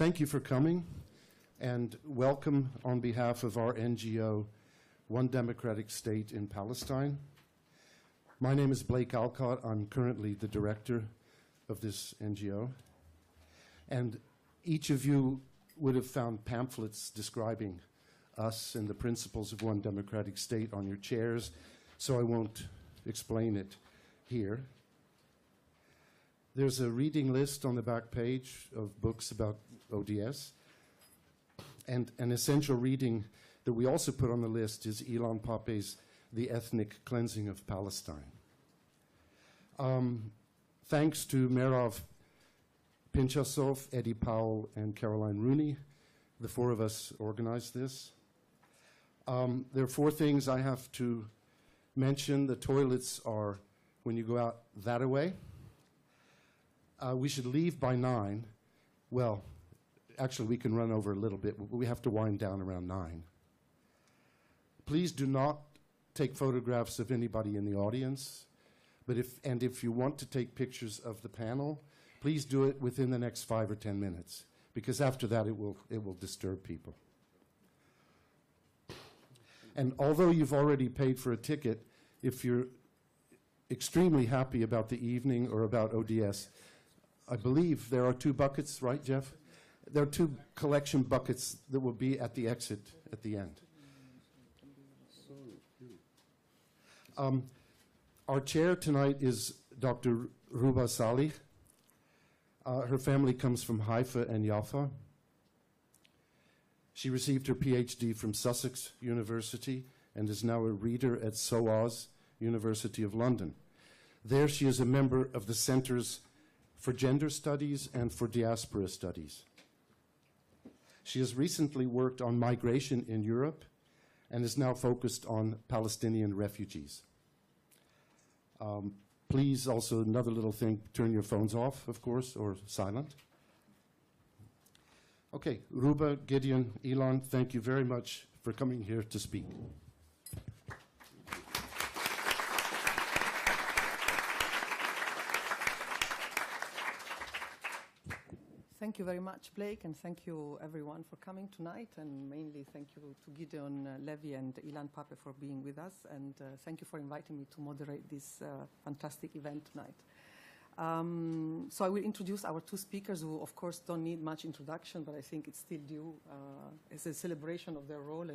Thank you for coming, and welcome on behalf of our NGO, One Democratic State in Palestine. My name is Blake Alcott. I'm currently the director of this NGO. And each of you would have found pamphlets describing us and the principles of One Democratic State on your chairs, so I won't explain it here. There's a reading list on the back page of books about ODS. And an essential reading that we also put on the list is Ilan Pappé's The Ethnic Cleansing of Palestine. Thanks to Merav Pinchasov, Eddie Powell, and Caroline Rooney, the four of us organized this. There are four things I have to mention. The toilets are when you go out that way. We should leave by 9. Well, actually, we can run over a little bit, but we have to wind down around 9. Please do not take photographs of anybody in the audience. But if you want to take pictures of the panel, please do it within the next 5 or 10 minutes, because after that it will disturb people. And although you've already paid for a ticket, if you're extremely happy about the evening or about ODS, I believe there are 2 buckets, right, Jeff? There are 2 collection buckets that will be at the exit at the end. Our chair tonight is Dr. Ruba Saleh. Her family comes from Haifa and Jaffa. She received her PhD from Sussex University and is now a reader at SOAS, University of London. There she is a member of the Centers for Gender Studies and for Diaspora Studies. She has recently worked on migration in Europe and is now focused on Palestinian refugees. Please, also another little thing, turn your phones off, of course, or silent. Okay, Ruba, Gideon, Ilan, thank you very much for coming here to speak. Thank you very much, Blake, and thank you, everyone, for coming tonight, and mainly thank you to Gideon Levy and Ilan Pappe for being with us, and thank you for inviting me to moderate this fantastic event tonight. So I will introduce our 2 speakers who, of course, don't need much introduction, but I think it's still due as a celebration of their role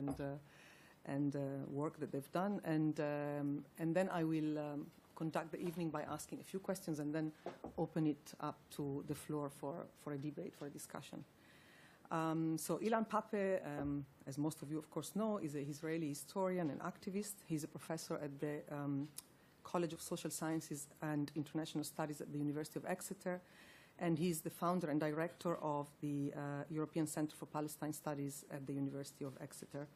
and work that they've done. And then I will conduct the evening by asking a few questions and then open it up to the floor for a debate, for a discussion. So Ilan Pappe, as most of you, of course, know, is an Israeli historian and activist. He's a professor at the College of Social Sciences and International Studies at the University of Exeter, and he's the founder and director of the European Center for Palestine Studies at the University of Exeter.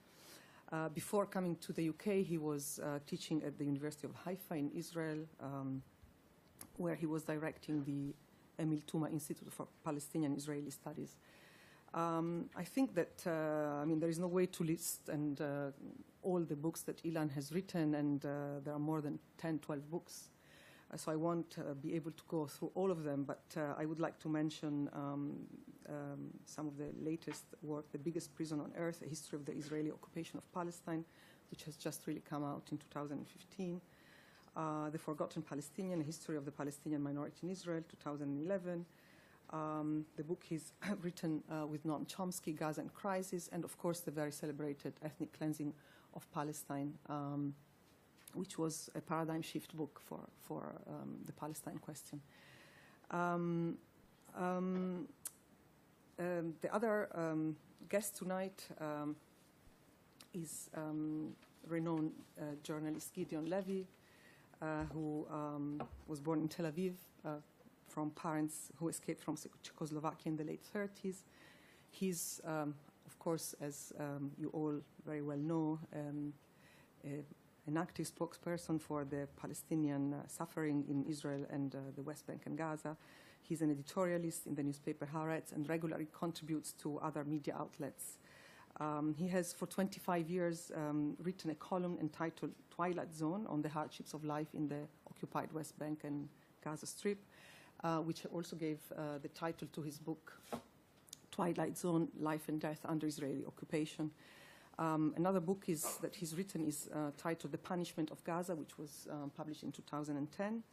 Before coming to the UK, he was teaching at the University of Haifa in Israel, where he was directing the Emil Tuma Institute for Palestinian Israeli Studies. I think that, there is no way to list all the books that Ilan has written, and there are more than 10, 12 books. So I won't be able to go through all of them, but I would like to mention some of the latest work, The Biggest Prison on Earth, A History of the Israeli Occupation of Palestine, which has just really come out in 2015. The Forgotten Palestinian, A History of the Palestinian Minority in Israel, 2011. The book he's written with Noam Chomsky, Gaza and Crisis, and of course the very celebrated Ethnic Cleansing of Palestine, which was a paradigm shift book for the Palestine question. The other guest tonight is renowned journalist Gideon Levy, who was born in Tel Aviv from parents who escaped from Czechoslovakia in the late 30s. He's, of course, as you all very well know, an active spokesperson for the Palestinian suffering in Israel and the West Bank and Gaza. He's an editorialist in the newspaper Haaretz and regularly contributes to other media outlets. He has, for 25 years, written a column entitled Twilight Zone on the hardships of life in the occupied West Bank and Gaza Strip, which also gave the title to his book, Twilight Zone, Life and Death Under Israeli Occupation. Another book that he's written is titled The Punishment of Gaza, which was published in 2010.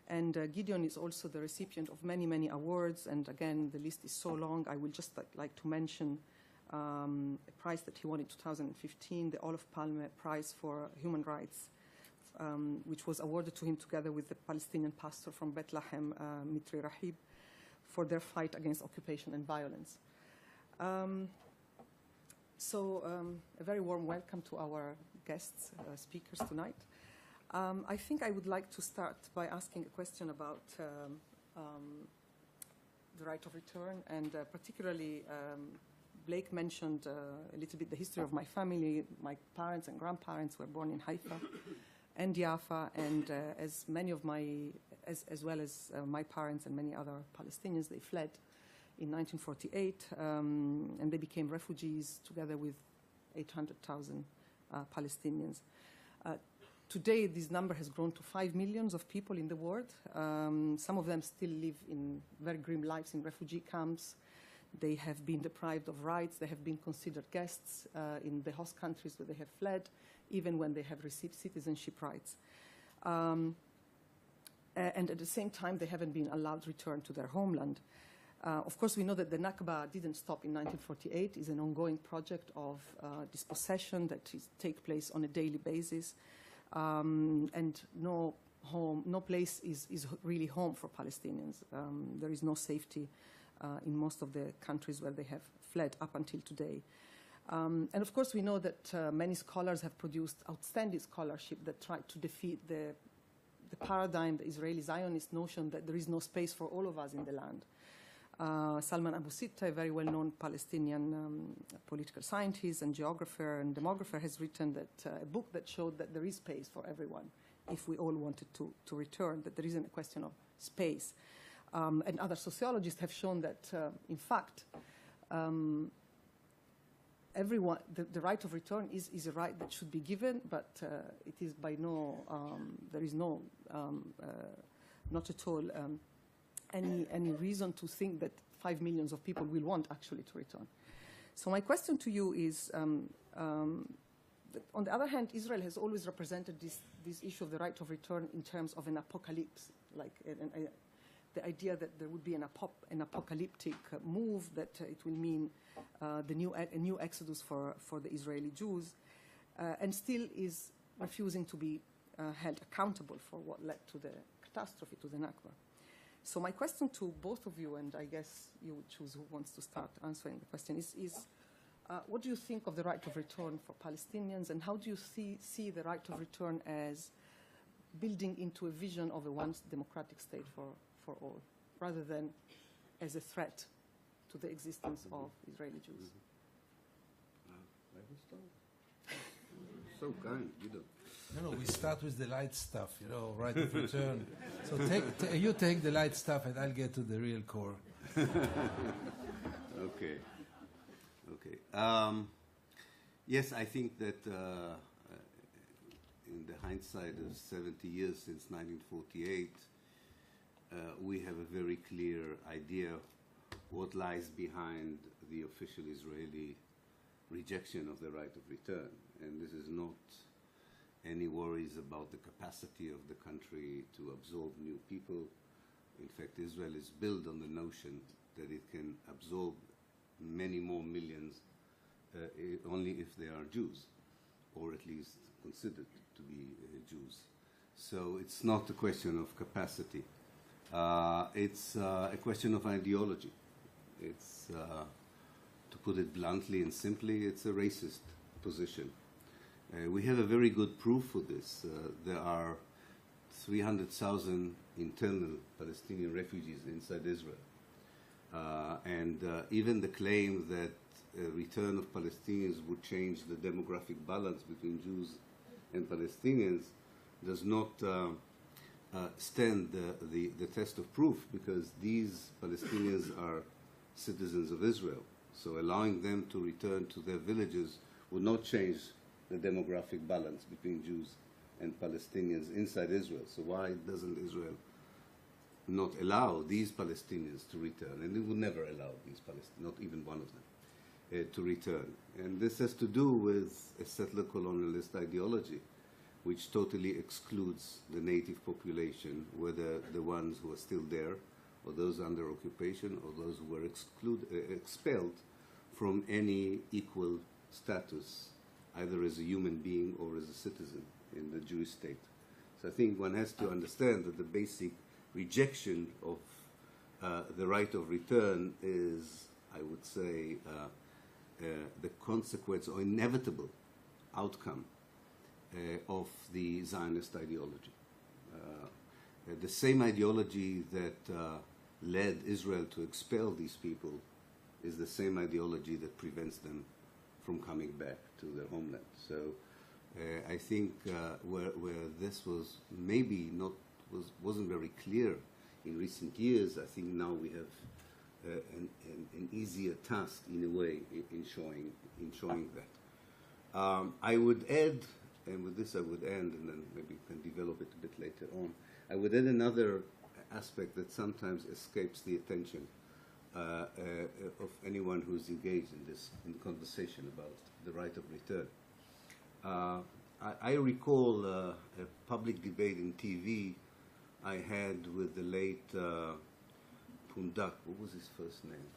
And Gideon is also the recipient of many, many awards. And again, the list is so long, I will just like to mention a prize that he won in 2015, the Olof Palme Prize for Human Rights, which was awarded to him together with the Palestinian pastor from Bethlehem, Mitri Rahib, for their fight against occupation and violence. A very warm welcome to our guests, speakers tonight. I think I would like to start by asking a question about the right of return, and particularly Blake mentioned a little bit the history of my family. My parents and grandparents were born in Haifa and Jaffa, and as well as my parents and many other Palestinians, they fled in 1948, and they became refugees together with 800,000 Palestinians. Today, this number has grown to 5 million of people in the world. Some of them still live in very grim lives in refugee camps. They have been deprived of rights. They have been considered guests in the host countries where they have fled, even when they have received citizenship rights. And at the same time, they haven't been allowed to return to their homeland. Of course, we know that the Nakba didn't stop in 1948. It's an ongoing project of dispossession that takes place on a daily basis. And no place is really home for Palestinians. There is no safety in most of the countries where they have fled up until today. And of course, we know that many scholars have produced outstanding scholarship that try to defeat the paradigm, the Israeli Zionist notion that there is no space for all of us in the land. Salman Abu Sitta, a very well-known Palestinian political scientist and geographer and demographer, has written a book that showed that there is space for everyone if we all wanted to return, that there isn't a question of space. And other sociologists have shown that, in fact, everyone, the right of return is a right that should be given, but it is by there is no, not at all, any reason to think that 5 million of people will want actually to return. So my question to you is, that on the other hand, Israel has always represented this issue of the right of return in terms of an apocalypse, like the idea that there would be an apocalyptic move, that it will mean a new exodus for the Israeli Jews, and still is refusing to be held accountable for what led to the catastrophe, to the Nakba. So my question to both of you, and I guess you would choose who wants to start answering the question, is what do you think of the right of return for Palestinians, and how do you see the right of return as building into a vision of a once democratic state for all, rather than as a threat to the existence of Israeli Jews? I will start. So kind, you know. No, we start with the light stuff, right of return. So you take the light stuff and I'll get to the real core. Okay. Yes, I think that in the hindsight of 70 years since 1948, we have a very clear idea what lies behind the official Israeli rejection of the right of return. And this is not any worries about the capacity of the country to absorb new people. In fact, Israel is built on the notion that it can absorb many more millions only if they are Jews, or at least considered to be Jews. So it's not a question of capacity. It's a question of ideology. It's, to put it bluntly and simply, it's a racist position. We have a very good proof for this. There are 300,000 internal Palestinian refugees inside Israel. And even the claim that a return of Palestinians would change the demographic balance between Jews and Palestinians does not stand the test of proof, because these Palestinians are citizens of Israel. So allowing them to return to their villages would not change the demographic balance between Jews and Palestinians inside Israel. So why doesn't Israel not allow these Palestinians to return, and they would never allow these Palestinians, not even one of them, to return. And this has to do with a settler colonialist ideology, which totally excludes the native population, whether the ones who are still there, or those under occupation, or those who were expelled from any equal status, either as a human being or as a citizen in the Jewish state. So I think one has to understand that the basic rejection of the right of return is, I would say, the consequence or inevitable outcome of the Zionist ideology. The same ideology that led Israel to expel these people is the same ideology that prevents them from coming back to their homeland. So I think where this was maybe wasn't very clear in recent years, I think now we have an easier task in a way in showing that. I would add, and with this I would end, and then maybe we can develop it a bit later on. I would add another aspect that sometimes escapes the attention of anyone who's engaged in conversation about the right of return. I recall a public debate in TV I had with the late Pundak. What was his first name?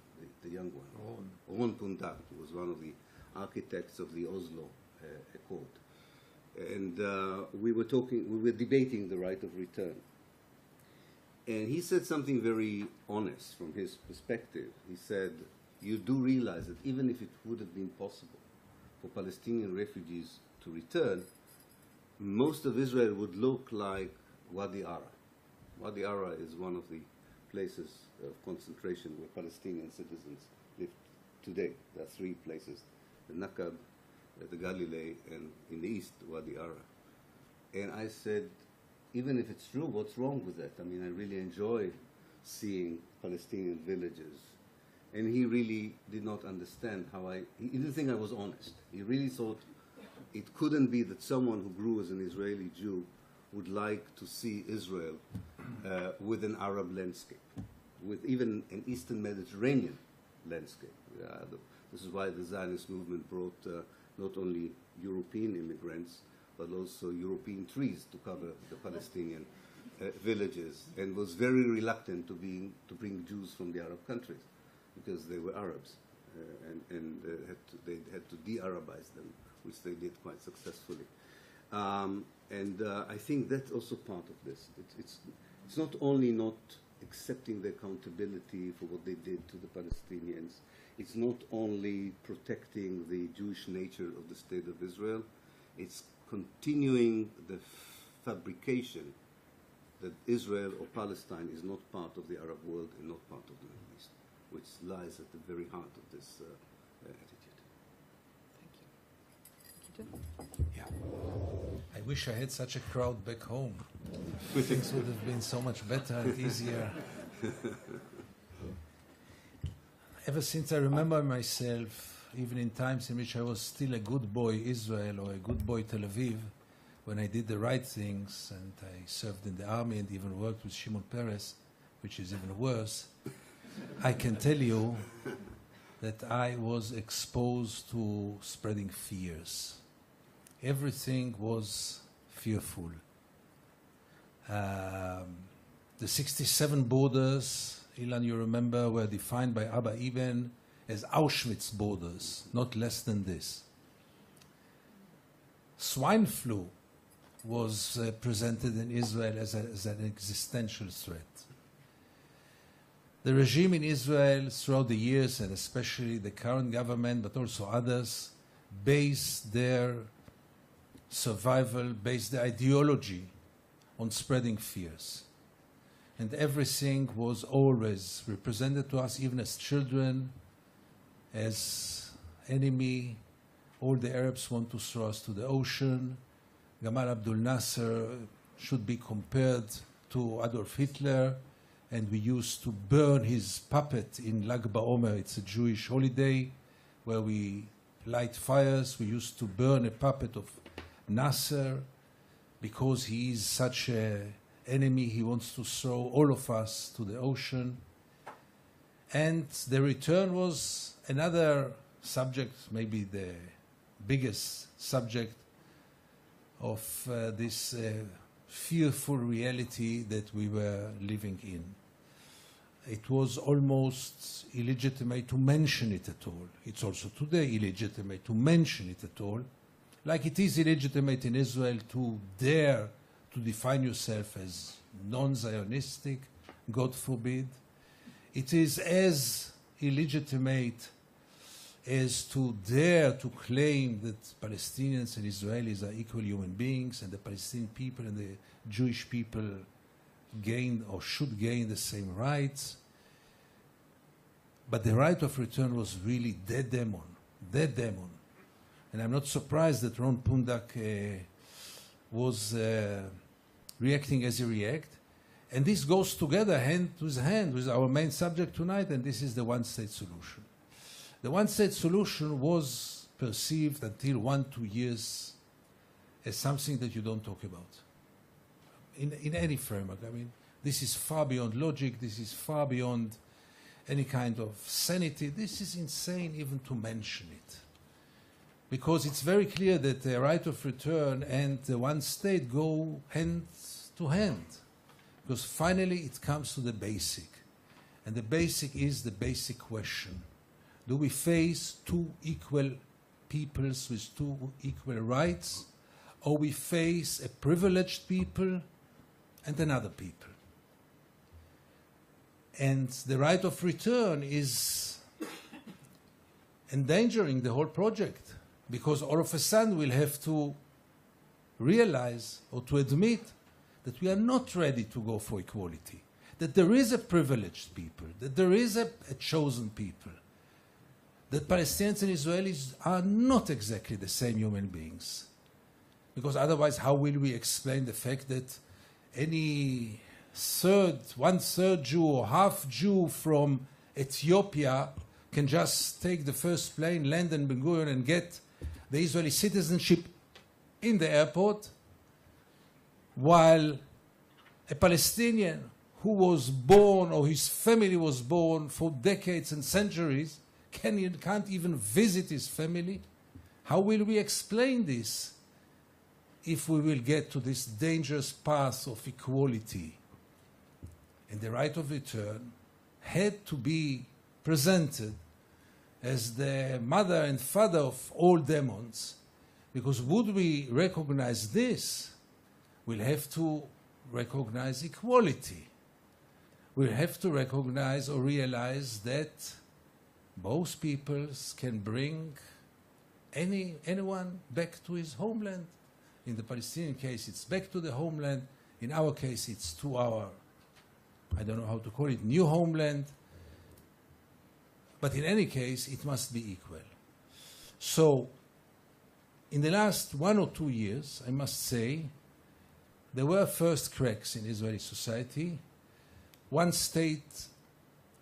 The young one. Ron Pundak, who was one of the architects of the Oslo Accord. And we were debating the right of return. And he said something very honest from his perspective. He said, you do realize that even if it would have been possible for Palestinian refugees to return, most of Israel would look like Wadi Ara. Wadi Ara is one of the places of concentration where Palestinian citizens live today. There are three places, the Nakab, the Galilee, and in the east, Wadi Ara. And I said, even if it's true, what's wrong with that? I mean, I really enjoy seeing Palestinian villages. And he really did not understand he didn't think I was honest. He really thought it couldn't be that someone who grew as an Israeli Jew would like to see Israel with an Arab landscape, with even an Eastern Mediterranean landscape. This is why the Zionist movement brought not only European immigrants, but also European trees to cover the Palestinian villages, and was very reluctant to bring Jews from the Arab countries because they were Arabs, and they had to de-Arabize them, which they did quite successfully. I think that's also part of this. It's not only not accepting the accountability for what they did to the Palestinians, it's not only protecting the Jewish nature of the State of Israel, it's continuing the fabrication that Israel or Palestine is not part of the Arab world and not part of the Middle East, which lies at the very heart of this attitude. Thank you. Yeah. I wish I had such a crowd back home. Things would have been so much better and easier. Ever since I remember myself, even in times in which I was still a good boy Israel or a good boy Tel Aviv, when I did the right things and I served in the army and even worked with Shimon Peres, which is even worse, I can tell you that I was exposed to spreading fears. Everything was fearful. The 67 borders, Ilan, you remember, were defined by Abba Eban as Auschwitz borders, not less than this. Swine flu was presented in Israel as an existential threat. The regime in Israel throughout the years, and especially the current government, but also others, based their survival, based their ideology on spreading fears. And everything was always represented to us, even as children, as enemy. All the Arabs want to throw us to the ocean. Gamal Abdel Nasser should be compared to Adolf Hitler, and we used to burn his puppet in Lag BaOmer. It's a Jewish holiday where we light fires. We used to burn a puppet of Nasser because he is such a enemy. He wants to throw all of us to the ocean. And the return was another subject, maybe the biggest subject of this fearful reality that we were living in. It was almost illegitimate to mention it at all. It's also today illegitimate to mention it at all, like it is illegitimate in Israel to dare to define yourself as non-Zionistic, God forbid. It is as illegitimate as to dare to claim that Palestinians and Israelis are equal human beings and the Palestinian people and the Jewish people gain or should gain the same rights. But the right of return was really dead demon. And I'm not surprised that Ron Pundak was reacting as he reacted. And this goes together hand with our main subject tonight, and this is the one-state solution. The one-state solution was perceived until 1-2 years as something that you don't talk about in any framework. I mean, this is far beyond logic. This is far beyond any kind of sanity. This is insane even to mention it. Because it's very clear that the right of return and the one state go hand to hand. Because finally it comes to the basic. And the basic is the basic question. Do we face two equal peoples with two equal rights, or we face a privileged people and another people? And the right of return is endangering the whole project, because all of a sudden we'll have to realize or to admit that we are not ready to go for equality, that there is a privileged people, that there is a chosen people, that Palestinians and Israelis are not exactly the same human beings. Because otherwise, how will we explain the fact that any one-third Jew or half Jew from Ethiopia can just take the first plane, land in Ben Gurion, and get the Israeli citizenship in the airport, while a Palestinian who was born or his family was born for decades and centuries can't even visit his family? How will we explain this if we will get to this dangerous path of equality? And the right of return had to be presented as the mother and father of all demons, because would we recognize this, we'll have to recognize equality. We'll have to recognize or realize that both peoples can bring anyone back to his homeland. In the Palestinian case, it's back to the homeland. In our case, it's to our, I don't know how to call it, new homeland. But in any case, it must be equal. So, in the last 1 or 2 years, I must say, there were first cracks in Israeli society. One state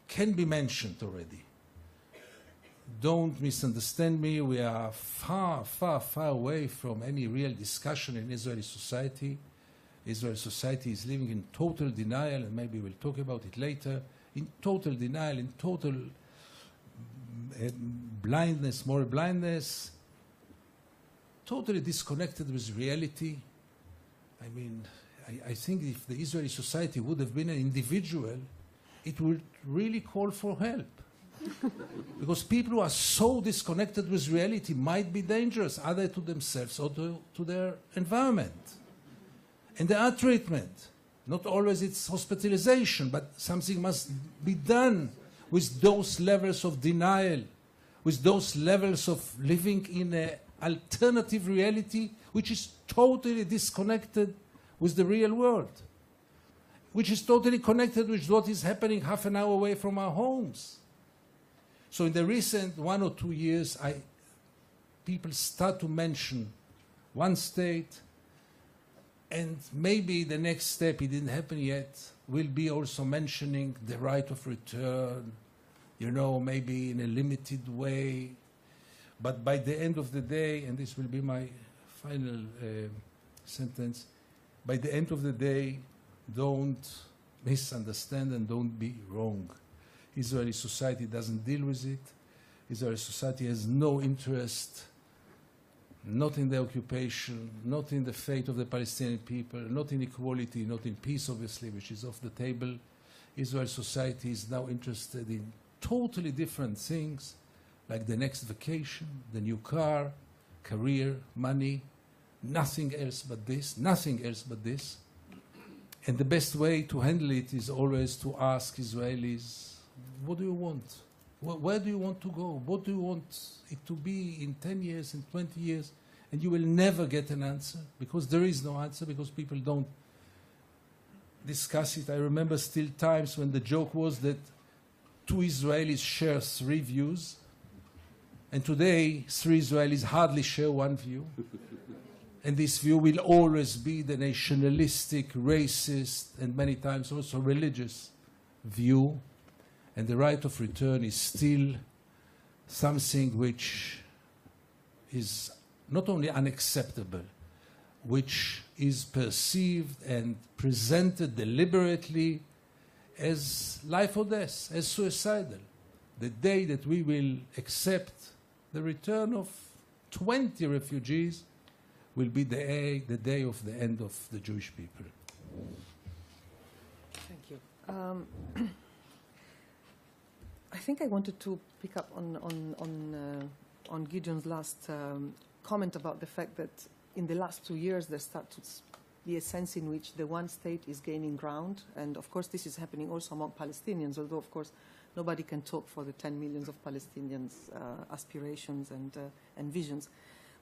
can be mentioned already. Don't misunderstand me. We are far, far, far away from any real discussion in Israeli society. Israeli society is living in total denial, and maybe we'll talk about it later, in total denial, in total blindness, moral blindness, totally disconnected with reality. I mean, I think if the Israeli society would have been an individual, it would really call for help. Because people who are so disconnected with reality might be dangerous, either to themselves or to their environment. And there are treatment. Not always it's hospitalization, but something must be done with those levels of denial, with those levels of living in an alternative reality which is totally disconnected with the real world, which is totally connected with what is happening half an hour away from our homes. So in the recent 1 or 2 years, people start to mention one state, and maybe the next step, it didn't happen yet, will be also mentioning the right of return, you know, maybe in a limited way. But by the end of the day, and this will be my final sentence, by the end of the day, don't misunderstand and don't be wrong. Israeli society doesn't deal with it. Israeli society has no interest, not in the occupation, not in the fate of the Palestinian people, not in equality, not in peace, obviously, which is off the table. Israeli society is now interested in totally different things, like the next vacation, the new car, career, money, nothing else but this, nothing else but this. And the best way to handle it is always to ask Israelis, what do you want? Where do you want to go? What do you want it to be in 10 years, in 20 years? And you will never get an answer, because there is no answer, because people don't discuss it. I remember still times when the joke was that 2 Israelis share 3 views, and today 3 Israelis hardly share 1 view. And this view will always be the nationalistic, racist, and many times also religious view. And the right of return is still something which is not only unacceptable, which is perceived and presented deliberately as life or death, as suicidal. The day that we will accept the return of 20 refugees will be the day of the end of the Jewish people. Thank you. I think I wanted to pick up on Gideon's last comment about the fact that in the last 2 years there starts to be a sense in which the one state is gaining ground, and of course this is happening also among Palestinians, although of course nobody can talk for the 10 millions of Palestinians' aspirations and visions.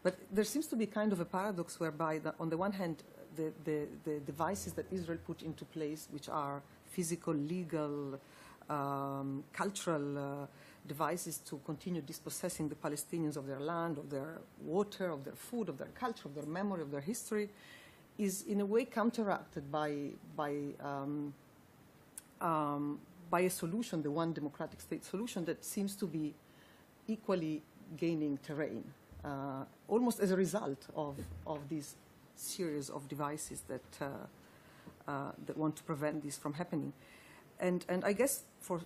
But there seems to be kind of a paradox whereby, on the one hand, the devices that Israel put into place, which are physical, legal, cultural devices to continue dispossessing the Palestinians of their land, of their water, of their food, of their culture, of their memory, of their history, is in a way counteracted by a solution, the one democratic state solution, that seems to be equally gaining terrain, almost as a result of this series of devices that want to prevent this from happening. And I guess for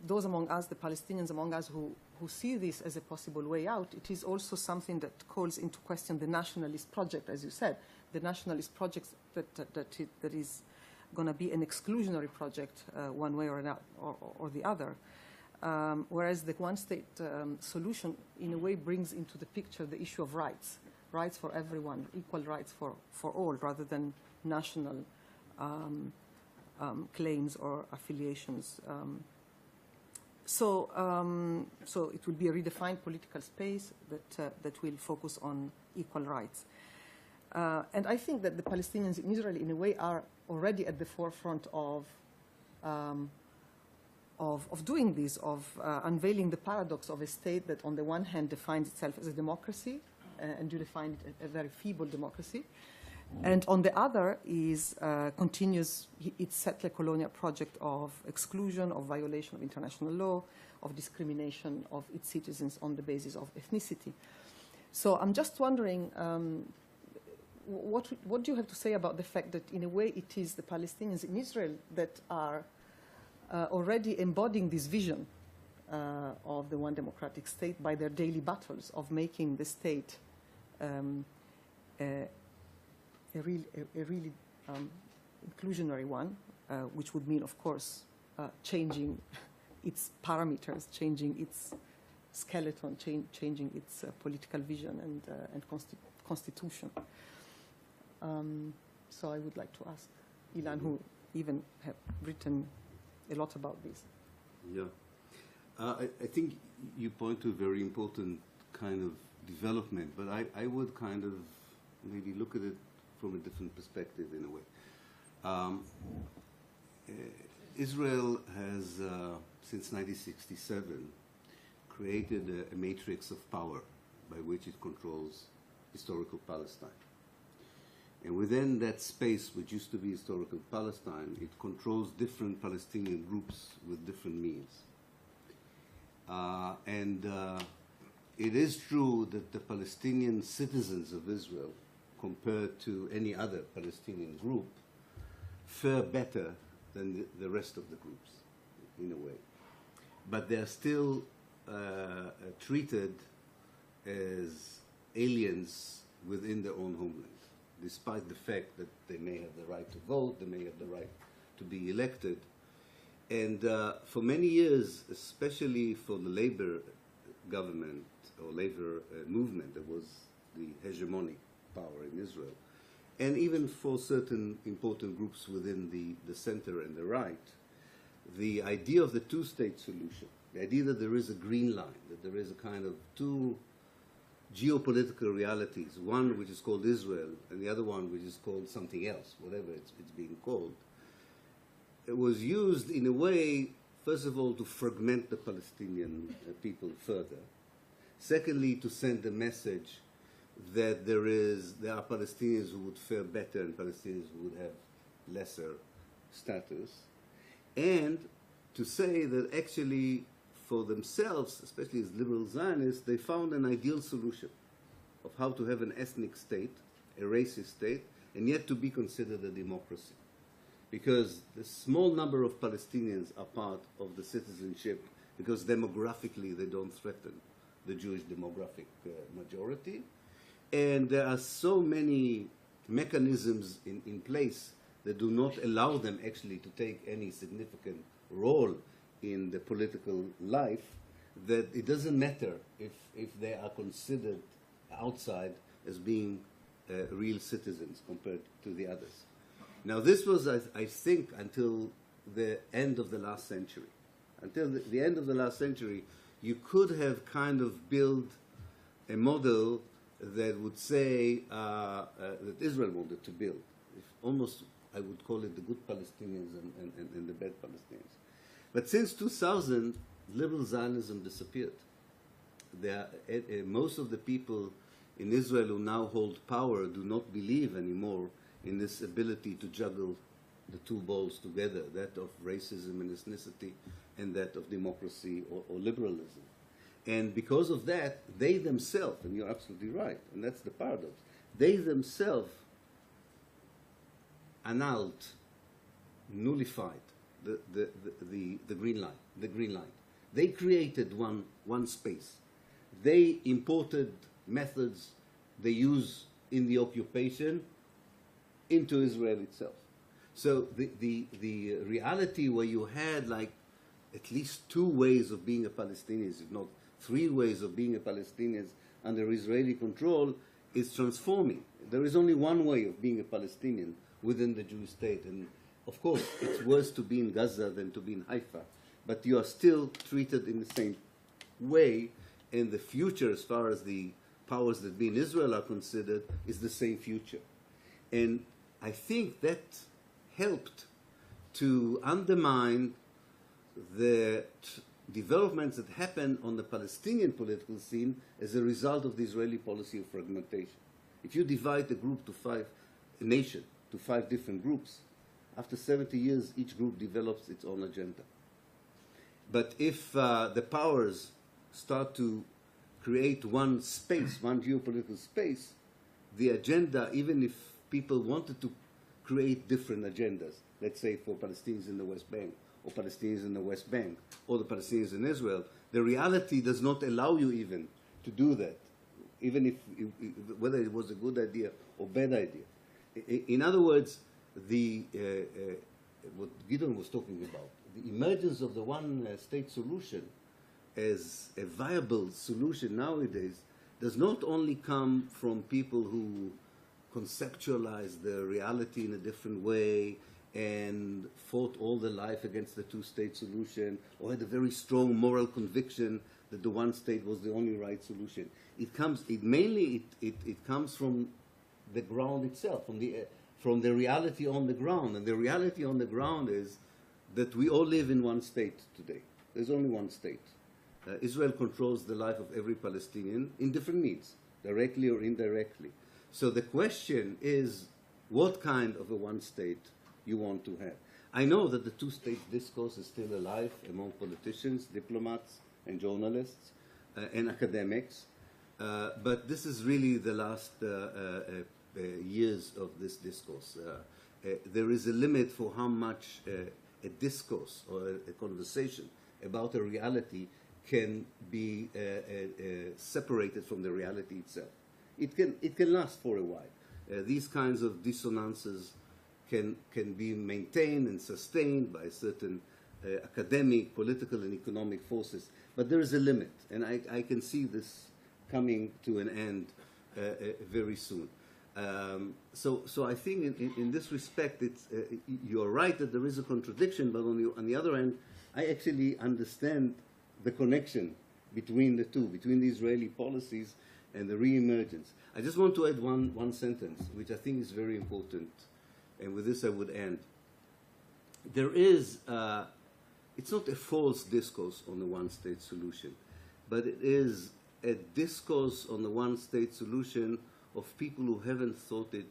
those among us, the Palestinians among us who see this as a possible way out, it is also something that calls into question the nationalist project, as you said, the nationalist project that is going to be an exclusionary project one way or the other. Whereas the one-state solution, in a way, brings into the picture the issue of rights for everyone, equal rights for all, rather than national claims or affiliations. So it will be a redefined political space that will focus on equal rights. And I think that the Palestinians in Israel, in a way, are already at the forefront of doing this, of unveiling the paradox of a state that, on the one hand, defines itself as a democracy, and you define it a very feeble democracy, and on the other is continues its settler colonial project of exclusion, of violation of international law, of discrimination of its citizens on the basis of ethnicity. So I'm just wondering, what do you have to say about the fact that, in a way, it is the Palestinians in Israel that are already embodying this vision of the one democratic state by their daily battles of making the state a really inclusionary one, which would mean, of course, changing its parameters, changing its skeleton, changing its political vision and constitution. So I would like to ask Ilan, who even have written a lot about this. Yeah. I think you point to a very important kind of development, but I would kind of maybe look at it from a different perspective in a way. Israel has, since 1967, created a matrix of power by which it controls historical Palestine. And within that space, which used to be historical Palestine, it controls different Palestinian groups with different means. It is true that the Palestinian citizens of Israel, compared to any other Palestinian group, fare better than the rest of the groups, in a way. But they are still treated as aliens within their own homeland, despite the fact that they may have the right to vote, they may have the right to be elected. And for many years, especially for the labor government or labor movement that was the hegemonic power in Israel, and even for certain important groups within the center and the right, the idea of the two-state solution, the idea that there is a green line, that there is a kind of two geopolitical realities, one which is called Israel and the other one which is called something else, whatever it's being called, it was used in a way, first of all, to fragment the Palestinian people further. Secondly, to send a message that there are Palestinians who would fare better and Palestinians who would have lesser status. And to say that actually for themselves, especially as liberal Zionists, they found an ideal solution of how to have an ethnic state, a racist state, and yet to be considered a democracy. Because the small number of Palestinians are part of the citizenship because demographically they don't threaten the Jewish demographic majority. And there are so many mechanisms in place that do not allow them actually to take any significant role in the political life, that it doesn't matter if they are considered outside as being real citizens compared to the others. Now this was, I think, until the end of the last century. Until the end of the last century, you could have kind of built a model that would say that Israel wanted to build. Almost, I would call it the good Palestinians and the bad Palestinians. But since 2000, liberal Zionism disappeared. Most of the people in Israel who now hold power do not believe anymore in this ability to juggle the two balls together, that of racism and ethnicity and that of democracy or liberalism. And because of that, they themselves, and you're absolutely right, and that's the paradox, they themselves annulled, nullified the green line. The green line. They created one space. They imported methods they use in the occupation into Israel itself. So the reality where you had like at least two ways of being a Palestinian, if not three ways of being a Palestinian under Israeli control, is transforming. There is only one way of being a Palestinian within the Jewish state. And of course, it's worse to be in Gaza than to be in Haifa. But you are still treated in the same way. And the future, as far as the powers that be in Israel are considered, is the same future. And I think that helped to undermine the developments that happened on the Palestinian political scene as a result of the Israeli policy of fragmentation. If you divide the group a nation to 5 different groups, after 70 years, each group develops its own agenda. But if the powers start to create one space, one geopolitical space, the agenda, even if people wanted to create different agendas, let's say for Palestinians in the West Bank, or Palestinians in the West Bank, or the Palestinians in Israel, the reality does not allow you even to do that, even if whether it was a good idea or bad idea. In other words, what Gideon was talking about, the emergence of the one-state solution as a viable solution nowadays does not only come from people who conceptualize the reality in a different way and fought all their life against the two-state solution, or had a very strong moral conviction that the one state was the only right solution. It comes from the ground itself, from the reality on the ground. And the reality on the ground is that we all live in one state today. There's only one state. Israel controls the life of every Palestinian in different means, directly or indirectly. So the question is, what kind of a one state you want to have? I know that the two-state discourse is still alive among politicians, diplomats, and journalists, and academics, but this is really the last years of this discourse. there is a limit for how much a discourse or a conversation about a reality can be separated from the reality itself. It can last for a while. These kinds of dissonances can be maintained and sustained by certain academic, political, and economic forces. But there is a limit, and I can see this coming to an end very soon. So I think in this respect, you're right that there is a contradiction, but on the other hand, I actually understand the connection between the two, between the Israeli policies and the re-emergence. I just want to add one sentence, which I think is very important, and with this I would end. There is, it's not a false discourse on the one-state solution, but it is a discourse on the one-state solution of people who haven't thought it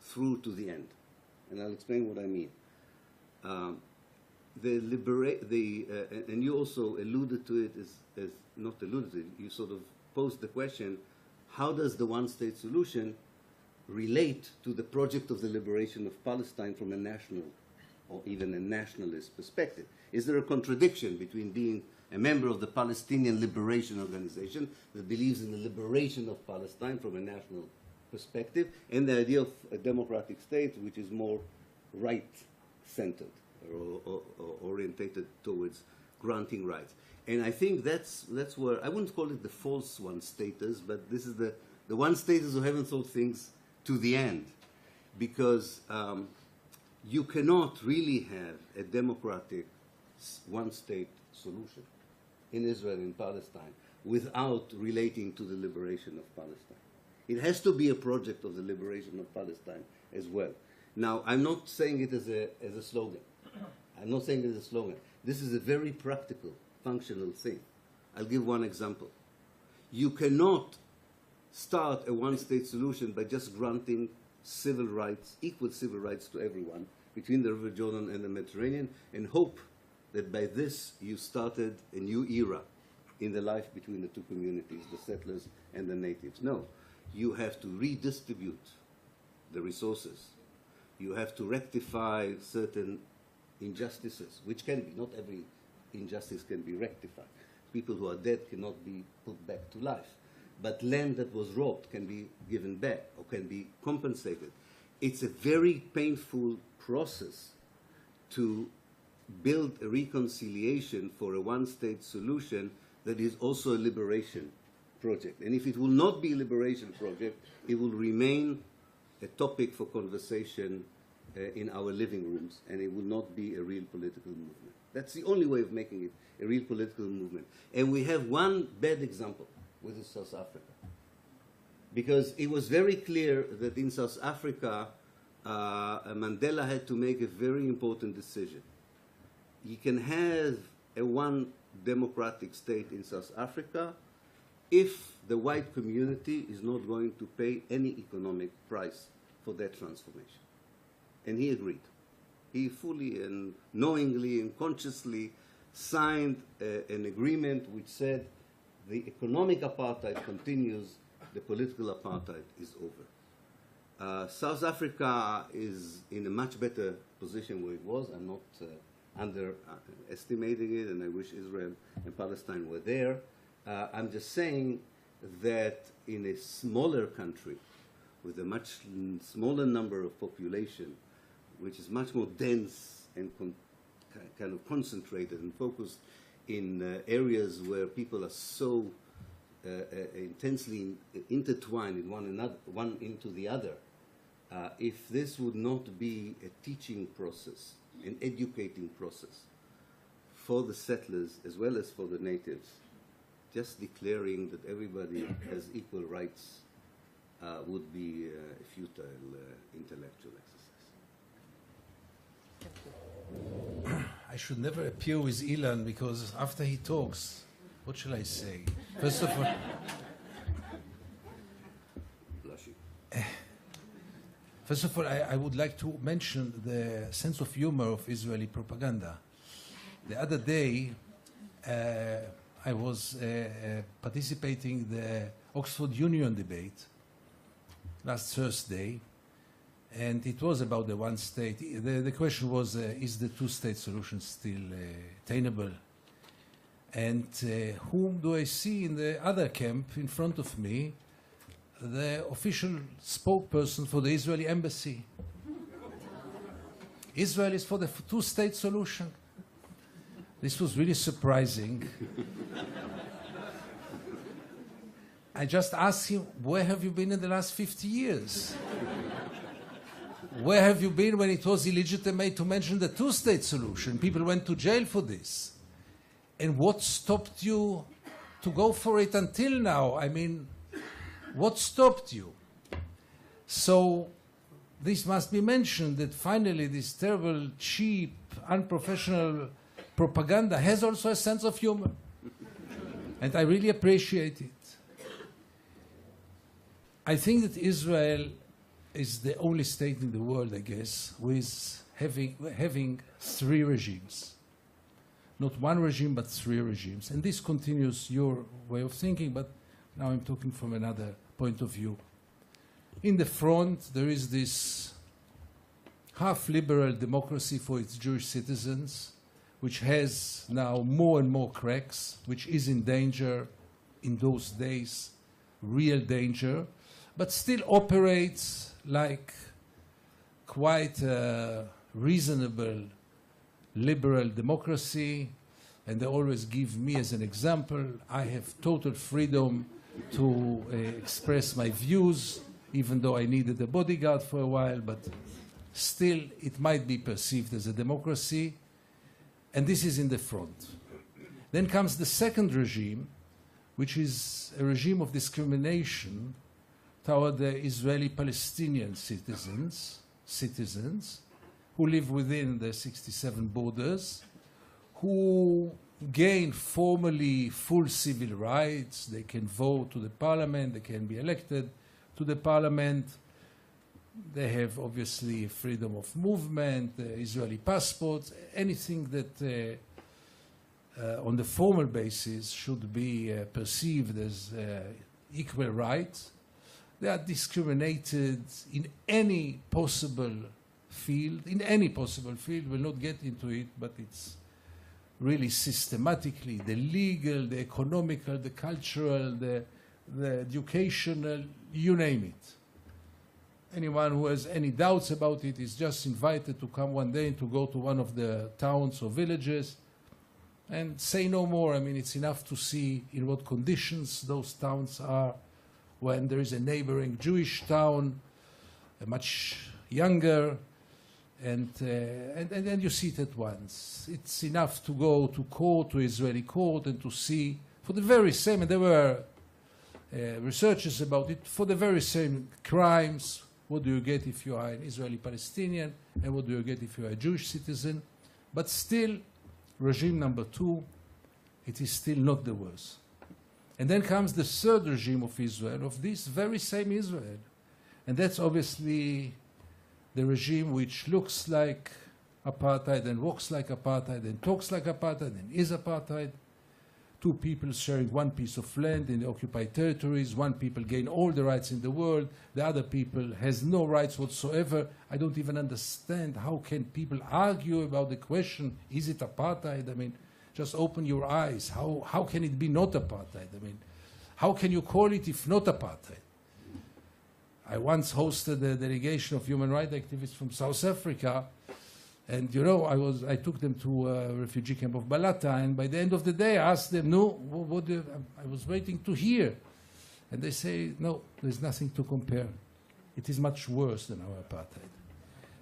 through to the end. And I'll explain what I mean. And you also alluded to it, as not alluded to it, you sort of posed the question, how does the one-state solution relate to the project of the liberation of Palestine from a national or even a nationalist perspective? Is there a contradiction between being a member of the Palestinian Liberation Organization that believes in the liberation of Palestine from a national perspective and the idea of a democratic state which is more right-centered or orientated towards granting rights? And I think that's where, I wouldn't call it the false one-staters, but this is the one-staters who haven't thought things to the end, because you cannot really have a democratic one-state solution in Israel and Palestine without relating to the liberation of Palestine. It has to be a project of the liberation of Palestine as well. Now, I'm not saying it as a slogan. I'm not saying it as a slogan. This is a very practical, functional thing. I'll give one example. You cannot start a one-state solution by just granting civil rights, equal civil rights to everyone between the River Jordan and the Mediterranean, and hope that by this you started a new era in the life between the two communities, the settlers and the natives. No, you have to redistribute the resources. You have to rectify certain injustices, which can be, not every injustice can be rectified. People who are dead cannot be put back to life. But land that was robbed can be given back or can be compensated. It's a very painful process to build a reconciliation for a one-state solution that is also a liberation project. And if it will not be a liberation project, it will remain a topic for conversation in our living rooms, and it will not be a real political movement. That's the only way of making it a real political movement. And we have one bad example, which is South Africa. Because it was very clear that in South Africa, Mandela had to make a very important decision. You can have a one democratic state in South Africa if the white community is not going to pay any economic price for that transformation. And he agreed. He fully and knowingly and consciously signed an agreement which said the economic apartheid continues, the political apartheid is over. South Africa is in a much better position where it was. I'm not underestimating it, and I wish Israel and Palestine were there. I'm just saying that in a smaller country with a much smaller number of population, which is much more dense and kind of concentrated and focused in areas where people are so intensely intertwined in one into the other, if this would not be a teaching process, an educating process for the settlers as well as for the natives, just declaring that everybody has equal rights would be a futile intellectual exercise. I should never appear with Ilan, because after he talks, what shall I say? First of all, I would like to mention the sense of humor of Israeli propaganda. The other day, I was participating in the Oxford Union debate last Thursday, And it was about the one state. The question was, is the two-state solution still attainable? And whom do I see in the other camp in front of me? The official spokesperson for the Israeli embassy. Israel is for the two-state solution. This was really surprising. I just asked him, where have you been in the last 50 years? Where have you been when it was illegitimate to mention the two-state solution? People went to jail for this. And what stopped you to go for it until now? I mean, what stopped you? So this must be mentioned, that finally this terrible, cheap, unprofessional propaganda has also a sense of humor. And I really appreciate it. I think that Israel is the only state in the world, I guess, who is having three regimes. Not one regime, but three regimes. And this continues your way of thinking, but now I'm talking from another point of view. In the front, there is this half-liberal democracy for its Jewish citizens, which has now more and more cracks, which is in danger in those days, real danger, but still operates like quite a reasonable liberal democracy. And they always give me as an example. I have total freedom to express my views, even though I needed a bodyguard for a while, but still it might be perceived as a democracy. And this is in the front. Then comes the second regime, which is a regime of discrimination toward the Israeli-Palestinian citizens who live within the 67 borders, who gain formally full civil rights. They can vote to the parliament, they can be elected to the parliament. They have obviously freedom of movement, Israeli passports, anything that on the formal basis should be perceived as equal rights. They are discriminated in any possible field. We'll not get into it, but it's really systematically the legal, the economical, the cultural, the educational, you name it. Anyone who has any doubts about it is just invited to come one day and to go to one of the towns or villages and say no more. I mean, it's enough to see in what conditions those towns are when there is a neighboring Jewish town, much younger, and then you see it at once. It's enough to go to court, to Israeli court, and to see for the very same, and there were researches about it, for the very same crimes. What do you get if you are an Israeli Palestinian, and what do you get if you are a Jewish citizen? But still, regime number two, it is still not the worst. And then comes the third regime of Israel, of this very same Israel. And that's obviously the regime which looks like apartheid and walks like apartheid and talks like apartheid and is apartheid. Two people sharing one piece of land in the occupied territories. One people gain all the rights in the world. The other people has no rights whatsoever. I don't even understand how can people argue about the question, is it apartheid? I mean, just open your eyes. How can it be not apartheid? I mean, how can you call it if not apartheid? I once hosted a delegation of human rights activists from South Africa, and you know, I took them to a refugee camp of Balata, and by the end of the day I asked them, no, I was waiting to hear. And they say, no, there's nothing to compare. It is much worse than our apartheid.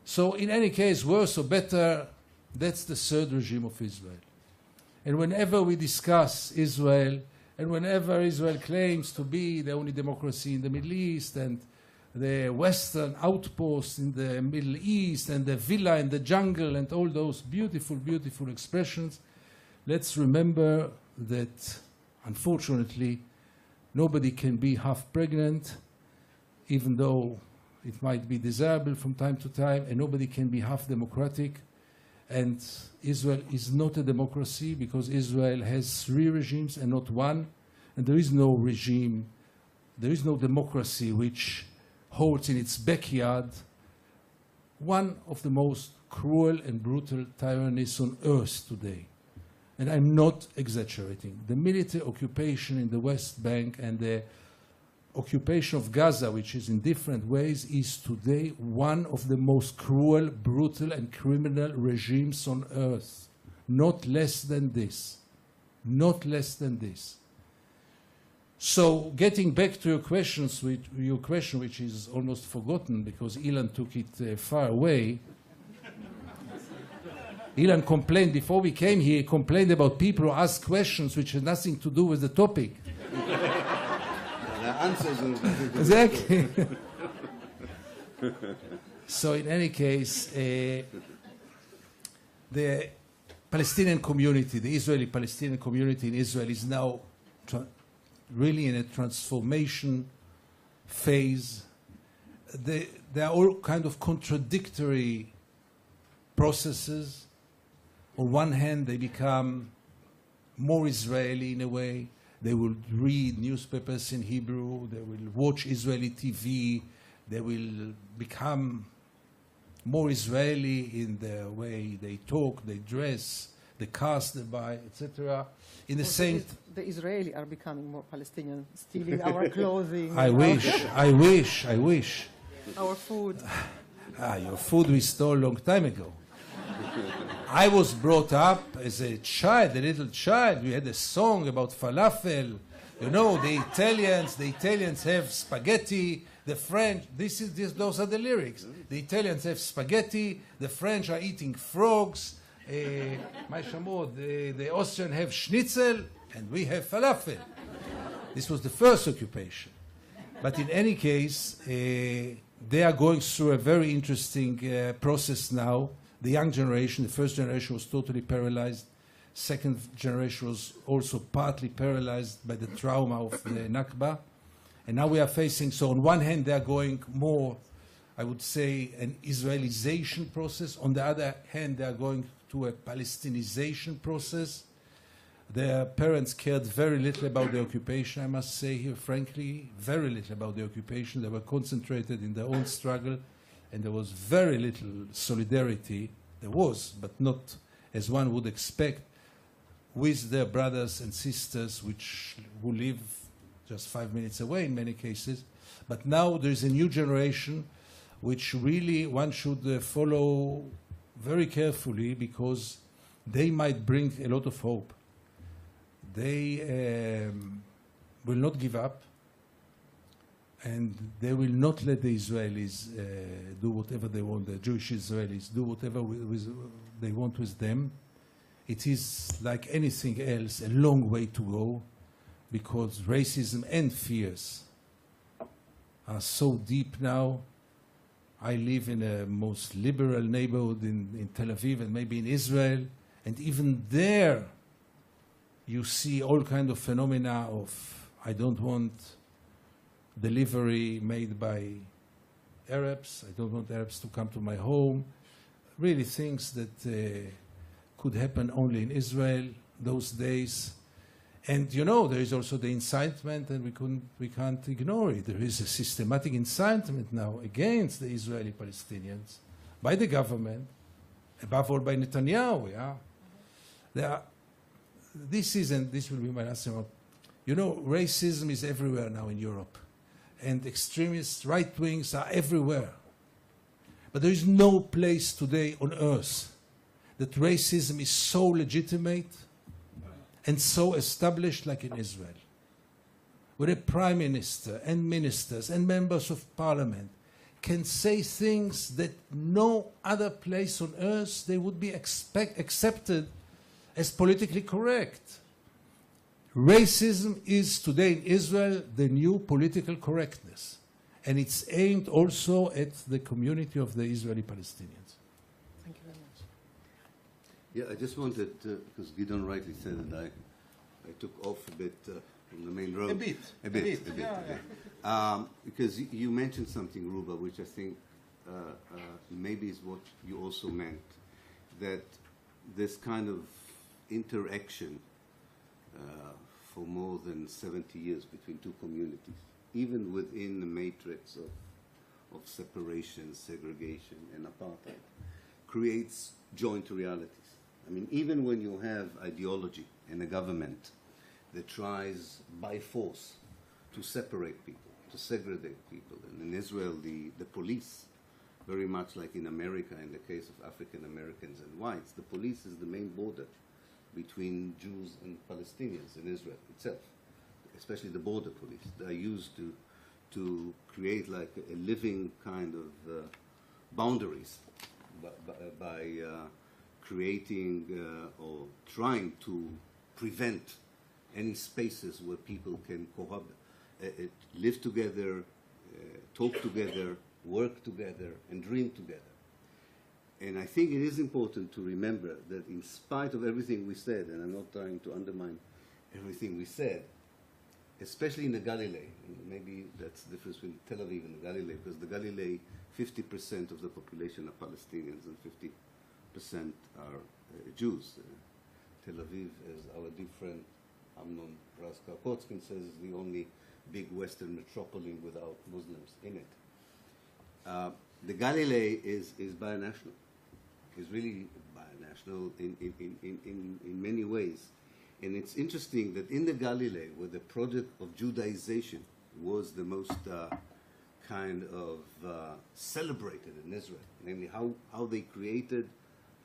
So in any case, worse or better, that's the third regime of Israel. And whenever we discuss Israel, and whenever Israel claims to be the only democracy in the Middle East, and the Western outpost in the Middle East, and the villa in the jungle, and all those beautiful, beautiful expressions, let's remember that, unfortunately, nobody can be half pregnant, even though it might be desirable from time to time, and nobody can be half democratic. And Israel is not a democracy because Israel has three regimes and not one. And there is no regime, there is no democracy which holds in its backyard one of the most cruel and brutal tyrannies on earth today. And I'm not exaggerating. The military occupation in the West Bank and the occupation of Gaza, which is in different ways, is today one of the most cruel, brutal, and criminal regimes on earth. Not less than this. Not less than this. So, getting back to your question, which is almost forgotten because Ilan took it far away. Ilan complained before we came here. He complained about people who ask questions which had nothing to do with the topic. The answers are Exactly. So, in any case, the Palestinian community, the Israeli-Palestinian community in Israel, is now really in a transformation phase. There are all kind of contradictory processes. On one hand, they become more Israeli in a way. They will read newspapers in Hebrew. They will watch Israeli TV. They will become more Israeli in the way they talk, they dress, the cars they buy, etc. In the same, the Israeli are becoming more Palestinian, stealing our clothing. I wish. Our food. Your food we stole a long time ago. I was brought up as a child, a little child. We had a song about falafel. You know, the Italians have spaghetti. The French, those are the lyrics. The Italians have spaghetti. The French are eating frogs. The Austrians have schnitzel, and we have falafel. This was the first occupation. But in any case, they are going through a very interesting process now. The young generation, the first generation was totally paralyzed. Second generation was also partly paralyzed by the trauma of the Nakba. And now we are facing, so on one hand, they are going more, I would say, an Israelization process. On the other hand, they are going to a Palestinization process. Their parents cared very little about the occupation, I must say here, frankly, very little about the occupation. They were concentrated in their own struggle, and there was very little solidarity. There was, but not as one would expect, with their brothers and sisters who live just 5 minutes away in many cases. But now there is a new generation which really one should follow very carefully because they might bring a lot of hope. They will not give up, and they will not let the Israelis do whatever they want, the Jewish Israelis do whatever they want with them. It is, like anything else, a long way to go because racism and fears are so deep now. I live in a most liberal neighborhood in Tel Aviv and maybe in Israel, and even there you see all kind of phenomena of I don't want delivery made by Arabs, I don't want Arabs to come to my home, really things that could happen only in Israel those days. And you know, there is also the incitement, and we can't ignore it. There is a systematic incitement now against the Israeli Palestinians by the government, above all by Netanyahu. Yeah? This will be my last remark. You know, racism is everywhere now in Europe, and extremist right wings are everywhere. But there is no place today on earth that racism is so legitimate and so established like in Israel, where a prime minister and ministers and members of parliament can say things that no other place on earth they would be accepted as politically correct. Racism is today in Israel the new political correctness, and it's aimed also at the community of the Israeli Palestinians. Thank you very much. Yeah, I just wanted, because Gideon rightly said that I took off a bit from the main road. A bit. Because you mentioned something, Ruba, which I think maybe is what you also meant, that this kind of interaction for more than 70 years between two communities, even within the matrix of separation, segregation, and apartheid creates joint realities. I mean, even when you have ideology in a government that tries by force to separate people, to segregate people, and in Israel, the police, very much like in America in the case of African Americans and whites, the police is the main border between Jews and Palestinians in Israel itself, especially the border police. They are used to create like a living kind of boundaries by creating or trying to prevent any spaces where people can live together, talk together, work together, and dream together. And I think it is important to remember that in spite of everything we said, and I'm not trying to undermine everything we said, especially in the Galilee, and maybe that's the difference between Tel Aviv and the Galilee, because the Galilee, 50% of the population are Palestinians and 50% are Jews. Tel Aviv, as our dear friend Amnon Raska-Kotzkin says, is the only big Western metropolis without Muslims in it. The Galilee is binational. Is really binational in many ways. And it's interesting that in the Galilee, where the project of Judaization was the most kind of celebrated in Israel, namely how they created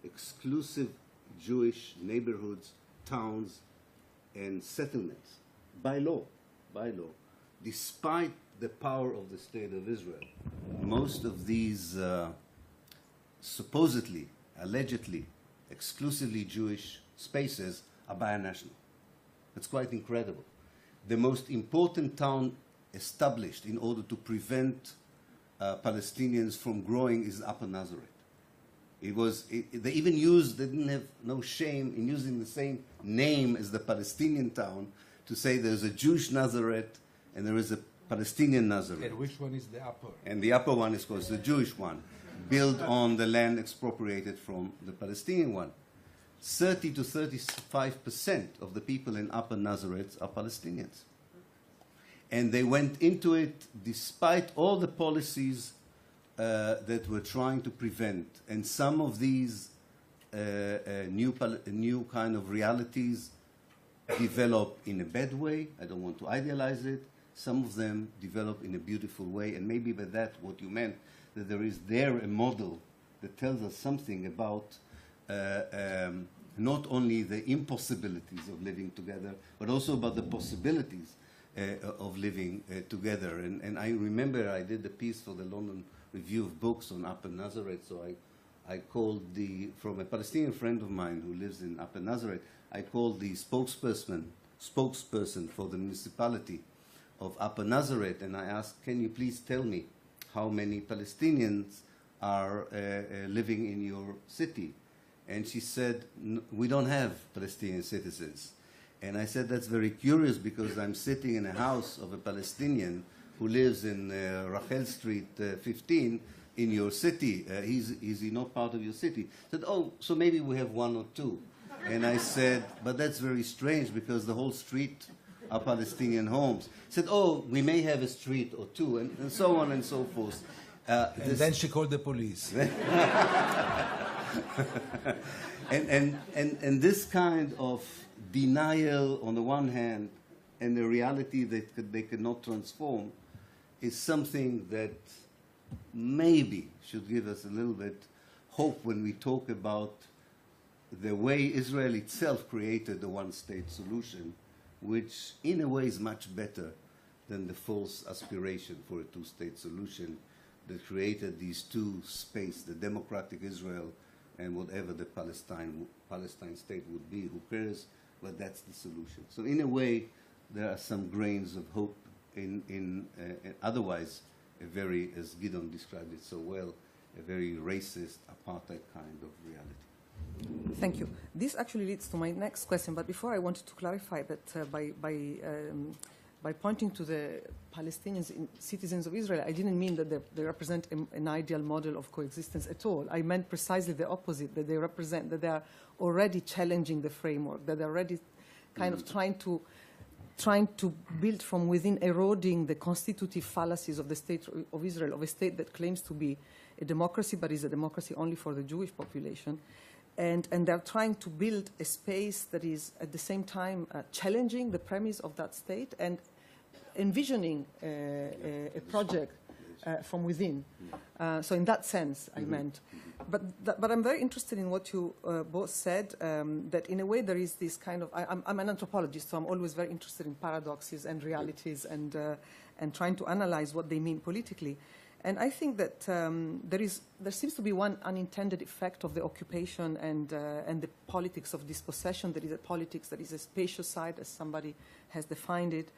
exclusive Jewish neighborhoods, towns, and settlements by law, despite the power of the State of Israel. Most of these supposedly, allegedly, exclusively Jewish spaces are binational. It's quite incredible. The most important town established in order to prevent Palestinians from growing is Upper Nazareth. They even used, they didn't have no shame in using the same name as the Palestinian town to say there's a Jewish Nazareth and there is a Palestinian Nazareth. And which one is the upper? And the upper one is, of course, the Jewish one, built on the land expropriated from the Palestinian one. 30 to 35% of the people in Upper Nazareth are Palestinians. And they went into it despite all the policies that were trying to prevent. And some of these new kind of realities develop in a bad way. I don't want to idealize it. Some of them develop in a beautiful way. And maybe by that what you meant, that there is there a model that tells us something about not only the impossibilities of living together, but also about the possibilities of living together. And I remember I did a piece for the London Review of Books on Upper Nazareth, so I called from a Palestinian friend of mine who lives in Upper Nazareth, I called the spokesperson for the municipality of Upper Nazareth, and I asked, can you please tell me how many Palestinians are living in your city? And she said, we don't have Palestinian citizens. And I said, that's very curious because I'm sitting in a house of a Palestinian who lives in Rachel Street 15 in your city. Is he not part of your city? I said, oh, so maybe we have one or two. And I said, but that's very strange because the whole street are Palestinian homes. He said, oh, we may have a street or two, and so on and so forth. And then she called the police. and this kind of denial on the one hand and the reality that they cannot transform is something that maybe should give us a little bit hope when we talk about the way Israel itself created the one-state solution, which in a way is much better than the false aspiration for a two-state solution that created these two spaces, the democratic Israel and whatever the Palestine state would be. Who cares? But that's the solution. So in a way, there are some grains of hope in otherwise a very, as Gideon described it so well, a very racist, apartheid kind of reality. Thank you. This actually leads to my next question, but before I wanted to clarify that by pointing to the Palestinians, citizens of Israel, I didn't mean that they represent an ideal model of coexistence at all. I meant precisely the opposite, that they represent, that they are already challenging the framework, that they're already kind of trying to trying to build from within, eroding the constitutive fallacies of the state of Israel, of a state that claims to be a democracy, but is a democracy only for the Jewish population. And they're trying to build a space that is at the same time challenging the premise of that state and envisioning a project from within. So in that sense, I meant. But I'm very interested in what you both said, that in a way there is this kind of, I'm an anthropologist, so I'm always very interested in paradoxes and realities and trying to analyze what they mean politically. And I think that there seems to be one unintended effect of the occupation and the politics of dispossession. There is a politics that is a spacious side, as somebody has defined it,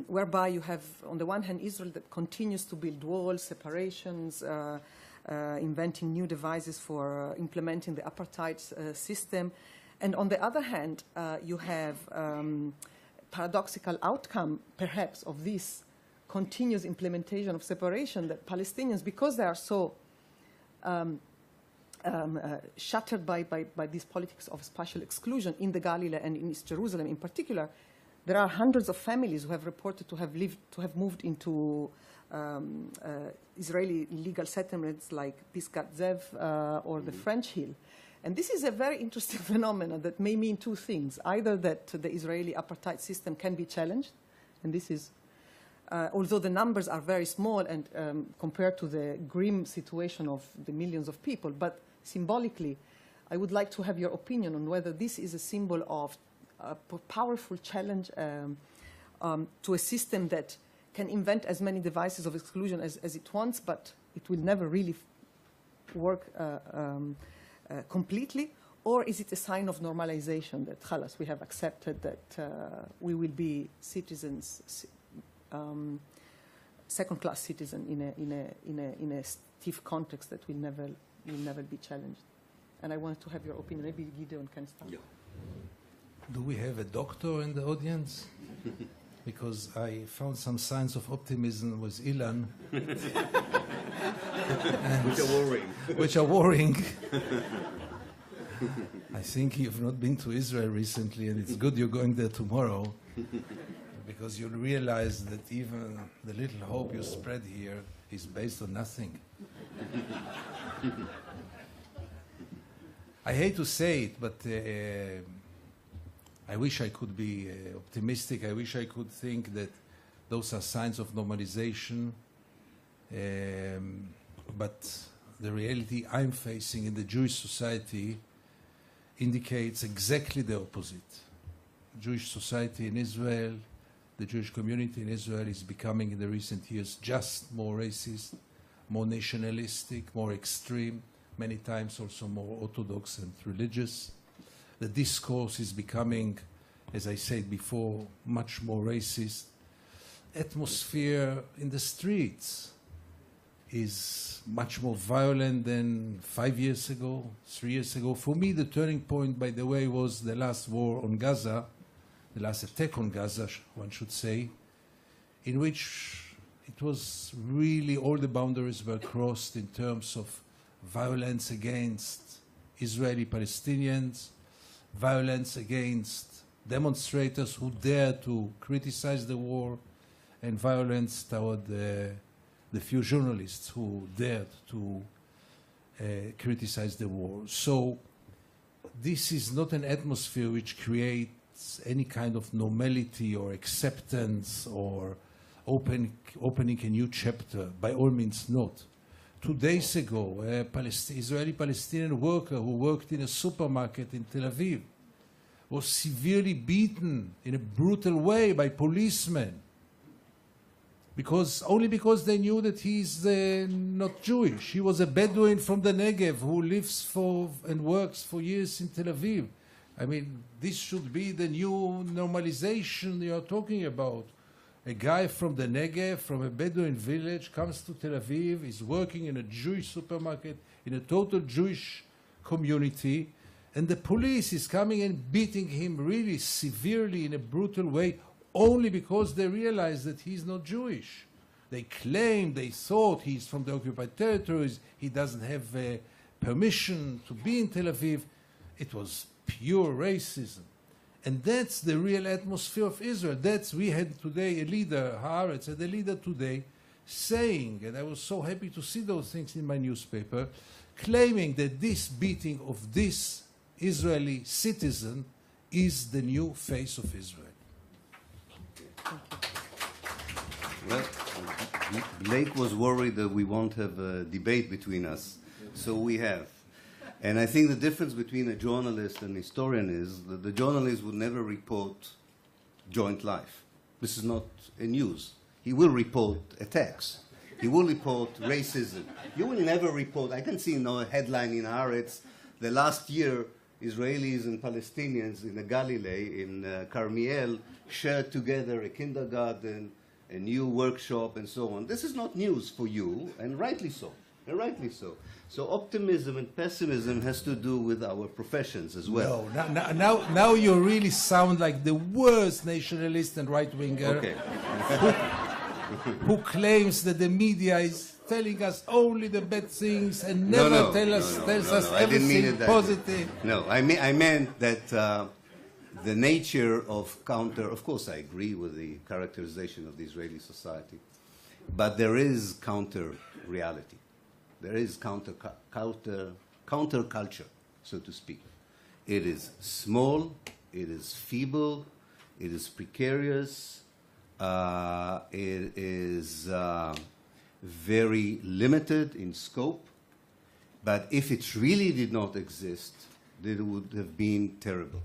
whereby you have, on the one hand, Israel that continues to build walls, separations, inventing new devices for implementing the apartheid system. And on the other hand, you have paradoxical outcome, perhaps, of this continuous implementation of separation, that Palestinians, because they are so shattered by these politics of spatial exclusion in the Galilee and in East Jerusalem in particular, there are hundreds of families who have reported to have moved into Israeli legal settlements like Pisgat Zev or the French Hill. And this is a very interesting phenomenon that may mean two things. Either that the Israeli apartheid system can be challenged, and this is, although the numbers are very small and compared to the grim situation of the millions of people, but symbolically, I would like to have your opinion on whether this is a symbol of a powerful challenge to a system that can invent as many devices of exclusion as it wants, but it will never really work completely, or is it a sign of normalization that, khalas, we have accepted that we will be citizens, second-class citizen in a stiff context that will never be challenged? And I wanted to have your opinion. Maybe Gideon can start. Yeah. Do we have a doctor in the audience? Because I found some signs of optimism with Ilan. Which are worrying. Which are worrying. I think you've not been to Israel recently, and it's good you're going there tomorrow, because you'll realize that even the little hope you spread here is based on nothing. I hate to say it, but I wish I could be optimistic. I wish I could think that those are signs of normalization. But the reality I'm facing in the Jewish society indicates exactly the opposite. Jewish society in Israel, the Jewish community in Israel is becoming in the recent years just more racist, more nationalistic, more extreme, many times also more orthodox and religious. The discourse is becoming, as I said before, much more racist. Atmosphere in the streets is much more violent than 5 years ago, 3 years ago. For me, the turning point, by the way, was the last war on Gaza, the last attack on Gaza, one should say, in which it was really all the boundaries were crossed in terms of violence against Israeli Palestinians, violence against demonstrators who dared to criticize the war, and violence toward the few journalists who dared to criticize the war. So this is not an atmosphere which creates any kind of normality or acceptance or opening a new chapter. By all means not. 2 days ago, an Israeli-Palestinian worker who worked in a supermarket in Tel Aviv was severely beaten in a brutal way by policemen only because they knew that he's not Jewish. He was a Bedouin from the Negev who lives and works for years in Tel Aviv. I mean, this should be the new normalization you're talking about. A guy from the Negev, from a Bedouin village, comes to Tel Aviv, is working in a Jewish supermarket, in a total Jewish community, and the police is coming and beating him really severely in a brutal way, only because they realize that he's not Jewish. They thought he's from the occupied territories, he doesn't have permission to be in Tel Aviv. It was pure racism. And that's the real atmosphere of Israel. We had today a leader, Haaretz had a leader today saying, and I was so happy to see those things in my newspaper, claiming that this beating of this Israeli citizen is the new face of Israel. Well, Blake was worried that we won't have a debate between us, so we have. And I think the difference between a journalist and a historian is that the journalist would never report joint life. This is not a news. He will report attacks. He will report racism. You will never report, I can see a headline in Haaretz, the last year Israelis and Palestinians in the Galilee, in Carmiel, shared together a kindergarten, a new workshop, and so on. This is not news for you, and rightly so. And rightly so. So optimism and pessimism has to do with our professions as well. No, now you really sound like the worst nationalist and right-winger Okay. who claims that the media is telling us only the bad things and never tells us I didn't mean everything it that positive. way. No, I meant that the nature of of course I agree with the characterization of the Israeli society, but there is counter reality. There is counter culture, so to speak. It is small, it is feeble, it is precarious, it is very limited in scope, but if it really did not exist, then it would have been terrible.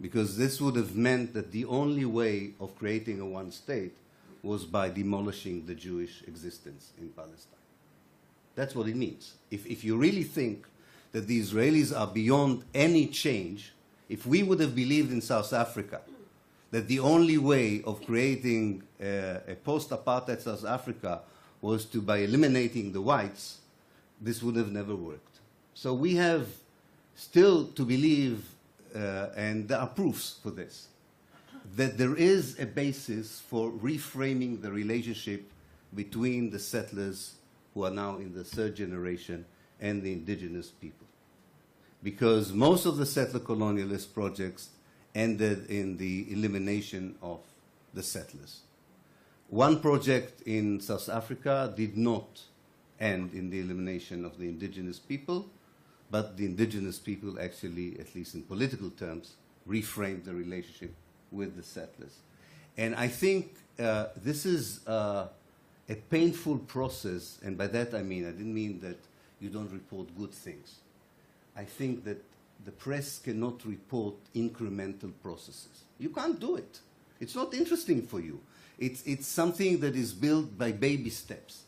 Because this would have meant that the only way of creating a one state was by demolishing the Jewish existence in Palestine. That's what it means. If you really think that the Israelis are beyond any change, if we would have believed in South Africa that the only way of creating a post-apartheid South Africa was by eliminating the whites, this would have never worked. So we have still to believe, and there are proofs for this, that there is a basis for reframing the relationship between the settlers who are now in the third generation and the indigenous people. Because most of the settler colonialist projects ended in the elimination of the settlers. One project in South Africa did not end in the elimination of the indigenous people, but the indigenous people actually, at least in political terms, reframed the relationship with the settlers. And I think this is a painful process, and by that I didn't mean that you don't report good things. I think that the press cannot report incremental processes. You can't do it. It's not interesting for you. It's something that is built by baby steps,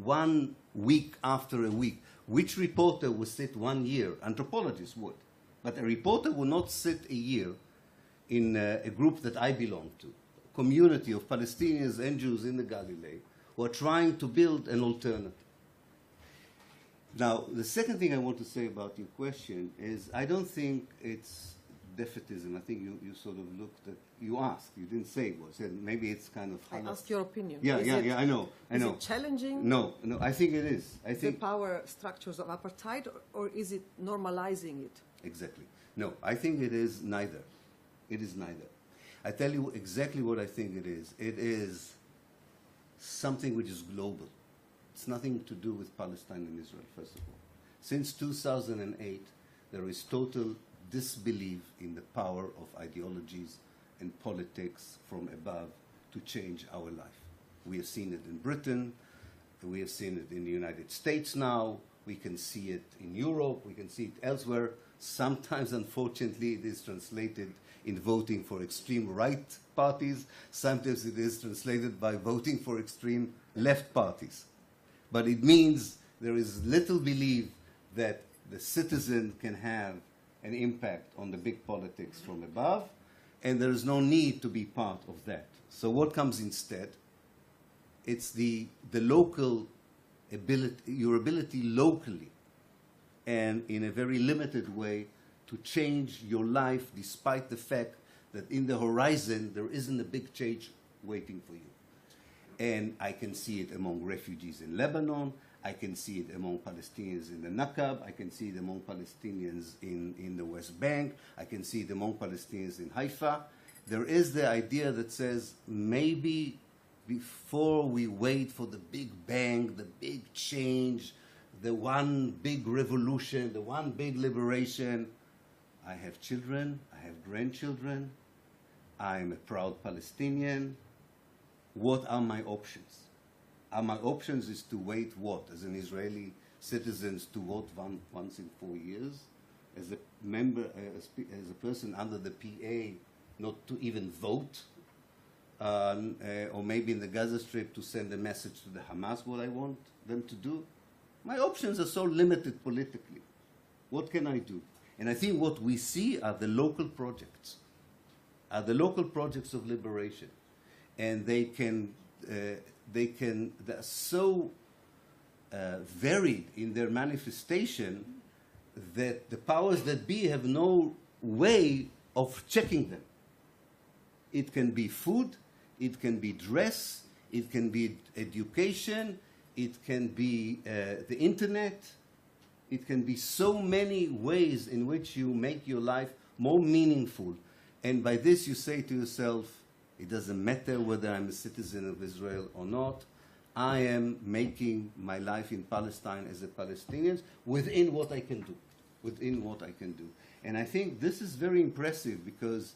1 week after a week. Which reporter would sit 1 year? Anthropologists would. But a reporter would not sit a year in a group that I belong to, a community of Palestinians and Jews in the Galilee, who are trying to build an alternative. Now, the second thing I want to say about your question is I don't think it's defeatism. I think you sort of looked at, you asked, you didn't say it was, and maybe it's kind of... I asked your opinion. Yeah, I know. Is it challenging? No, I think it is. I think the power structures of apartheid, or is it normalizing it? Exactly. No, I think it is neither. It is neither. I tell you exactly what I think it is. It is something which is global. It's nothing to do with Palestine and Israel, first of all. Since 2008, there is total disbelief in the power of ideologies and politics from above to change our life. We have seen it in Britain. We have seen it in the United States now. We can see it in Europe. We can see it elsewhere. Sometimes, unfortunately, it is translated in voting for extreme right parties. Sometimes it is translated by voting for extreme left parties. But it means there is little belief that the citizen can have an impact on the big politics from above, and there is no need to be part of that. So what comes instead? It's the local ability, your ability locally and in a very limited way to change your life despite the fact that in the horizon there isn't a big change waiting for you. And I can see it among refugees in Lebanon. I can see it among Palestinians in the Nakab. I can see it among Palestinians in the West Bank. I can see it among Palestinians in Haifa. There is the idea that says maybe before we wait for the big bang, the big change, the one big revolution, the one big liberation, I have children, I have grandchildren, I'm a proud Palestinian. What are my options? My options is to wait what? As an Israeli citizen, to vote once in 4 years? As a member, as a person under the PA, not to even vote? Or maybe in the Gaza Strip to send a message to the Hamas what I want them to do? My options are so limited politically. What can I do? And I think what we see are the local projects, of liberation. And they're so varied in their manifestation that the powers that be have no way of checking them. It can be food, it can be dress, it can be education, it can be the internet, it can be so many ways in which you make your life more meaningful. And by this you say to yourself, it doesn't matter whether I'm a citizen of Israel or not, I am making my life in Palestine as a Palestinian within what I can do. And I think this is very impressive because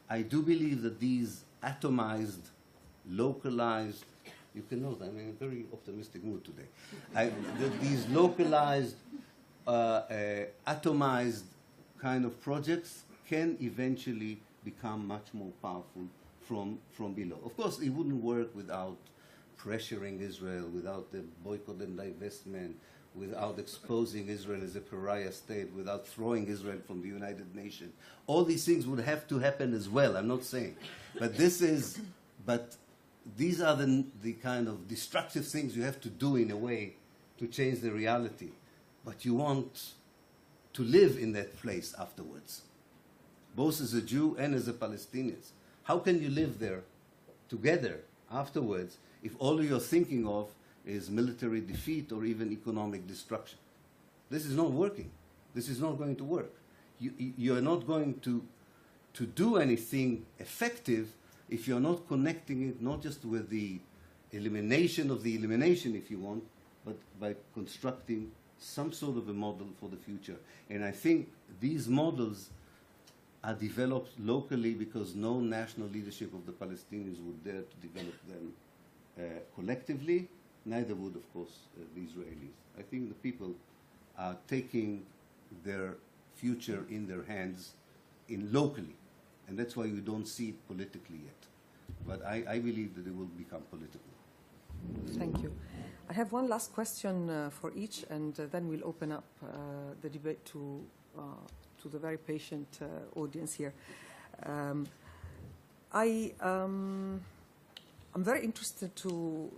I do believe that these atomized, localized, you can note I'm in a very optimistic mood today, these localized, atomized kind of projects can eventually become much more powerful from below. Of course, it wouldn't work without pressuring Israel, without the boycott and divestment, without exposing Israel as a pariah state, without throwing Israel from the United Nations. All these things would have to happen as well, I'm not saying. But these are the kind of destructive things you have to do in a way to change the reality. But you want to live in that place afterwards, both as a Jew and as a Palestinian. How can you live there together afterwards if all you're thinking of is military defeat or even economic destruction? This is not working. This is not going to work. You're not going to do anything effective if you're not connecting it not just with the elimination of the elimination, if you want, but by constructing some sort of a model for the future. And I think these models are developed locally because no national leadership of the Palestinians would dare to develop them collectively. Neither would, of course, the Israelis. I think the people are taking their future in their hands locally. And that's why you don't see it politically yet. But I believe that it will become political. Thank you. I have one last question for each, and then we'll open up the debate to the very patient audience here. I'm very interested to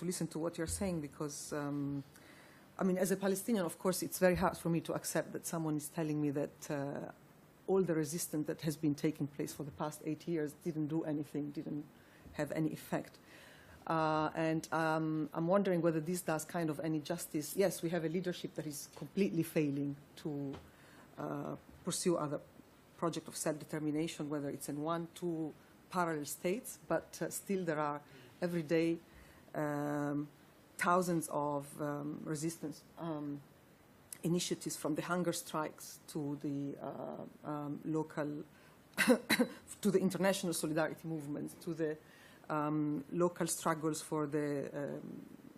listen to what you're saying because, I mean, as a Palestinian, of course, it's very hard for me to accept that someone is telling me that all the resistance that has been taking place for the past 8 years didn't do anything, didn't have any effect. And I'm wondering whether this does kind of any justice. Yes, we have a leadership that is completely failing to pursue other project of self-determination, whether it's in 1, 2 parallel states, but still there are every day thousands of resistance initiatives, from the hunger strikes to the local, to the international solidarity movements, to the local struggles for the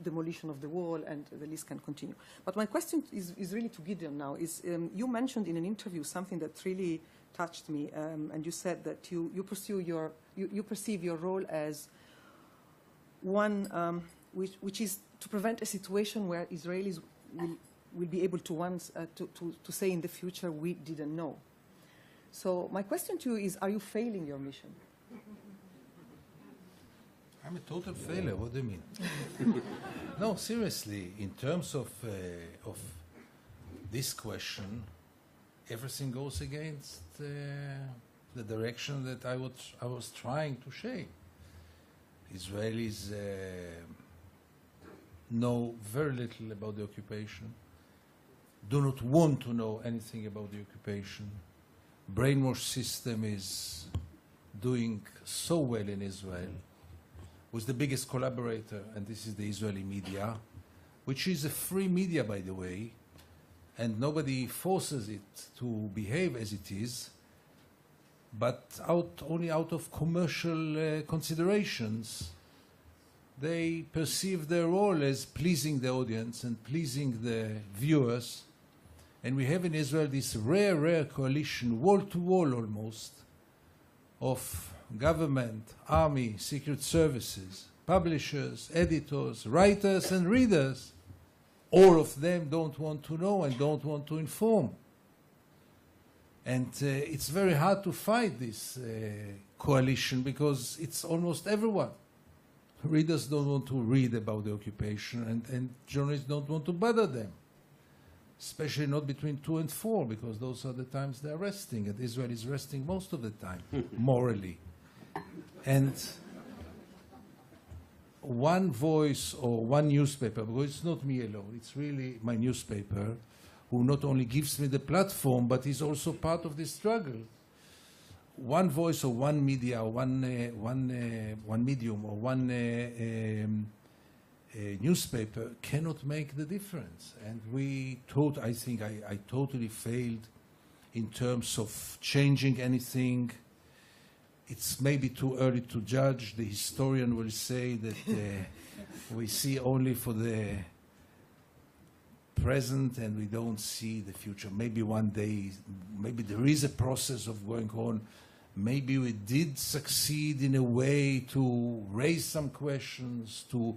demolition of the wall, and the list can continue. But my question is really to Gideon now. You mentioned in an interview something that really touched me, and you said that you perceive your role as one which is to prevent a situation where Israelis will be able to say in the future, we didn't know. So my question to you is, are you failing your mission? I'm a total failure. What do you mean? No, seriously. In terms of this question, everything goes against the direction that I was trying to shape. Israelis know very little about the occupation, do not want to know anything about the occupation. Brainwash system is doing so well in Israel, with the biggest collaborator, and this is the Israeli media, which is a free media, by the way, and nobody forces it to behave as it is, but only out of commercial considerations. They perceive their role as pleasing the audience and pleasing the viewers. And we have in Israel this rare coalition, wall-to-wall almost, of government, army, secret services, publishers, editors, writers, and readers. All of them don't want to know and don't want to inform. And it's very hard to fight this coalition because it's almost everyone. Readers don't want to read about the occupation, and journalists don't want to bother them, especially not between 2 and 4, because those are the times they're resting, and Israel is resting most of the time, morally. And one voice or one newspaper, because it's not me alone, it's really my newspaper, who not only gives me the platform, but is also part of this struggle. One voice or one media, or one medium, or one newspaper cannot make the difference. And I think I totally failed in terms of changing anything. It's maybe too early to judge. The historian will say that we see only for the present and we don't see the future. Maybe one day, maybe there is a process of going on. Maybe we did succeed in a way to raise some questions, to,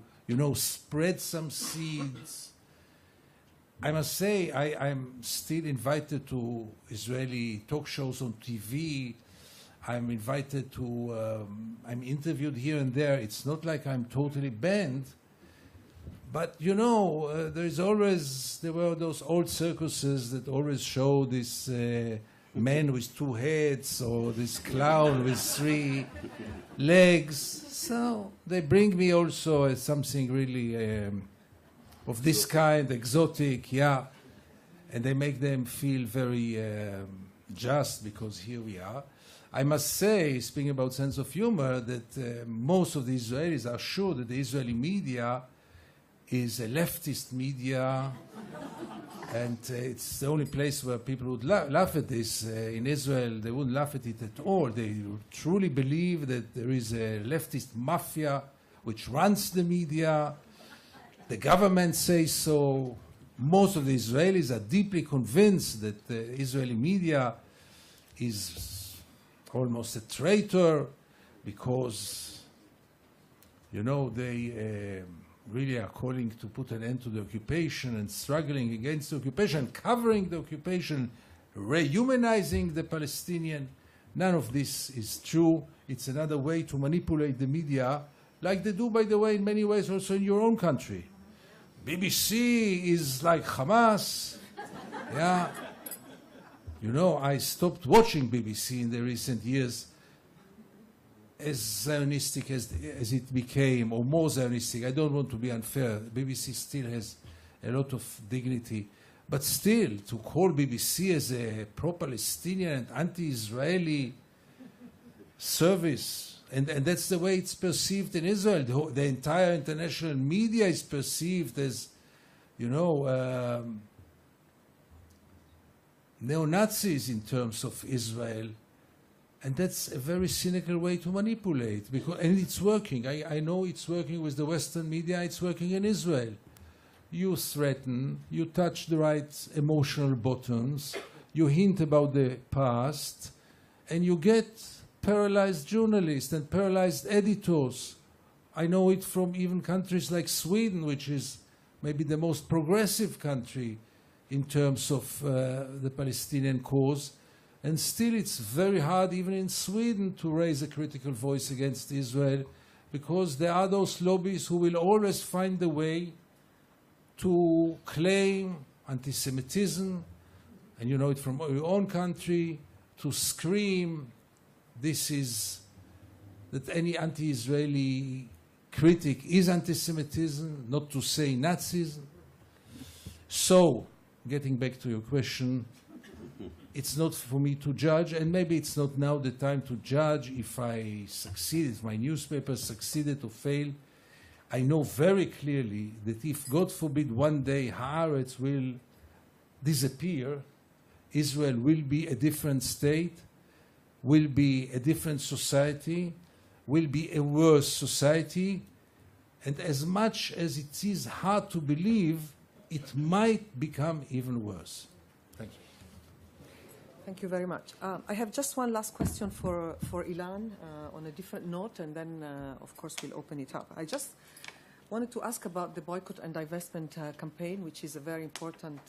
spread some seeds. I must say, I'm still invited to Israeli talk shows on TV. I'm invited to, I'm interviewed here and there. It's not like I'm totally banned. But, there were those old circuses that always show this man with 2 heads or this clown with 3 legs. So they bring me also as something really of this kind, exotic, yeah. And they make them feel very just, because here we are. I must say, speaking about sense of humor, that most of the Israelis are sure that the Israeli media is a leftist media, and it's the only place where people would laugh at this. In Israel, they wouldn't laugh at it at all. They truly believe that there is a leftist mafia which runs the media. The government says so. Most of the Israelis are deeply convinced that the Israeli media is almost a traitor because, they really are calling to put an end to the occupation and struggling against the occupation, covering the occupation, rehumanizing the Palestinian. None of this is true. It's another way to manipulate the media, like they do, by the way, in many ways also in your own country. BBC is like Hamas. Yeah. I stopped watching BBC in the recent years, as Zionistic as it became, or more Zionistic. I don't want to be unfair. BBC still has a lot of dignity. But still, to call BBC as a pro-Palestinian and anti-Israeli service, and that's the way it's perceived in Israel. The entire international media is perceived as, neo-Nazis in terms of Israel. And that's a very cynical way to manipulate, and it's working. I know it's working with the Western media, it's working in Israel. You threaten, you touch the right emotional buttons, you hint about the past, and you get paralyzed journalists and paralyzed editors. I know it from even countries like Sweden, which is maybe the most progressive country in terms of the Palestinian cause. And still it's very hard, even in Sweden, to raise a critical voice against Israel, because there are those lobbies who will always find a way to claim anti-Semitism, and you know it from your own country, to scream that any anti-Israeli critic is anti-Semitism, not to say Nazism. So, getting back to your question, it's not for me to judge, and maybe it's not now the time to judge if I succeeded, if my newspaper succeeded or failed. I know very clearly that if, God forbid, one day Haaretz will disappear, Israel will be a different state, will be a different society, will be a worse society, and as much as it is hard to believe, it might become even worse. Thank you. Thank you very much. I have just one last question for Ilan on a different note, and then, of course, we'll open it up. I just wanted to ask about the boycott and divestment campaign, which is a very important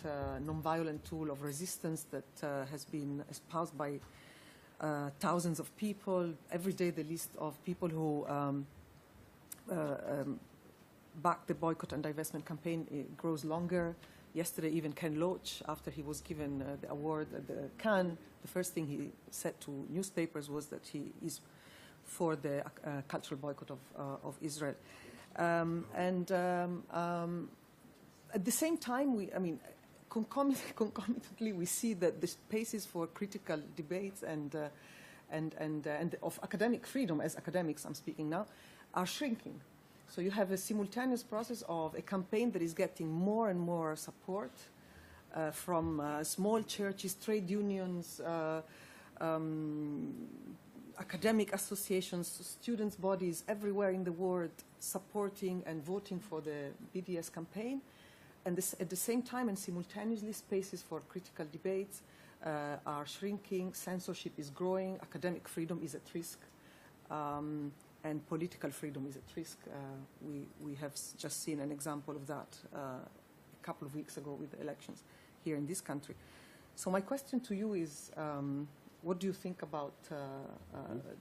nonviolent tool of resistance that has been espoused by thousands of people. Every day, the list of people who back the boycott and divestment campaign grows longer. Yesterday, even Ken Loach, after he was given the award at the Cannes, the first thing he said to newspapers was that he is for the cultural boycott of Israel. At the same time, concomitantly, we see that the spaces for critical debates and of academic freedom, as academics I'm speaking now, are shrinking. So you have a simultaneous process of a campaign that is getting more and more support from small churches, trade unions, academic associations, students' bodies everywhere in the world supporting and voting for the BDS campaign. And this, at the same time and simultaneously, spaces for critical debates are shrinking, censorship is growing, academic freedom is at risk. And political freedom is at risk. We have just seen an example of that a couple of weeks ago with the elections here in this country. So my question to you is, what do you think about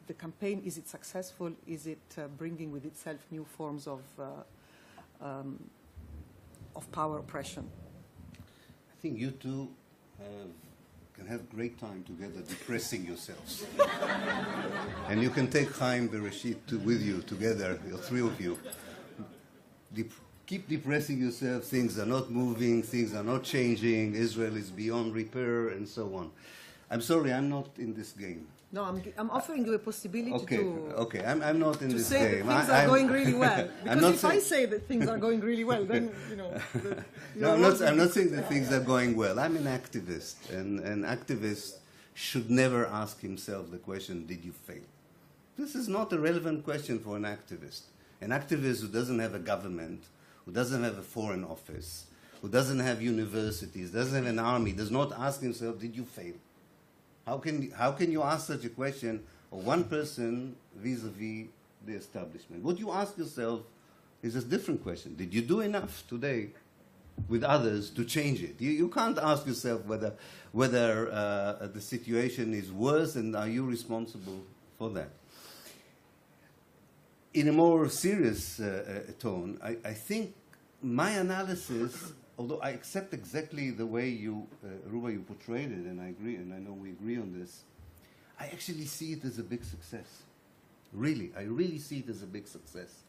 the campaign? Is it successful? Is it bringing with itself new forms of power oppression? I think you two can have great time together depressing yourselves. And you can take Chaim Bereshit with you together, the three of you. Keep depressing yourself, things are not moving, things are not changing, Israel is beyond repair, and so on. I'm sorry, I'm not in this game. No, I'm offering you a possibility Okay, I'm not in this say game. That things are going really well. Because if I say that things are going really well, then, I'm not saying that things are going well. I'm an activist, and an activist should never ask himself the question, did you fail? This is not a relevant question for an activist. An activist who doesn't have a government, who doesn't have a foreign office, who doesn't have universities, doesn't have an army, does not ask himself, did you fail? How can you ask such a question of one person vis-a-vis the establishment? What you ask yourself is a different question. Did you do enough today with others to change it? You can't ask yourself whether the situation is worse and are you responsible for that. In a more serious tone, I think my analysis, although I accept exactly the way you, Ruba, you portrayed it, and I agree, and I know we agree on this, I actually see it as a big success. Really, I really see it as a big success.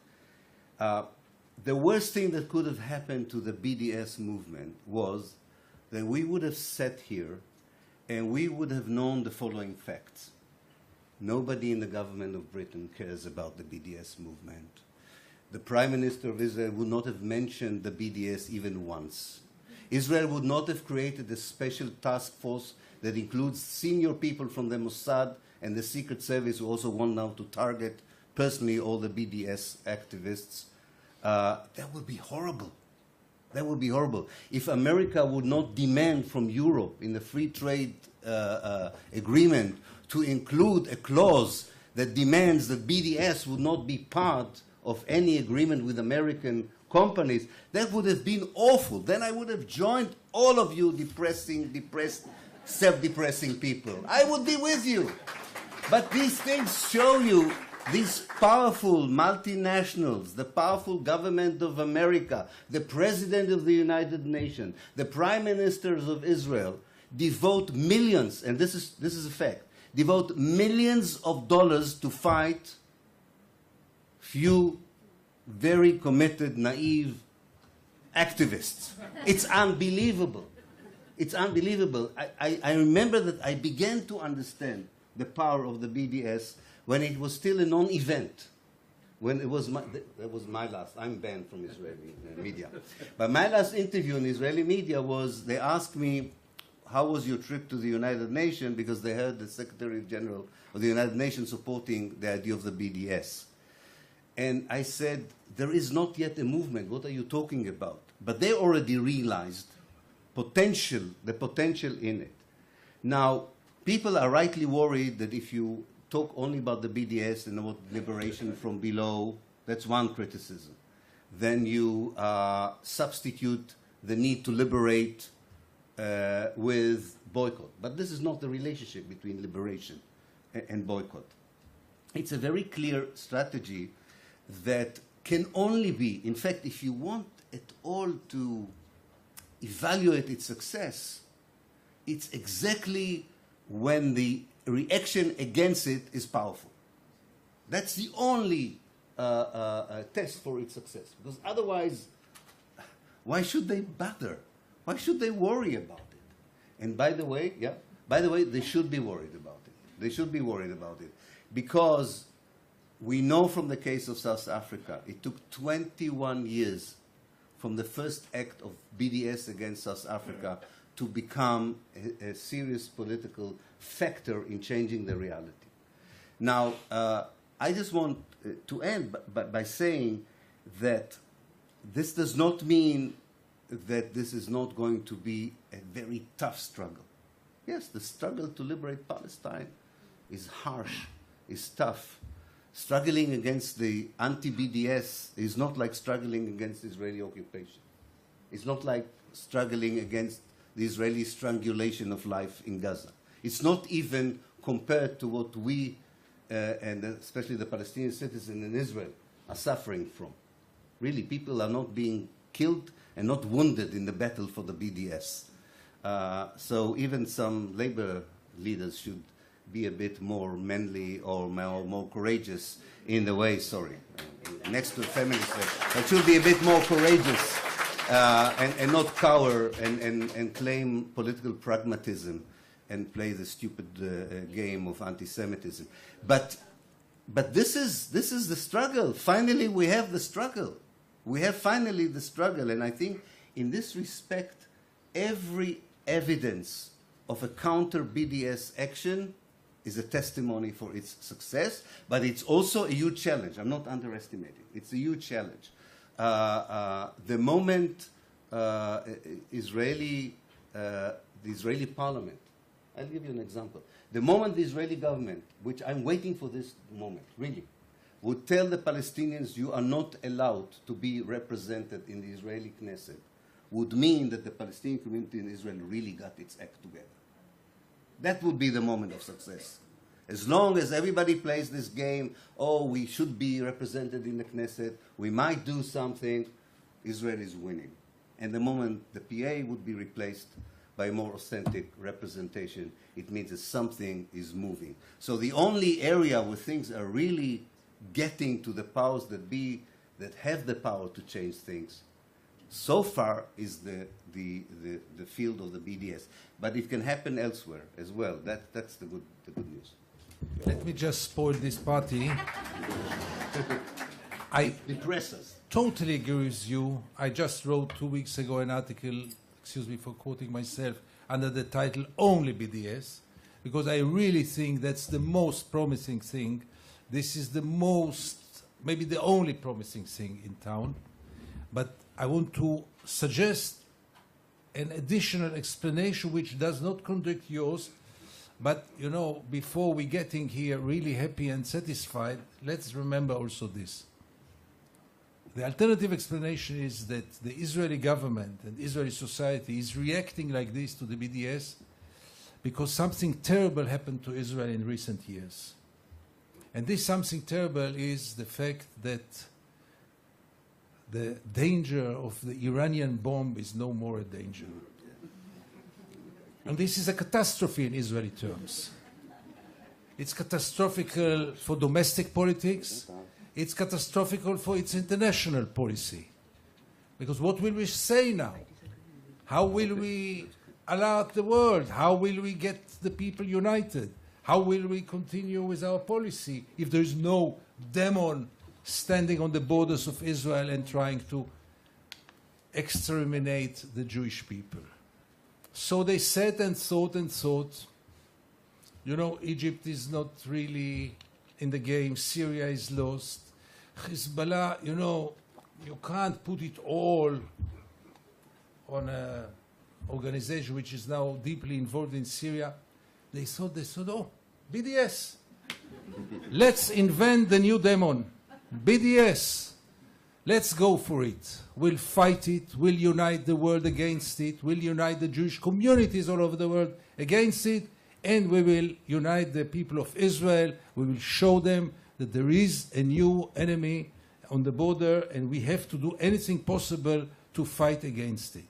The worst thing that could have happened to the BDS movement was that we would have sat here and we would have known the following facts. Nobody in the government of Britain cares about the BDS movement. The Prime Minister of Israel would not have mentioned the BDS even once. Israel would not have created a special task force that includes senior people from the Mossad and the Secret Service who also want now to target personally all the BDS activists. That would be horrible. That would be horrible. If America would not demand from Europe in the free trade agreement to include a clause that demands that BDS would not be part of any agreement with American companies, that would have been awful. Then I would have joined all of you depressed, self-depressing people. I would be with you. But these things show you these powerful multinationals, the powerful government of America, the President of the United Nations, the Prime Ministers of Israel, devote millions, and this is a fact, devote millions of dollars to fight few very committed, naive activists. It's unbelievable. It's unbelievable. I remember that I began to understand the power of the BDS when it was still a non-event. When it was that was my last. I'm banned from Israeli media. But my last interview in Israeli media was, they asked me, how was your trip to the United Nations? Because they heard the Secretary General of the United Nations supporting the idea of the BDS. And I said, there is not yet a movement. What are you talking about? But they already realized the potential in it. Now, people are rightly worried that if you talk only about the BDS and about liberation from below, that's one criticism. Then you substitute the need to liberate with boycott. But this is not the relationship between liberation and boycott. It's a very clear strategy that can only be, in fact, if you want at all to evaluate its success, it's exactly when the reaction against it is powerful. That's the only test for its success. Because otherwise, why should they bother? Why should they worry about it? And by the way, they should be worried about it. They should be worried about it. Because we know from the case of South Africa, it took 21 years from the first act of BDS against South Africa to become a serious political factor in changing the reality. Now, I just want to end by saying that this does not mean that this is not going to be a very tough struggle. Yes, the struggle to liberate Palestine is harsh, is tough. Struggling against the anti-BDS is not like struggling against Israeli occupation. It's not like struggling against the Israeli strangulation of life in Gaza. It's not even compared to what we, and especially the Palestinian citizens in Israel, are suffering from. Really, people are not being killed and not wounded in the battle for the BDS. So even some labor leaders should be a bit more manly or more courageous in the way, next to feminists, that should be a bit more courageous and not cower and claim political pragmatism and play the stupid game of anti-Semitism. But this is the struggle. Finally, we have the struggle. We have finally the struggle. And I think in this respect, every evidence of a counter-BDS action is a testimony for its success, but it's also a huge challenge. I'm not underestimating. It's a huge challenge. The moment the Israeli parliament, I'll give you an example. The moment the Israeli government, which I'm waiting for this moment, really, would tell the Palestinians you are not allowed to be represented in the Israeli Knesset, would mean that the Palestinian community in Israel really got its act together. That would be the moment of success. As long as everybody plays this game, oh, we should be represented in the Knesset, we might do something, Israel is winning. And the moment the PA would be replaced by a more authentic representation, it means that something is moving. So the only area where things are really getting to the powers that be, that have the power to change things, so far is the field of the BDS. But it can happen elsewhere as well. That's the good news. Let me just spoil this party. I Depress us. totally agree with you. I just wrote 2 weeks ago an article, excuse me for quoting myself, under the title Only BDS, because I really think that's the most promising thing. This is the most, maybe the only promising thing in town. But I want to suggest an additional explanation which does not contradict yours. But, you know, before we getting here really happy and satisfied, let's remember also this. The alternative explanation is that the Israeli government and Israeli society is reacting like this to the BDS because something terrible happened to Israel in recent years. And this something terrible is the fact that the danger of the Iranian bomb is no more a danger. And this is a catastrophe in Israeli terms. It's catastrophic for domestic politics. it's catastrophic for its international policy. Because what will we say now? How will we alert the world? How will we get the people united? How will we continue with our policy if there is no demon standing on the borders of Israel and trying to exterminate the Jewish people? So they sat and thought and thought, you know, Egypt is not really in the game, Syria is lost. Hezbollah, you know, you can't put it all on an organization which is now deeply involved in Syria. They thought, oh, BDS. Let's invent the new demon, BDS. Let's go for it. We'll fight it. We'll unite the world against it. We'll unite the Jewish communities all over the world against it. And we will unite the people of Israel. We will show them that there is a new enemy on the border and we have to do anything possible to fight against it.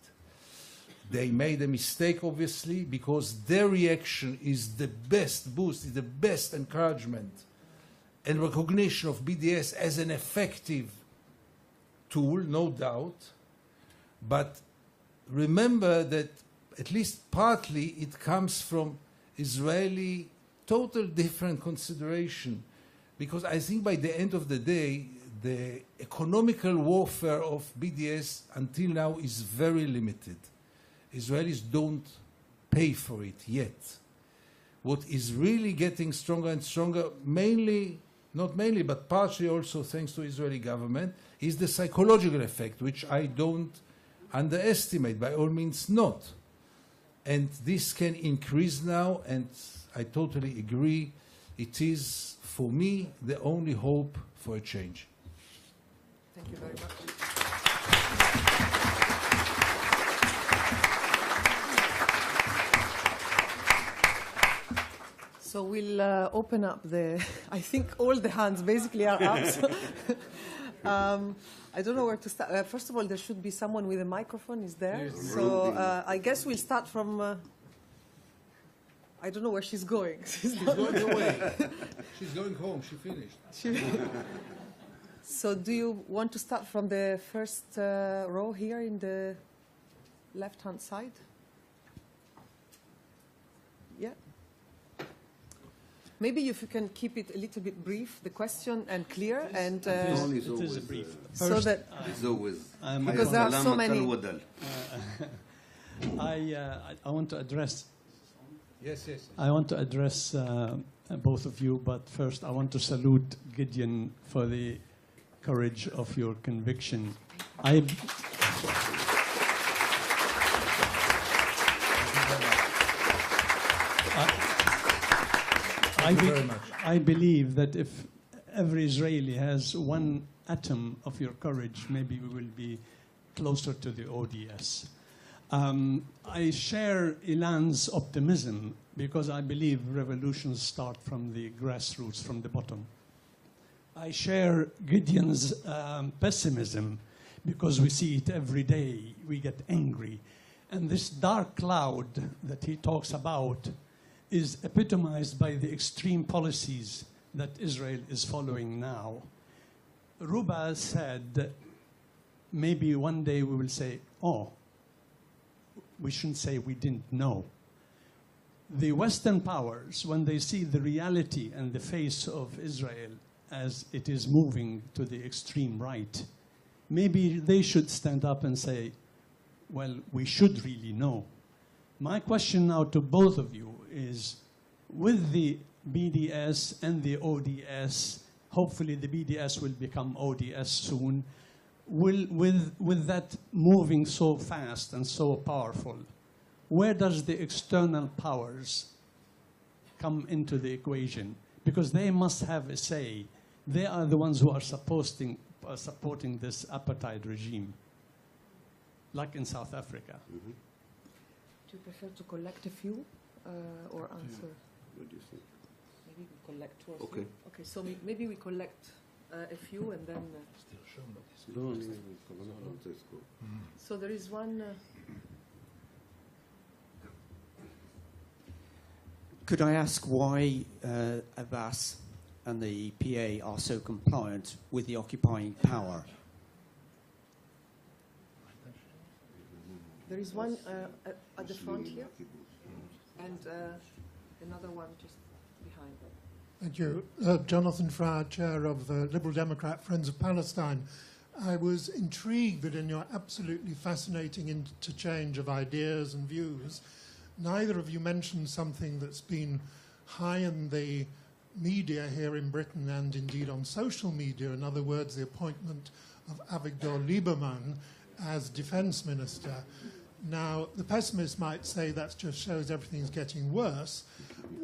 They made a mistake, obviously, because their reaction is the best boost, is the best encouragement and recognition of BDS as an effective tool, no doubt. But remember that at least partly it comes from Israeli total different consideration. Because I think by the end of the day, the economical warfare of BDS until now is very limited. Israelis don't pay for it yet. What is really getting stronger and stronger, mainly, not mainly, but partially also thanks to Israeli government, is the psychological effect, which I don't underestimate, by all means not. And this can increase now, and I totally agree. It is, for me, the only hope for a change. Thank you very much. So we'll open up the, I think all the hands basically are up. So, I don't know where to start. First of all, there should be someone with a microphone, is there? Yes. So I guess we'll start from, I don't know where she's going. She's going away. She's going home. She finished. So do you want to start from the first row here in the left-hand side? Yeah. Maybe if you can keep it a little bit brief, the question, and clear, and It is a brief. so that It's always because there are so many. I want to address. Yes, yes. I want to address both of you, but first I want to salute Gideon for the courage of your conviction. I believe that if every Israeli has one atom of your courage, maybe we will be closer to the ODS. I share Ilan's optimism because I believe revolutions start from the grassroots, from the bottom. I share Gideon's pessimism because we see it every day. We get angry. And this dark cloud that he talks about is epitomized by the extreme policies that Israel is following now. Ruba said that maybe one day we will say, oh, we shouldn't say we didn't know. The Western powers, when they see the reality and the face of Israel as it is moving to the extreme right, maybe they should stand up and say, well, we should really know. My question now to both of you is, with the BDS and the ODS, hopefully the BDS will become ODS soon, with that moving so fast and so powerful, where does the external powers come into the equation? Because they must have a say. They are the ones who are supporting this apartheid regime, like in South Africa. Mm-hmm. Do you prefer to collect a few or answer? What do you think? Maybe we collect two or Okay. three. Okay, so maybe we collect a few and then. So there is one. Could I ask why Abbas and the PA are so compliant with the occupying power? There is one at the front here, and another one just behind. Thank you. Jonathan Fryer, Chair of the Liberal Democrat Friends of Palestine. I was intrigued that in your absolutely fascinating interchange of ideas and views, neither of you mentioned something that's been high in the media here in Britain and indeed on social media, in other words, the appointment of Avigdor Lieberman as Defence Minister. Now, the pessimist might say that just shows everything's getting worse.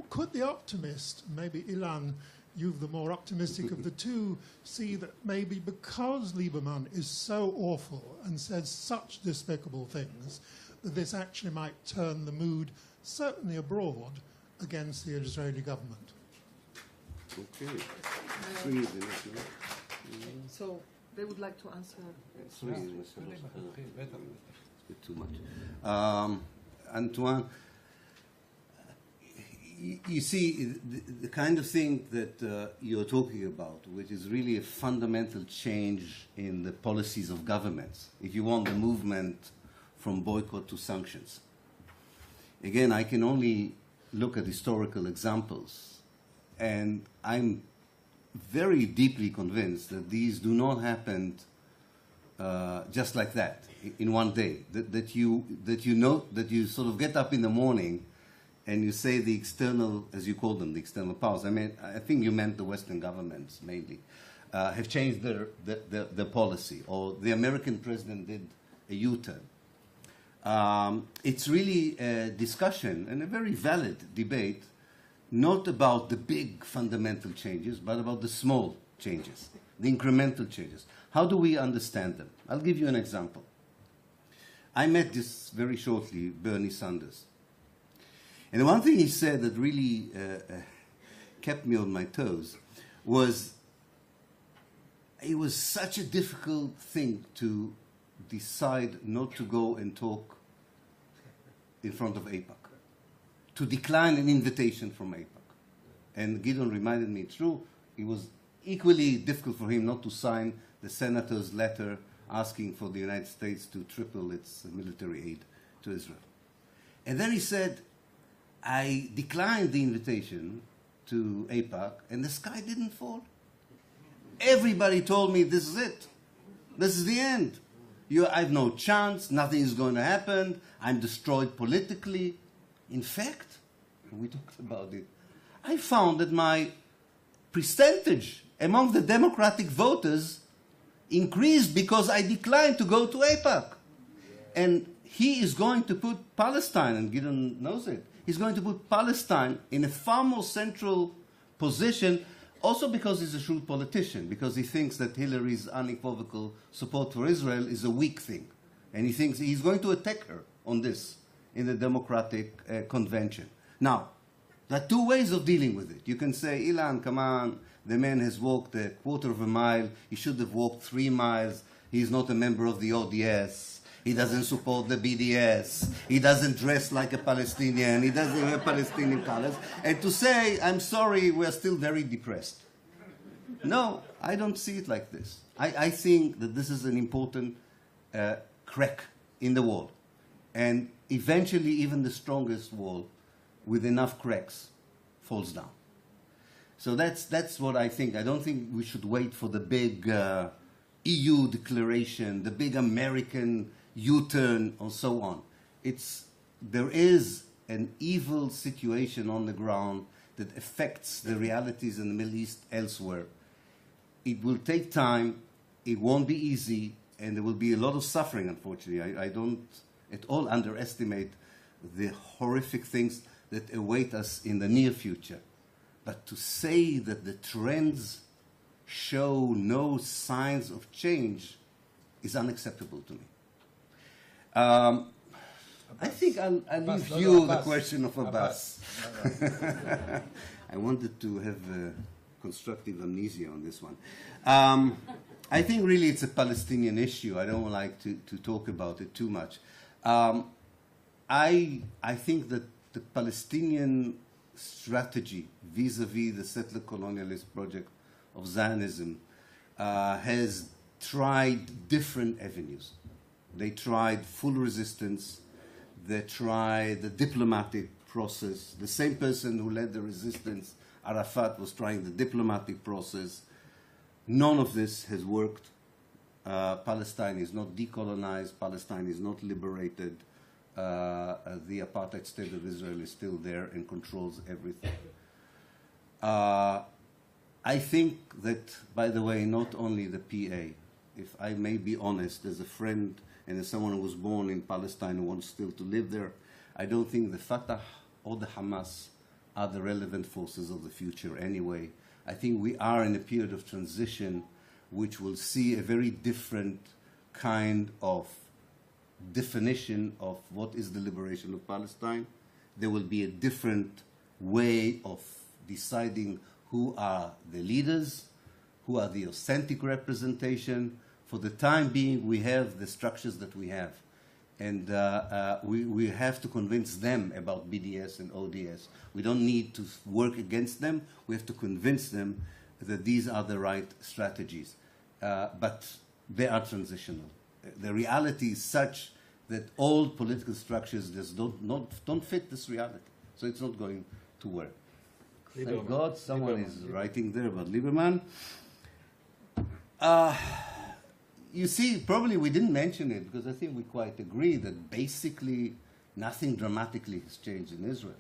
Could the optimist, maybe Ilan, you the more optimistic of the two, see that maybe because Lieberman is so awful and says such despicable things, that this actually might turn the mood, certainly abroad, against the Israeli government? Okay. Three is enough, no? So they would like to answer. Three is enough. It's a bit too much. Antoine, you see, the kind of thing that you're talking about, which is really a fundamental change in the policies of governments, if you want the movement from boycott to sanctions. Again, I can only look at historical examples, and I'm very deeply convinced that these do not happen just like that, in one day. That you sort of get up in the morning and you say the external, as you call them, the external powers. I mean, I think you meant the Western governments mainly, have changed their policy, or the American president did a U-turn. It's really a discussion and a very valid debate, not about the big fundamental changes, but about the small changes, the incremental changes. How do we understand them? I'll give you an example. I met just very shortly Bernie Sanders. And the one thing he said that really kept me on my toes was, it was such a difficult thing to decide not to go and talk in front of AIPAC, to decline an invitation from AIPAC. And Gideon reminded me, true, it was equally difficult for him not to sign the senator's letter asking for the United States to triple its military aid to Israel. And then he said, I declined the invitation to AIPAC, and the sky didn't fall. Everybody told me, this is it. This is the end. I have no chance. Nothing is going to happen. I'm destroyed politically. In fact, we talked about it, I found that my percentage among the Democratic voters increased because I declined to go to AIPAC. And he is going to put Palestine, and Gideon knows it, he's going to put Palestine in a far more central position, also because he's a shrewd politician, because he thinks that Hillary's unequivocal support for Israel is a weak thing. And he thinks he's going to attack her on this in the Democratic convention. Now, there are two ways of dealing with it. You can say, Ilan, come on, the man has walked a quarter of a mile. He should have walked 3 miles. He's not a member of the ODS. He doesn't support the BDS. He doesn't dress like a Palestinian. He doesn't wear Palestinian colors. And to say, I'm sorry, we're still very depressed. No, I don't see it like this. I think that this is an important crack in the wall. And eventually, even the strongest wall with enough cracks falls down. So that's what I think. I don't think we should wait for the big EU declaration, the big American U-turn, or so on. There is an evil situation on the ground that affects the realities in the Middle East elsewhere. It will take time, it won't be easy, and there will be a lot of suffering, unfortunately. I don't at all underestimate the horrific things that await us in the near future. But to say that the trends show no signs of change is unacceptable to me. I think I'll leave you the question of Abbas. I wanted to have constructive amnesia on this one. I think really it's a Palestinian issue. I don't like to talk about it too much. I think that the Palestinian strategy vis-a-vis the settler colonialist project of Zionism has tried different avenues. They tried full resistance. They tried the diplomatic process. The same person who led the resistance, Arafat, was trying the diplomatic process. None of this has worked. Palestine is not decolonized. Palestine is not liberated. The apartheid state of Israel is still there and controls everything. I think that, by the way, not only the PA, if I may be honest, as a friend and as someone who was born in Palestine who wants still to live there, I don't think the Fatah or the Hamas are the relevant forces of the future anyway. I think we are in a period of transition which will see a very different kind of definition of what is the liberation of Palestine. There will be a different way of deciding who are the leaders, who are the authentic representation. For the time being, we have the structures that we have. And we have to convince them about BDS and ODS. We don't need to work against them. We have to convince them that these are the right strategies. But they are transitional. The reality is such that old political structures just don't fit this reality. So it's not going to work. Thank God someone is writing there about Lieberman. You see, probably we didn't mention it because I think we quite agree that basically nothing dramatically has changed in Israel.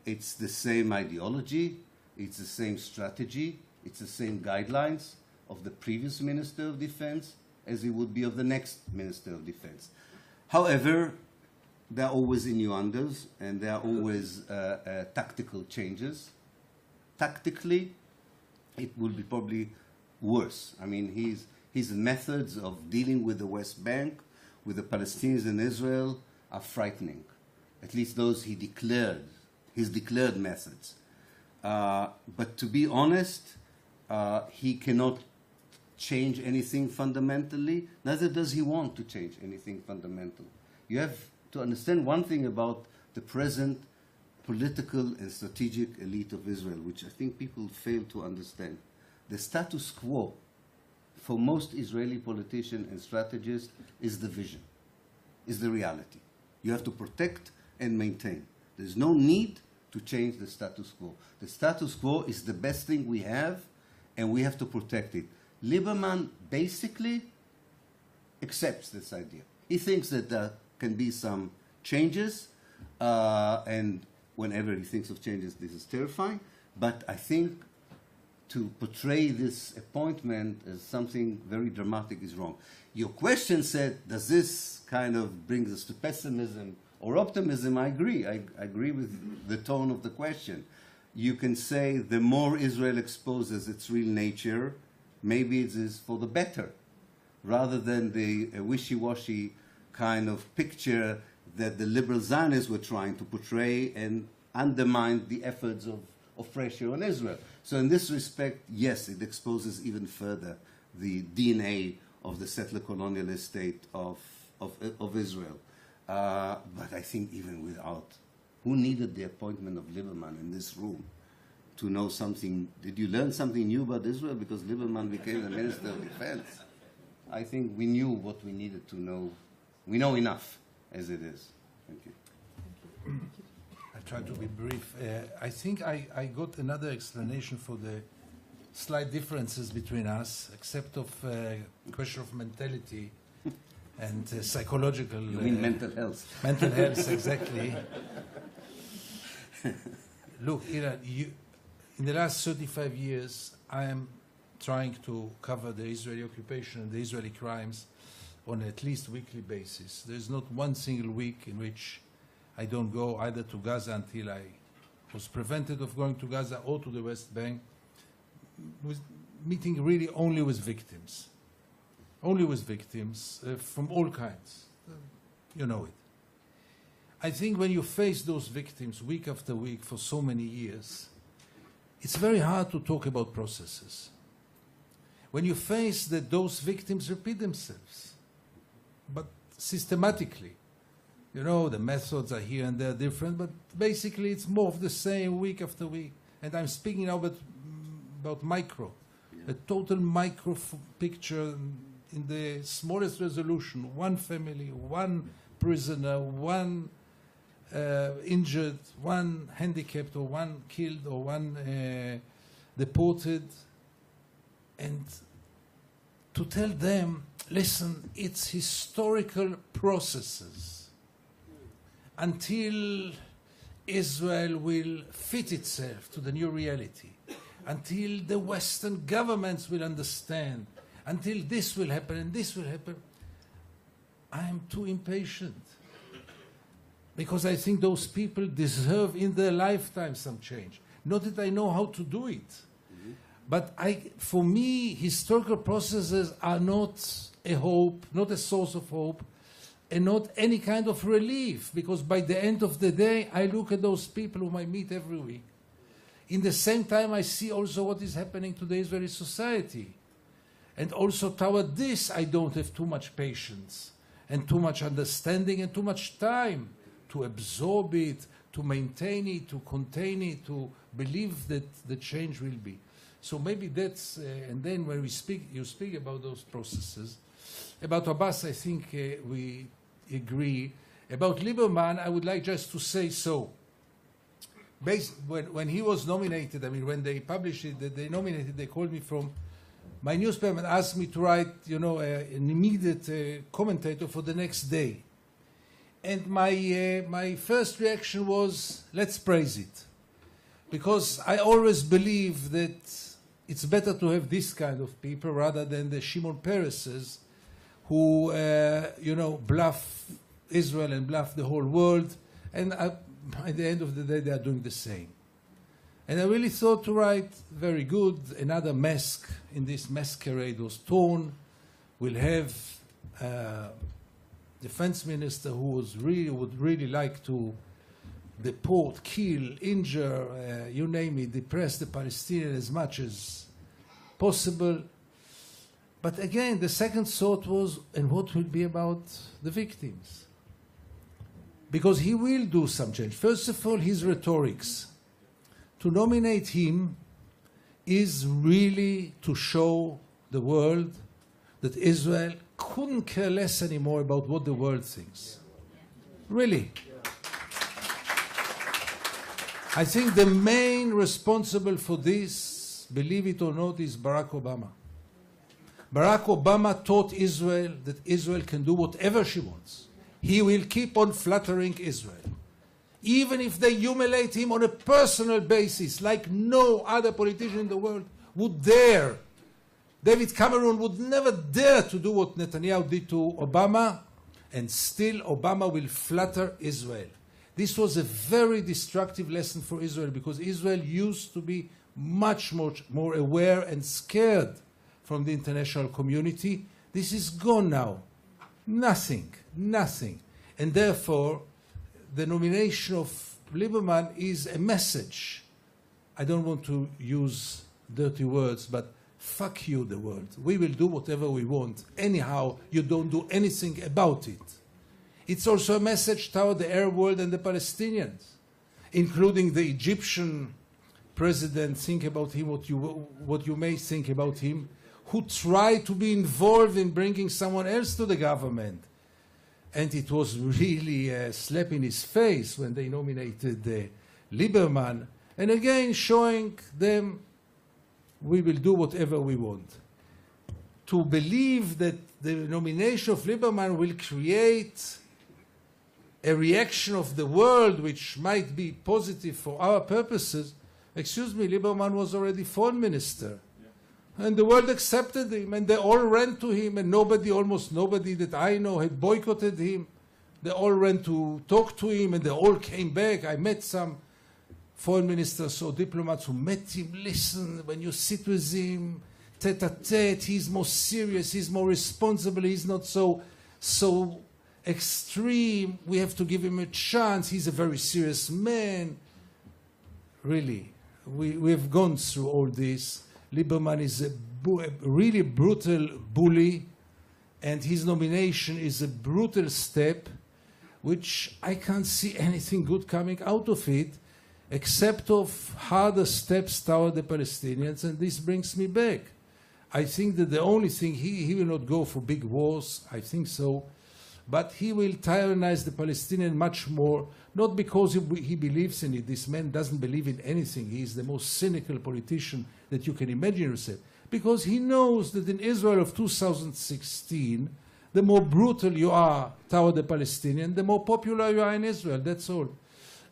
It's the same ideology, it's the same strategy, it's the same guidelines of the previous Minister of Defense as it would be of the next Minister of Defense. However, there are always innuendos and there are always tactical changes. Tactically, it will be probably worse. I mean, his methods of dealing with the West Bank, with the Palestinians in Israel, are frightening. At least those he declared, his declared methods. But to be honest, he cannot change anything fundamentally, neither does he want to change anything fundamental. You have to understand one thing about the present political and strategic elite of Israel, which I think people fail to understand. The status quo for most Israeli politicians and strategists is the vision, is the reality. You have to protect and maintain. There's no need to change the status quo. The status quo is the best thing we have, and we have to protect it. Lieberman basically accepts this idea. He thinks that there can be some changes, and whenever he thinks of changes, this is terrifying. But I think to portray this appointment as something very dramatic is wrong. Your question said, does this kind of bring us to pessimism or optimism? I agree. I agree with the tone of the question. You can say the more Israel exposes its real nature, maybe it is for the better, rather than the wishy-washy kind of picture that the liberal Zionists were trying to portray and undermine the efforts of pressure on Israel. So in this respect, yes, it exposes even further the DNA of the settler colonialist state of Israel. But I think even without, who needed the appointment of Lieberman in this room to know something? Did you learn something new about Israel because Lieberman became the Minister of Defense? I think we knew what we needed to know. We know enough as it is. Thank you. I try to be brief. I think I got another explanation for the slight differences between us, except of question of mentality and psychological. You mean mental health? Mental health, exactly. Look, Ilan, in the last 35 years, I am trying to cover the Israeli occupation and the Israeli crimes on at least weekly basis. There's not one single week in which I don't go either to Gaza until I was prevented of going to Gaza or to the West Bank, with meeting really only with victims. Only with victims from all kinds. You know it. I think when you face those victims week after week for so many years, it's very hard to talk about processes. When you face that those victims repeat themselves, but systematically, You know, the methods are here and there different, but basically it's more of the same week after week. And I'm speaking now about micro, a total micro picture in the smallest resolution, one family, one prisoner, one injured, one handicapped, or one killed, or one deported. And to tell them, listen, it's historical processes until Israel will fit itself to the new reality, until the Western governments will understand, until this will happen and this will happen. I am too impatient, because I think those people deserve in their lifetime some change. Not that I know how to do it, but for me, historical processes are not a hope, not a source of hope, and not any kind of relief, because by the end of the day, I look at those people whom I meet every week. In the same time, I see also what is happening to the Israeli society. And also toward this, I don't have too much patience and too much understanding and too much time to absorb it, to maintain it, to contain it, to believe that the change will be. So maybe that's, and then when you speak about those processes. About Abbas, I think we agree. About Lieberman, I would like just to say so. When he was nominated, I mean, when they published it, that they nominated, they called me from my newspaper and asked me to write, you know, an immediate commentator for the next day. And my first reaction was, let's praise it. Because I always believe that it's better to have this kind of people rather than the Shimon Pereses who, you know, bluff Israel and bluff the whole world. And at the end of the day, they are doing the same. And I really thought to write, very good, another mask in this masquerade was torn. We'll have defense minister who would really like to deport, kill, injure, you name it, depress the Palestinians as much as possible. But again, the second thought was, and what will be about the victims? Because he will do some change. First of all, his rhetorics. To nominate him is really to show the world that Israel couldn't care less anymore about what the world thinks. Really. I think the main responsible for this, believe it or not, is Barack Obama. Barack Obama taught Israel that Israel can do whatever she wants. He will keep on flattering Israel. Even if they humiliate him on a personal basis, like no other politician in the world would dare. David Cameron would never dare to do what Netanyahu did to Obama, and still Obama will flatter Israel. This was a very destructive lesson for Israel, because Israel used to be much more aware and scared from the international community. This is gone now. Nothing. And therefore, the nomination of Lieberman is a message. I don't want to use dirty words, but fuck you, the world. We will do whatever we want. Anyhow, you don't do anything about it. It's also a message toward the Arab world and the Palestinians, including the Egyptian president. Think about him, what you may think about him, who tried to be involved in bringing someone else to the government. And it was really a slap in his face when they nominated Lieberman. And again, showing them, we will do whatever we want. To believe that the nomination of Lieberman will create a reaction of the world which might be positive for our purposes, excuse me, Lieberman was already foreign minister. And the world accepted him, and they all ran to him, and almost nobody that I know had boycotted him. They all ran to talk to him, and they all came back. I met some foreign ministers or diplomats who met him. Listen, when you sit with him, tete-a-tete, he's more serious, he's more responsible, he's not so extreme. We have to give him a chance. He's a very serious man. Really, we have gone through all this. Lieberman is a really brutal bully, and his nomination is a brutal step. which I can't see anything good coming out of it, except of harder steps toward the Palestinians, and this brings me back. I think that the only thing, he will not go for big wars, I think so, but he will tyrannize the Palestinian much more, not because he believes in it. This man doesn't believe in anything. He is the most cynical politician that you can imagine yourself, because he knows that in Israel of 2016, the more brutal you are toward the Palestinian, the more popular you are in Israel, that's all.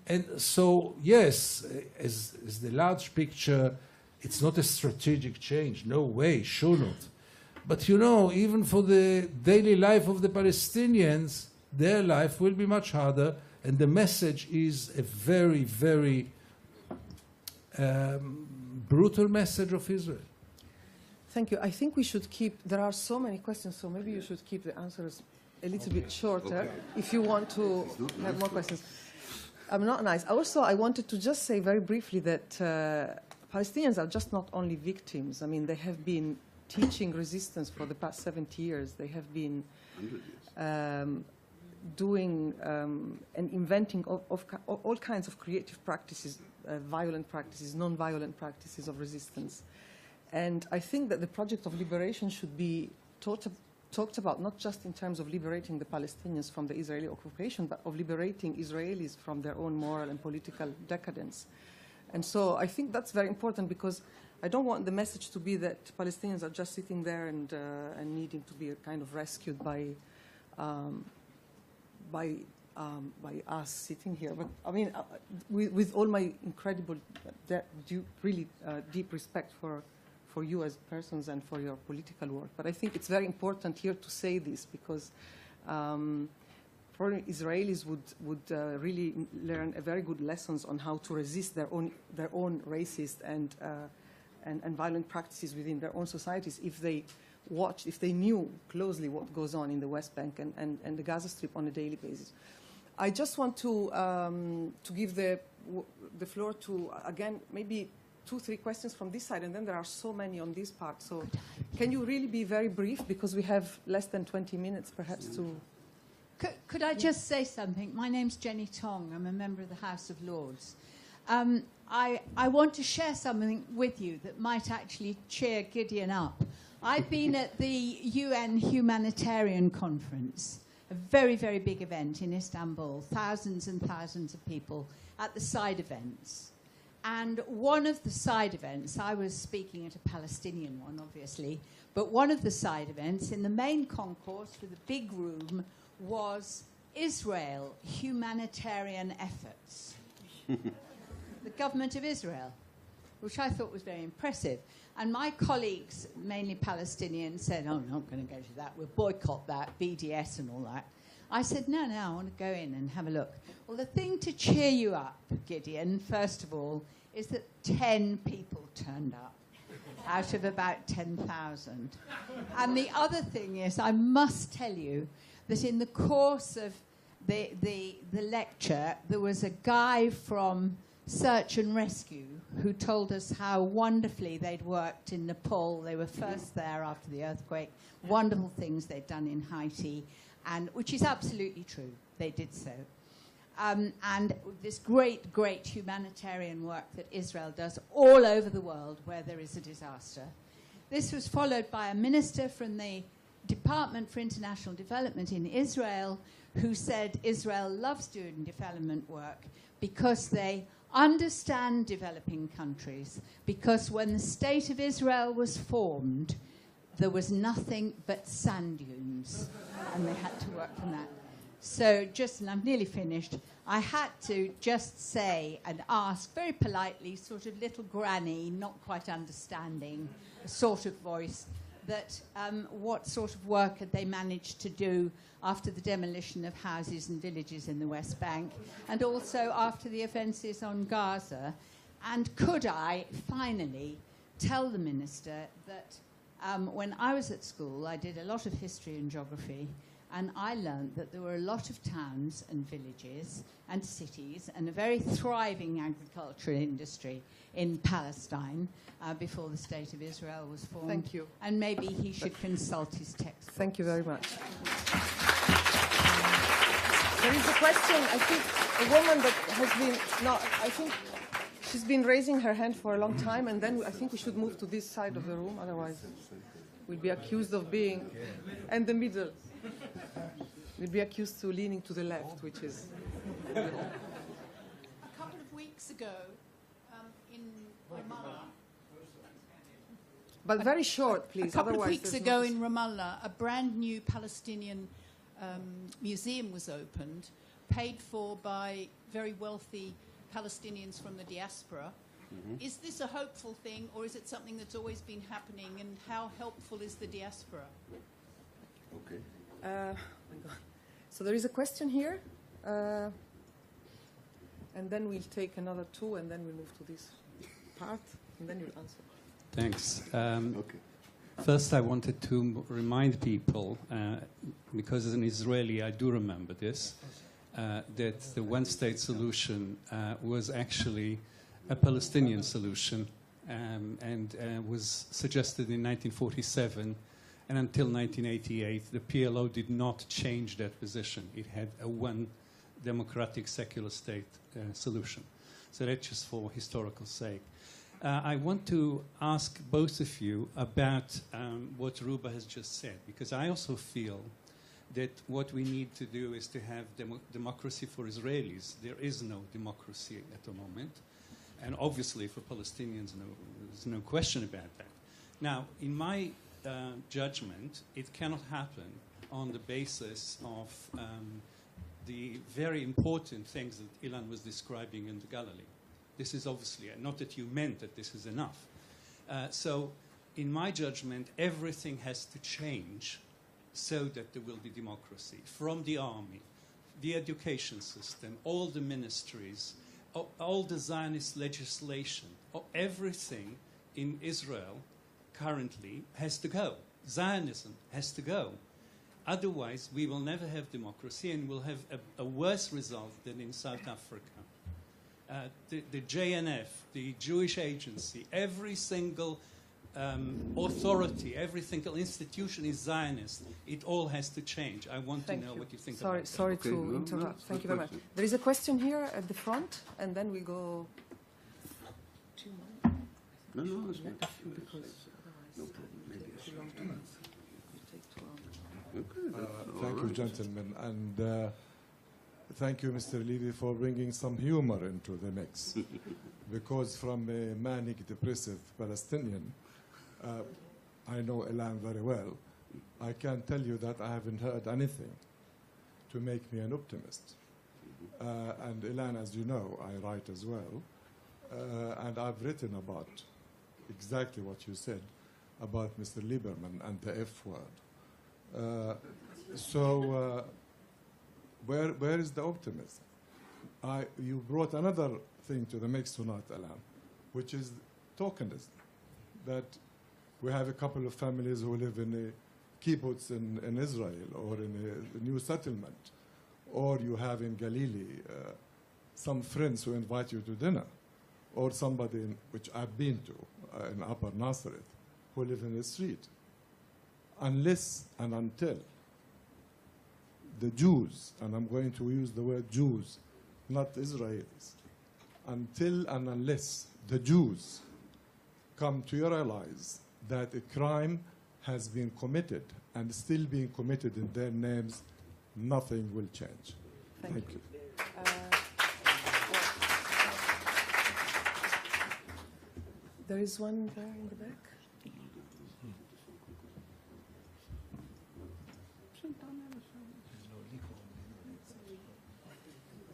And so, yes, as the large picture, it's not a strategic change, no way, sure not. But you know, even for the daily life of the Palestinians, their life will be much harder, and the message is a very, very brutal message of Israel. Thank you. I think we should keep, there are so many questions, so maybe you should keep the answers a little bit shorter if you want to have more questions. I'm not nice. Also, I wanted to just say very briefly that Palestinians are just not only victims. I mean, they have been teaching resistance for the past 70 years. They have been doing and inventing all kinds of creative practices, violent practices, non-violent practices of resistance. And I think that the project of liberation should be talked about not just in terms of liberating the Palestinians from the Israeli occupation, but of liberating Israelis from their own moral and political decadence. And so I think that's very important, because I don't want the message to be that Palestinians are just sitting there and needing to be kind of rescued by us sitting here. But I mean, with all my incredible, really deep respect for you as persons and for your political work. But I think it's very important here to say this, because probably Israelis would really learn a very good lessons on how to resist their own racist and violent practices within their own societies if they knew closely what goes on in the West Bank and the Gaza Strip on a daily basis. I just want to give the floor to, again, maybe 2-3 questions from this side, and then there are so many on this part. So can you really be very brief, because we have less than 20 minutes perhaps to... Could I just say something? My name's Jenny Tong. I'm a member of the House of Lords. I want to share something with you that might actually cheer Gideon up. I've been at the UN Humanitarian Conference, a very, very big event in Istanbul, thousands and thousands of people at the side events. And one of the side events, I was speaking at a Palestinian one, obviously, but one of the side events in the main concourse with a big room was Israel humanitarian efforts. The government of Israel, which I thought was very impressive. And my colleagues, mainly Palestinians, said, oh, I'm not going to go to that. We'll boycott that, BDS and all that. I said, no, I want to go in and have a look. Well, the thing to cheer you up, Gideon, first of all, is that 10 people turned up out of about 10,000. And the other thing is, I must tell you that in the course of the lecture, there was a guy from Search and Rescue who told us how wonderfully they'd worked in Nepal. They were first there after the earthquake. Wonderful things they'd done in Haiti, and which is absolutely true. They did so. And this great, great humanitarian work that Israel does all over the world where there is a disaster. This was followed by a minister from the Department for International Development in Israel who said Israel loves doing development work because they understand developing countries, because when the State of Israel was formed, there was nothing but sand dunes, and they had to work from that. So just, and I'm nearly finished, I had to just say and ask very politely, sort of little granny, not quite understanding, sort of voice, that what sort of work had they managed to do after the demolition of houses and villages in the West Bank, and also after the offences on Gaza. And could I finally tell the minister that when I was at school, I did a lot of history and geography, and I learned that there were a lot of towns and villages and cities and a very thriving agricultural industry in Palestine before the State of Israel was formed. Thank you. And maybe he should consult his text. Thank you very much. There is a question, I think, a woman that has been, no, I think she's been raising her hand for a long time, and then I think we should move to this side of the room, otherwise we'll be accused of being, and the middle. We'll be accused to leaning to the left, which is... A couple of weeks ago, in Ramallah, But very short, please. a couple of otherwise weeks there's ago no- in Ramallah, a brand new Palestinian museum was opened, paid for by very wealthy Palestinians from the diaspora. Is this a hopeful thing, or is it something that's always been happening, and how helpful is the diaspora? Okay. Oh my God. So there is a question here, and then we'll take another two, and then we'll move to this part, and then you'll answer. Thanks. Okay. First, I wanted to remind people, because as an Israeli, I do remember this, that the one-state solution was actually a Palestinian solution and was suggested in 1947. And until 1988, the PLO did not change that position. It had a one democratic secular state solution. So that's just for historical sake. I want to ask both of you about what Ruba has just said, because I also feel that what we need to do is to have democracy for Israelis. There is no democracy at the moment. And obviously for Palestinians, there's no question about that. Now, in my judgment, it cannot happen on the basis of the very important things that Ilan was describing in the Galilee. This is obviously, not that you meant that this is enough. So, in my judgment, everything has to change so that there will be democracy. From the army, the education system, all the ministries, all the Zionist legislation, everything in Israel currently has to go. Zionism has to go. Otherwise, we will never have democracy, and we'll have a worse result than in South Africa. The JNF, the Jewish Agency, every single authority, every single institution is Zionist. It all has to change. I want to know what you think about that. Sorry Okay, to no, interrupt. no, Thank good you very much. question. There is a question here at the front, and then we go... No, no, it's not. Because No problem. Maybe I should. Thank you, gentlemen, and thank you, Mr. Levy, for bringing some humor into the mix. Because from a manic, depressive Palestinian, I know Ilan very well. I can tell you that I haven't heard anything to make me an optimist. And Ilan, as you know, I write as well, and I've written about exactly what you said about Mr. Lieberman and the F word. Where is the optimism? You brought another thing to the mix tonight, Ilan, which is tokenism. That we have a couple of families who live in a kibbutz in Israel or in a new settlement, or you have in Galilee some friends who invite you to dinner, or somebody which I've been to in Upper Nazareth who live in the street. Unless and until the Jews, and I'm going to use the word Jews, not Israelis, until and unless the Jews come to realize that a crime has been committed and still being committed in their names, nothing will change. Thank you. There is one there in the back.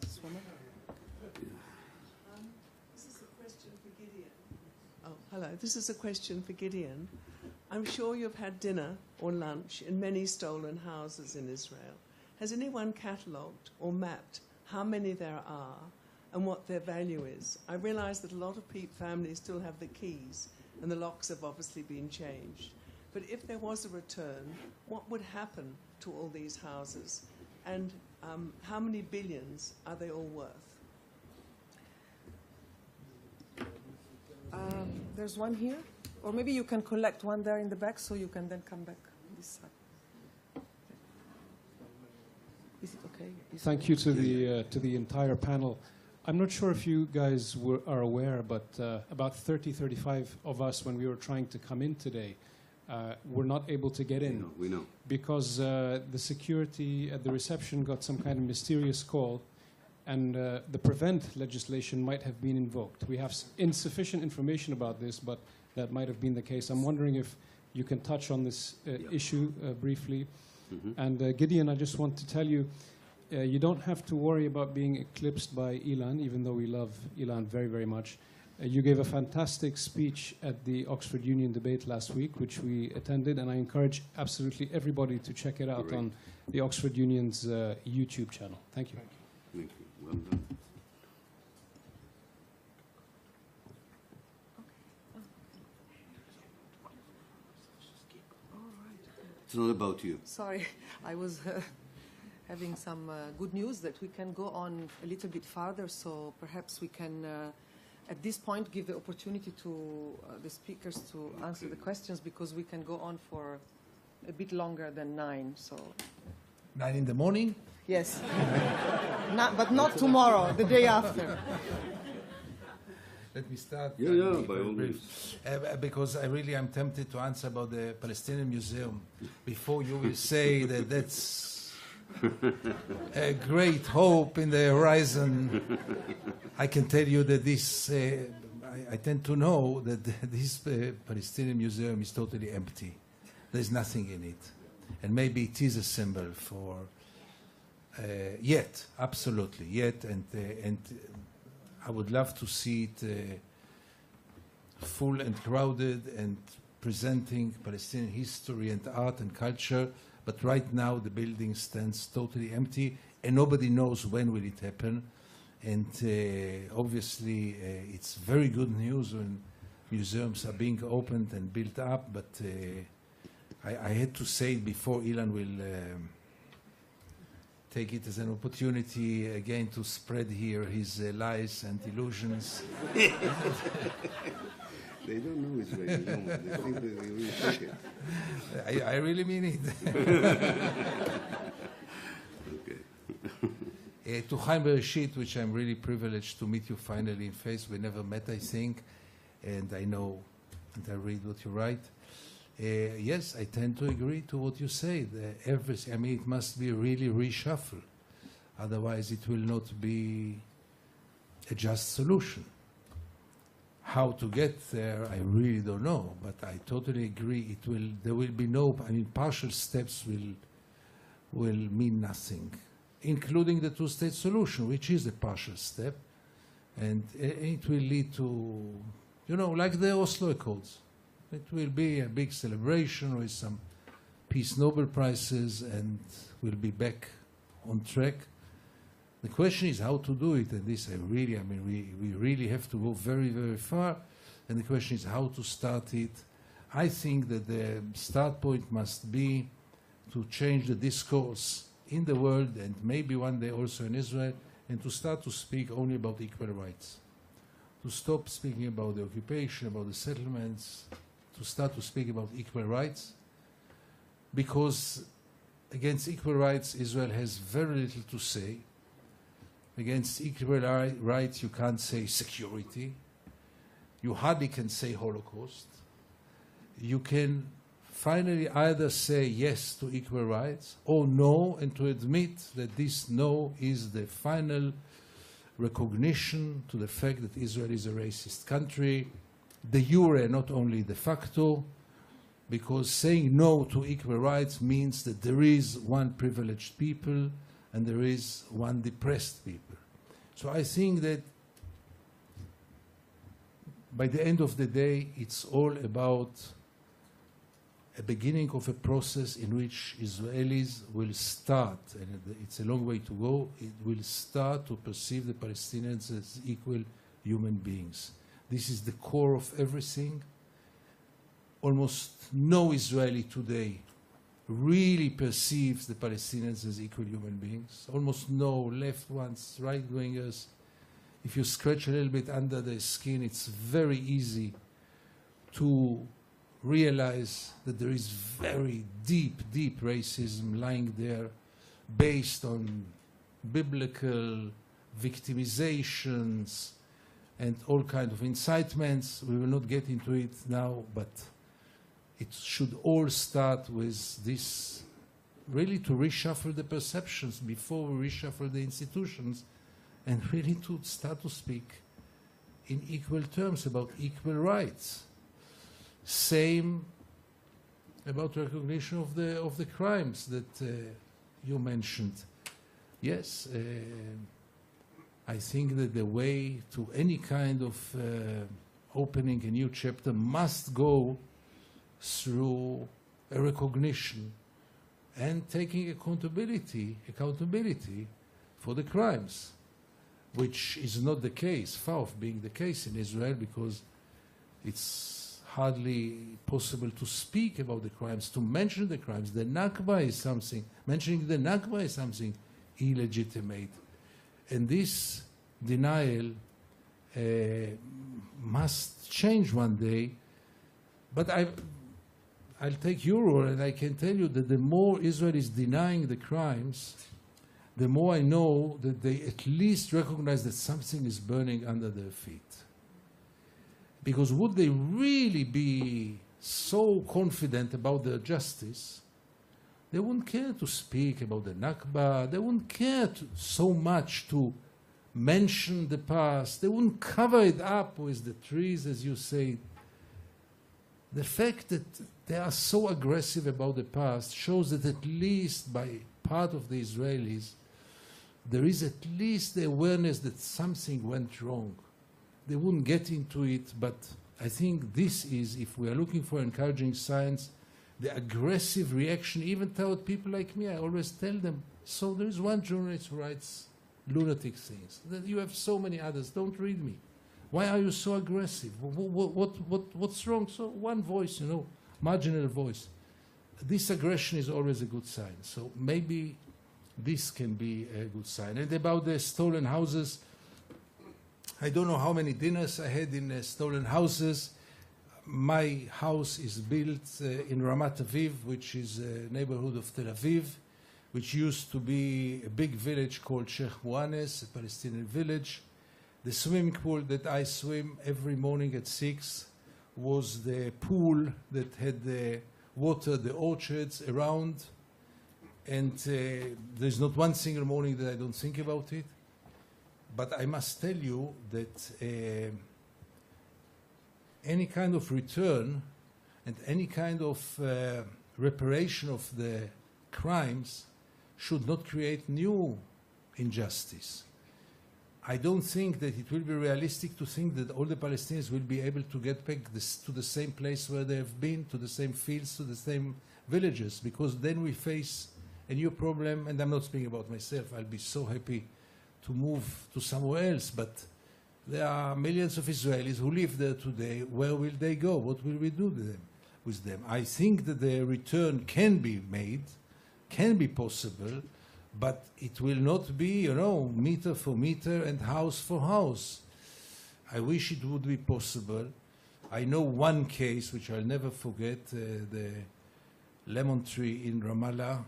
This woman. This is a question for Gideon. Oh, hello. This is a question for Gideon. I'm sure you've had dinner or lunch in many stolen houses in Israel. Has anyone catalogued or mapped how many there are and what their value is? I realize that a lot of families still have the keys and the locks have obviously been changed. But if there was a return, what would happen to all these houses? And how many billions are they all worth? There's one here. Or maybe you can collect one there in the back so you can then come back this side. Is it okay? Okay. Thank you to the entire panel. I'm not sure if you guys are aware, but about 35 of us, when we were trying to come in today, were not able to get in. We know. Because the security at the reception got some kind of mysterious call, and the prevent legislation might have been invoked. We have insufficient information about this, but that might have been the case. I'm wondering if you can touch on this issue briefly. Mm-hmm. And Gideon, I just want to tell you, you don't have to worry about being eclipsed by Ilan, even though we love Ilan very, very much. You gave a fantastic speech at the Oxford Union debate last week, which we attended, and I encourage absolutely everybody to check it out on the Oxford Union's YouTube channel. Thank you. Thank you. Well done. It's not about you. Sorry, I was having some good news that we can go on a little bit farther, so perhaps we can, at this point, give the opportunity to the speakers to answer the questions, because we can go on for a bit longer than 9. So 9 in the morning? yes, but not tomorrow, the day after. Let me start. Yeah, by all means. Because I really am tempted to answer about the Palestinian Museum before you will say that that's a great hope in the horizon. I can tell you that this, I tend to know that this Palestinian Museum is totally empty. There's nothing in it. And maybe it is a symbol for, yet, absolutely, yet, and I would love to see it full and crowded and presenting Palestinian history and art and culture. But right now the building stands totally empty, and nobody knows when will it happen. And obviously it's very good news when museums are being opened and built up. But I had to say it before Ilan will take it as an opportunity again to spread here his lies and illusions. They don't know Israeli. No. They think that they will take it. I really mean it. Okay. To Chaim Bereshit, which I'm really privileged to meet you finally in face. We never met, I think, and I know and I read what you write. Yes, I tend to agree to what you say. I mean, it must be really reshuffle. Otherwise, it will not be a just solution. How to get there, I really don't know. But I totally agree. There will be no. I mean, partial steps will mean nothing, including the two-state solution, which is a partial step, and it will lead to, like the Oslo Accords. It will be a big celebration with some Peace Nobel Prizes, and we'll be back on track. The question is how to do it, and this we really have to go very, very far, and the question is how to start it. I think that the start point must be to change the discourse in the world, and maybe one day also in Israel, and to start to speak only about equal rights. To stop speaking about the occupation, about the settlements, to start to speak about equal rights, because against equal rights Israel has very little to say. Against equal rights you can't say security, you hardly can say Holocaust. You can finally either say yes to equal rights or no, and to admit that this no is the final recognition to the fact that Israel is a racist country, de jure, not only de facto, because saying no to equal rights means that there is one privileged people and there is one depressed people. So I think that by the end of the day, it's all about a beginning of a process in which Israelis will start, and it's a long way to go, it will start to perceive the Palestinians as equal human beings. This is the core of everything. Almost no Israeli today really perceives the Palestinians as equal human beings. Almost no, left ones, right-wingers. If you scratch a little bit under the skin, it's very easy to realize that there is very deep, deep racism lying there based on biblical victimizations and all kind of incitements. We will not get into it now, but it should all start with this, really to reshuffle the perceptions before we reshuffle the institutions, and really to start to speak in equal terms about equal rights. Same about recognition of the crimes that you mentioned. Yes, I think that the way to any kind of opening a new chapter must go through a recognition and taking accountability for the crimes, which is not the case, far of being the case in Israel, because it's hardly possible to speak about the crimes, to mention the crimes. The Nakba is something, mentioning the Nakba is something illegitimate. And this denial must change one day. But I'll take your role, and I can tell you that the more Israel is denying the crimes, the more I know that they at least recognize that something is burning under their feet. Because would they really be so confident about their justice, they wouldn't care to speak about the Nakba, they wouldn't care so much to mention the past, they wouldn't cover it up with the trees, as you say. The fact that they are so aggressive about the past shows that at least by part of the Israelis, there is at least the awareness that something went wrong. They wouldn't get into it, but I think this is, if we are looking for encouraging signs, the aggressive reaction, even toward people like me. I always tell them, so there is one journalist who writes lunatic things. You have so many others. Don't read me. Why are you so aggressive? What's wrong? So one voice, marginal voice. This aggression is always a good sign. So maybe this can be a good sign. And about the stolen houses, I don't know how many dinners I had in stolen houses. My house is built in Ramat Aviv, which is a neighborhood of Tel Aviv, which used to be a big village called Sheikh Mouanes, a Palestinian village. The swimming pool that I swim every morning at 6 was the pool that had the water, the orchards around. And there's not one single morning that I don't think about it. But I must tell you that any kind of return and any kind of reparation of the crimes should not create new injustice. I don't think that it will be realistic to think that all the Palestinians will be able to get back to the same place where they have been, to the same fields, to the same villages, because then we face a new problem. And I'm not speaking about myself. I'll be so happy to move to somewhere else, but there are millions of Israelis who live there today. Where will they go? What will we do with them? I think that the return can be made, can be possible, but it will not be, meter for meter and house for house. I wish it would be possible. I know one case which I'll never forget, the lemon tree in Ramallah.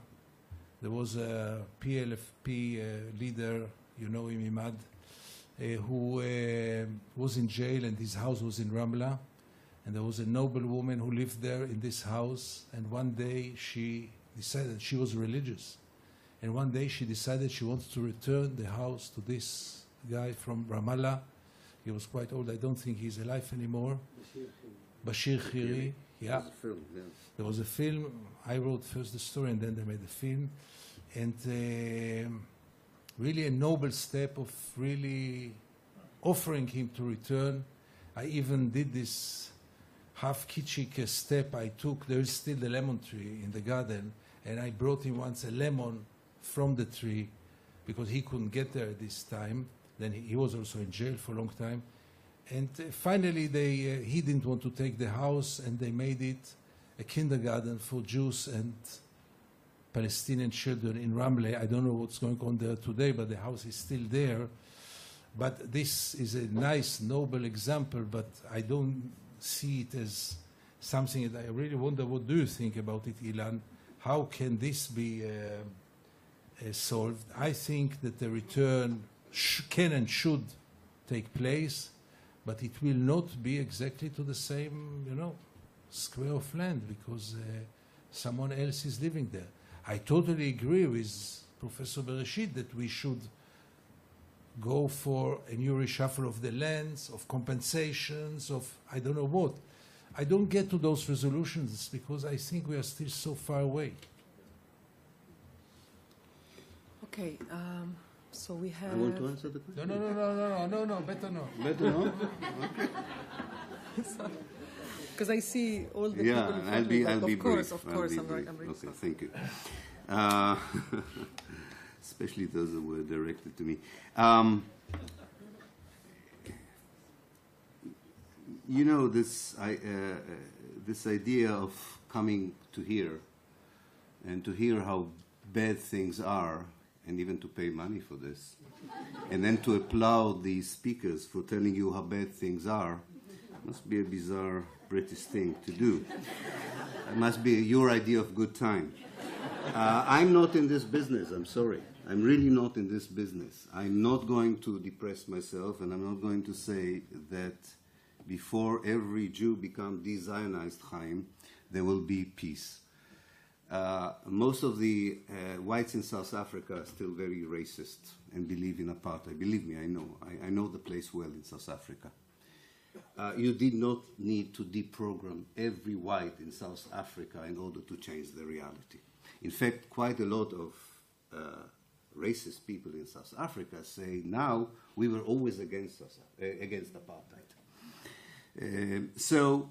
There was a PLFP leader, him, Imad, who was in jail, and his house was in Ramla. And there was a noble woman who lived there in this house. And one day she decided, she was religious, and one day she decided she wanted to return the house to this guy from Ramallah. He was quite old. I don't think he's alive anymore. Bashir Khiri. Yeah. There was a film. I wrote first the story, and then they made the film. And really a noble step of really offering him to return. I even did this half kitschy step I took. There is still the lemon tree in the garden, and I brought him once a lemon from the tree because he couldn't get there at this time. Then he was also in jail for a long time. And finally he didn't want to take the house, and they made it a kindergarten for Jews and Palestinian children in Ramleh. I don't know what's going on there today, but the house is still there. But this is a nice, noble example, but I don't see it as something that I really wonder, what do you think about it, Ilan? How can this be solved. I think that the return can and should take place, but it will not be exactly to the same, square of land, because someone else is living there. I totally agree with Professor Bereshit that we should go for a new reshuffle of the lands, of compensations, of I don't know what. I don't get to those resolutions because I think we are still so far away. Okay, so we have... I want to answer the question. No, better no. Better no? Okay. Because I see all the Yeah, people in I'll front be of me, I'll but be of course, brief. of I'll course, be I'm brief. really Okay, sorry. thank you. Especially those that were directed to me. This idea of coming to here and to hear how bad things are, and even to pay money for this, and then to applaud the speakers for telling you how bad things are, must be a bizarre British thing to do. It must be your idea of good time. I'm not in this business, I'm sorry. I'm really not in this business. I'm not going to depress myself, and I'm not going to say that before every Jew becomes de-Zionized, Chaim, there will be peace. Most of the whites in South Africa are still very racist and believe in apartheid. Believe me, I know. I know the place well in South Africa. You did not need to deprogram every white in South Africa in order to change the reality. In fact, quite a lot of racist people in South Africa say now we were always against apartheid. So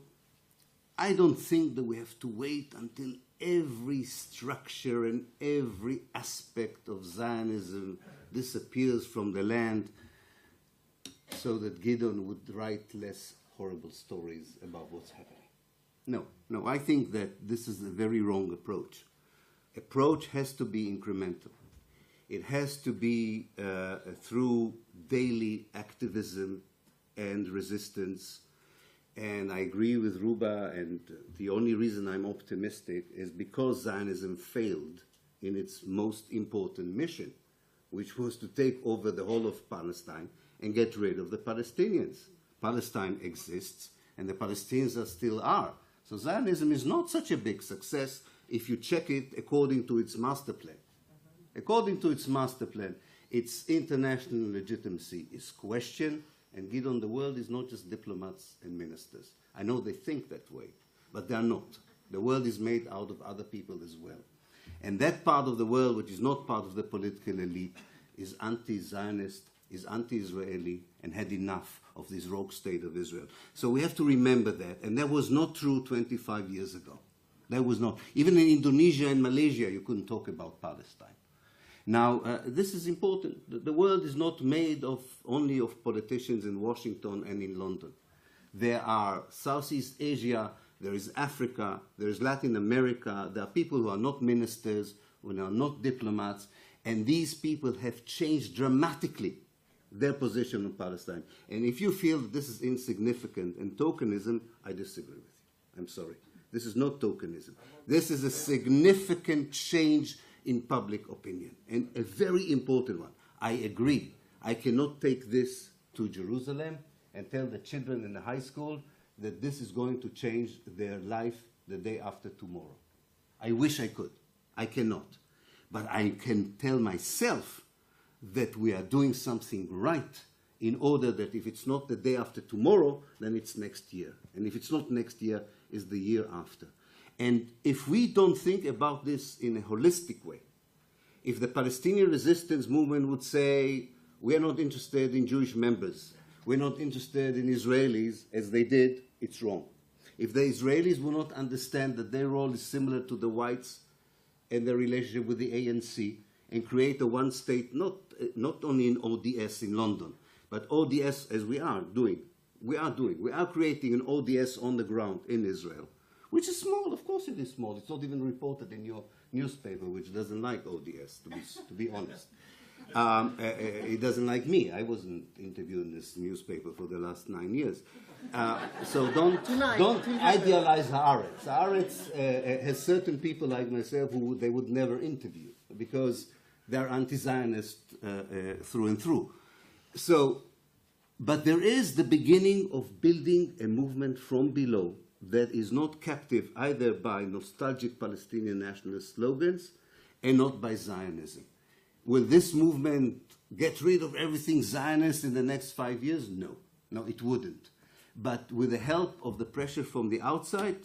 I don't think that we have to wait until every structure and every aspect of Zionism disappears from the land so that Gideon would write less horrible stories about what's happening. No, I think that this is a very wrong approach. Approach has to be incremental. It has to be through daily activism and resistance. And I agree with Ruba, and the only reason I'm optimistic is because Zionism failed in its most important mission, which was to take over the whole of Palestine and get rid of the Palestinians. Palestine exists, and the Palestinians still are. So Zionism is not such a big success if you check it according to its master plan. According to its master plan, its international legitimacy is questioned, and Gideon, the world is not just diplomats and ministers. I know they think that way, but they are not. The world is made out of other people as well. And that part of the world, which is not part of the political elite, is anti-Zionist, is anti-Israeli, and had enough of this rogue state of Israel. So we have to remember that. And that was not true 25 years ago. That was not. Even in Indonesia and Malaysia, you couldn't talk about Palestine. Now, this is important. The world is not made only of politicians in Washington and in London. There are Southeast Asia, there is Africa, there is Latin America. There are people who are not ministers, who are not diplomats, and these people have changed dramatically their position on Palestine. And if you feel that this is insignificant and tokenism, I disagree with you. I'm sorry. This is not tokenism. This is a significant change in public opinion, and a very important one. I agree. I cannot take this to Jerusalem and tell the children in the high school that this is going to change their life the day after tomorrow. I wish I could. I cannot. But I can tell myself that we are doing something right in order that if it's not the day after tomorrow, then it's next year. And if it's not next year, it's the year after. And if we don't think about this in a holistic way, if the Palestinian resistance movement would say, we are not interested in Jewish members, we're not interested in Israelis, as they did, it's wrong. If the Israelis will not understand that their role is similar to the whites and their relationship with the ANC, and create a one state, not only in ODS in London, but ODS as we are doing. We are creating an ODS on the ground in Israel, which is small. Of course it is small. It's not even reported in your newspaper, which doesn't like ODS, to be honest. It doesn't like me. I wasn't interviewing this newspaper for the last 9 years. So don't idealize Haaretz. Haaretz has certain people like myself who they would never interview, because they're anti-Zionist through and through. So, but there is the beginning of building a movement from below that is not captive either by nostalgic Palestinian nationalist slogans and not by Zionism. Will this movement get rid of everything Zionist in the next 5 years? No. No, it wouldn't. But with the help of the pressure from the outside,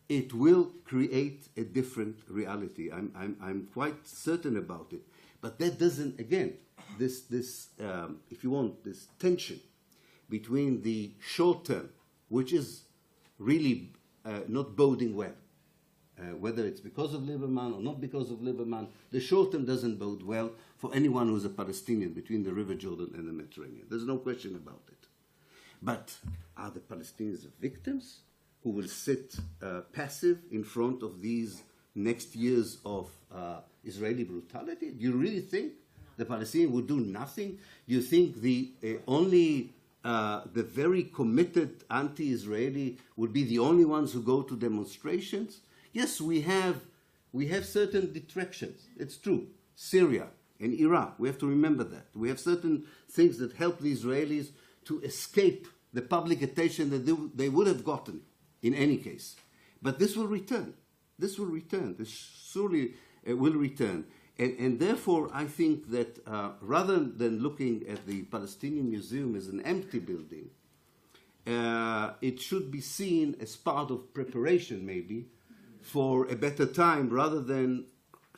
it will create a different reality. I'm quite certain about it. But that doesn't, again, this if you want, this tension between the short term, which is really not boding well, whether it's because of Lieberman or not because of Lieberman, the short term doesn't bode well for anyone who's a Palestinian between the River Jordan and the Mediterranean. There's no question about it. But are the Palestinians victims who will sit passive in front of these next years of Israeli brutality? Do you really think the Palestinians would do nothing? Do you think the very committed anti-Israeli would be the only ones who go to demonstrations? Yes, we have certain detractions. It's true. Syria and Iraq, we have to remember that. We have certain things that help the Israelis to escape the public attention that they would have gotten in any case. But this will return. This will return. This surely will return. And therefore, I think that rather than looking at the Palestinian Museum as an empty building, it should be seen as part of preparation, maybe, for a better time, rather than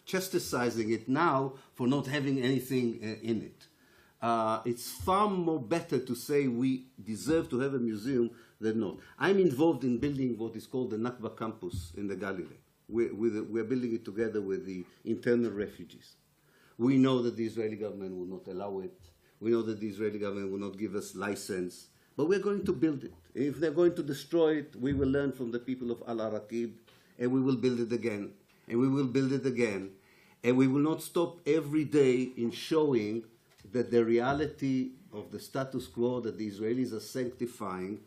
chastising it now for not having anything in it. It's far more better to say we deserve to have a museum than not. I'm involved in building what is called the Nakba campus in the Galilee. We're building it together with the internal refugees. We know that the Israeli government will not allow it. We know that the Israeli government will not give us license. But we're going to build it. If they're going to destroy it, we will learn from the people of Al-Araqib, and we will build it again. And we will build it again. And we will not stop every day in showing that the reality of the status quo that the Israelis are sanctifying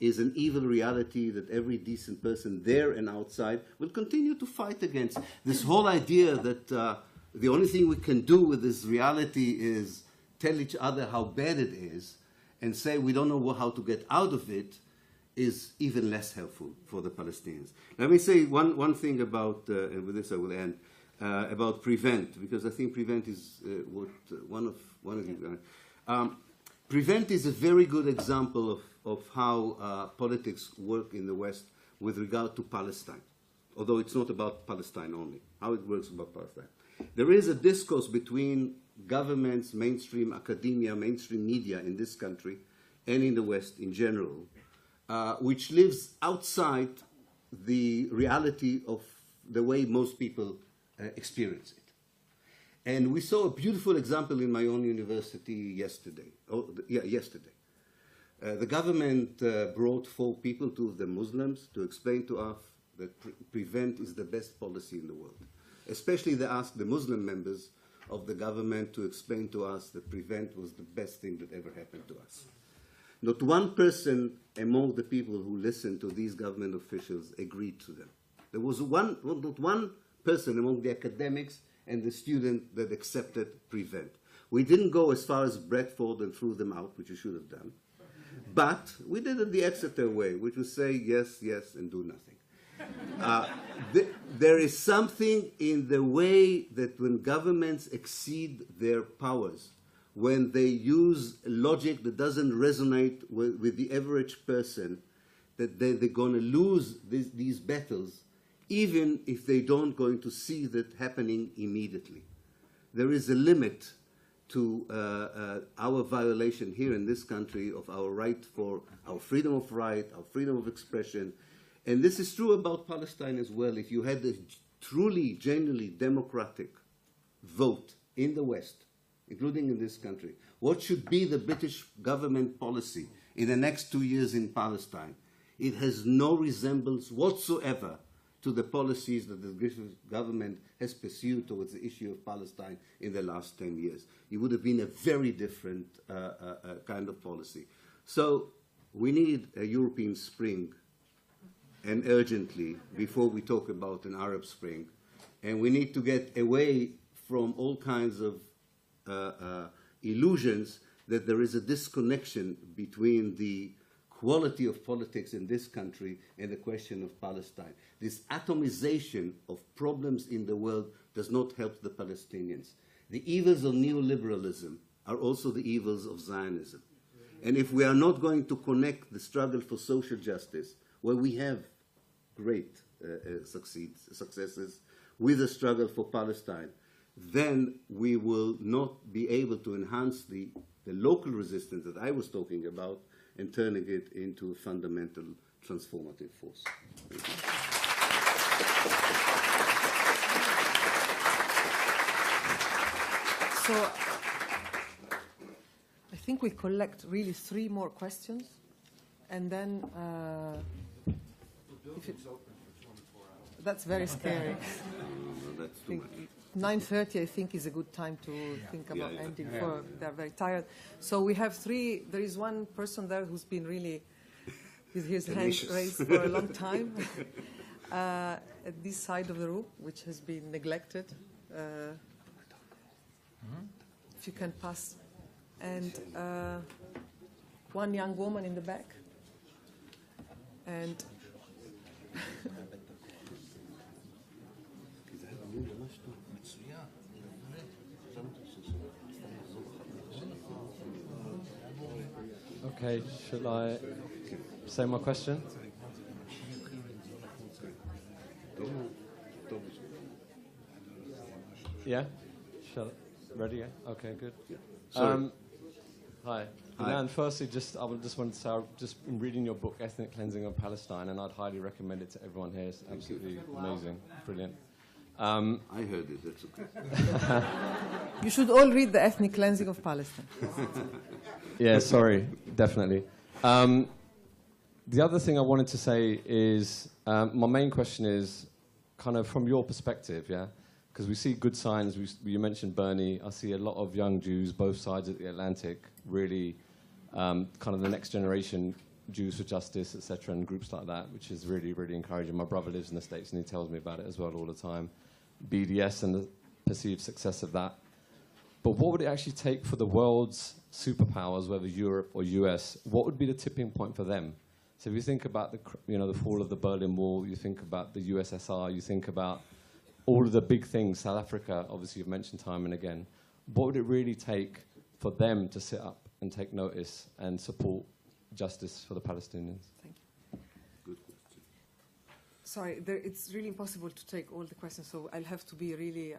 is an evil reality that every decent person there and outside will continue to fight against. This whole idea that the only thing we can do with this reality is tell each other how bad it is and say we don't know how to get out of it is even less helpful for the Palestinians. Let me say one thing about, and with this I will end, about Prevent, because I think Prevent is what one of you guys. Prevent is a very good example of how politics work in the West with regard to Palestine, although it's not about Palestine only, how it works about Palestine. There is a discourse between governments, mainstream academia, mainstream media in this country and in the West in general, which lives outside the reality of the way most people experience it. And we saw a beautiful example in my own university yesterday. The government brought 4 people, 2 of them Muslims, to explain to us that Prevent is the best policy in the world. Especially they asked the Muslim members of the government to explain to us that Prevent was the best thing that ever happened to us. Not one person among the people who listened to these government officials agreed to them. There was not one person among the academics and the student that accepted Prevent. We didn't go as far as Bradford and threw them out, which we should have done. But we did it the Exeter way, which was say yes, yes, and do nothing. There is something in the way that when governments exceed their powers, when they use logic that doesn't resonate with the average person, that they're going to lose these battles, even if they don't going to see that happening immediately. There is a limit to our violation here in this country of our right for our freedom of right, our freedom of expression. And this is true about Palestine as well. If you had a truly, genuinely democratic vote in the West, including in this country, what should be the British government policy in the next 2 years in Palestine? It has no resemblance whatsoever to the policies that the British government has pursued towards the issue of Palestine in the last 10 years. It would have been a very different kind of policy. So we need a European Spring, and urgently, before we talk about an Arab Spring. And we need to get away from all kinds of illusions that there is a disconnection between the quality of politics in this country and the question of Palestine. This atomization of problems in the world does not help the Palestinians. The evils of neoliberalism are also the evils of Zionism. And if we are not going to connect the struggle for social justice, where we have great successes, with the struggle for Palestine, then we will not be able to enhance the local resistance that I was talking about and turning it into a fundamental transformative force. Thank you. So I think we collect really 3 more questions, and then that's very scary. That's too much. 9:30, I think, is a good time to think about ending. For they're very tired. So we have 3. There is one person there who's been really with his hand raised for a long time at this side of the room, which has been neglected. If you can pass. And one young woman in the back. And okay, shall I say my question? Yeah? Shall I? Ready? Yeah? Okay, good. Sorry. Hi. Hi. Ilan, firstly, I just wanted to say, I've just been reading your book, Ethnic Cleansing of Palestine, and I'd highly recommend it to everyone here. It's absolutely amazing. Brilliant. I heard it, that's okay. you should all read The Ethnic Cleansing of Palestine. Yeah, sorry, definitely. The other thing I wanted to say is, my main question is kind of from your perspective, yeah? Because we see good signs. You mentioned Bernie. I see a lot of young Jews, both sides of the Atlantic, really kind of the next generation, Jews for Justice, etc., and groups like that, which is really, really encouraging. My brother lives in the States, and he tells me about it as well all the time. BDS and the perceived success of that. But what would it actually take for the world's superpowers, whether Europe or US, what would be the tipping point for them? So if you think about the fall of the Berlin Wall, you think about the USSR, you think about all of the big things, South Africa, obviously you've mentioned time and again, what would it really take for them to sit up and take notice and support justice for the Palestinians? Thank you. Good question. Sorry, it's really impossible to take all the questions, so I'll have to be really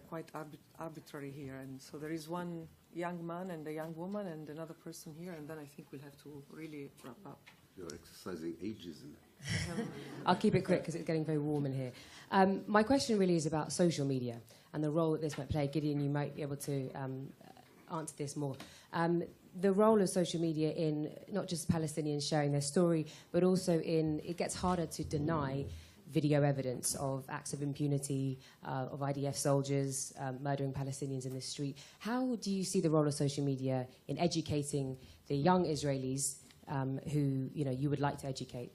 quite arbitrary here. And so there is one young man and a young woman and another person here, and then I think we'll have to really wrap up. You're exercising ageism. I'll keep it quick because it's getting very warm in here. My question really is about social media and the role that this might play. Gideon, you might be able to answer this more. The role of social media in not just Palestinians sharing their story, but also in, it gets harder to deny video evidence of acts of impunity, of IDF soldiers murdering Palestinians in the street. How do you see the role of social media in educating the young Israelis who you would like to educate?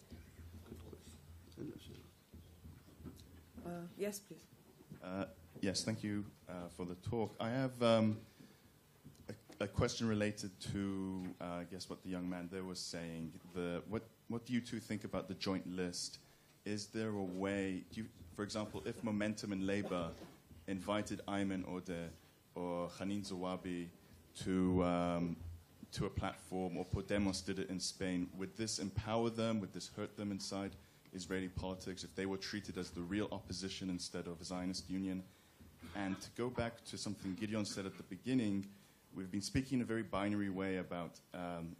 Yes, please. Yes, thank you for the talk. I have a question related to, I guess, what the young man there was saying. What do you two think about the joint list? Is there a way, for example, if Momentum and Labour invited Ayman Odeh or Khanin Zawabi to a platform, or Podemos did it in Spain, would this empower them? Would this hurt them inside Israeli politics if they were treated as the real opposition instead of a Zionist union? And to go back to something Gideon said at the beginning, we've been speaking in a very binary way about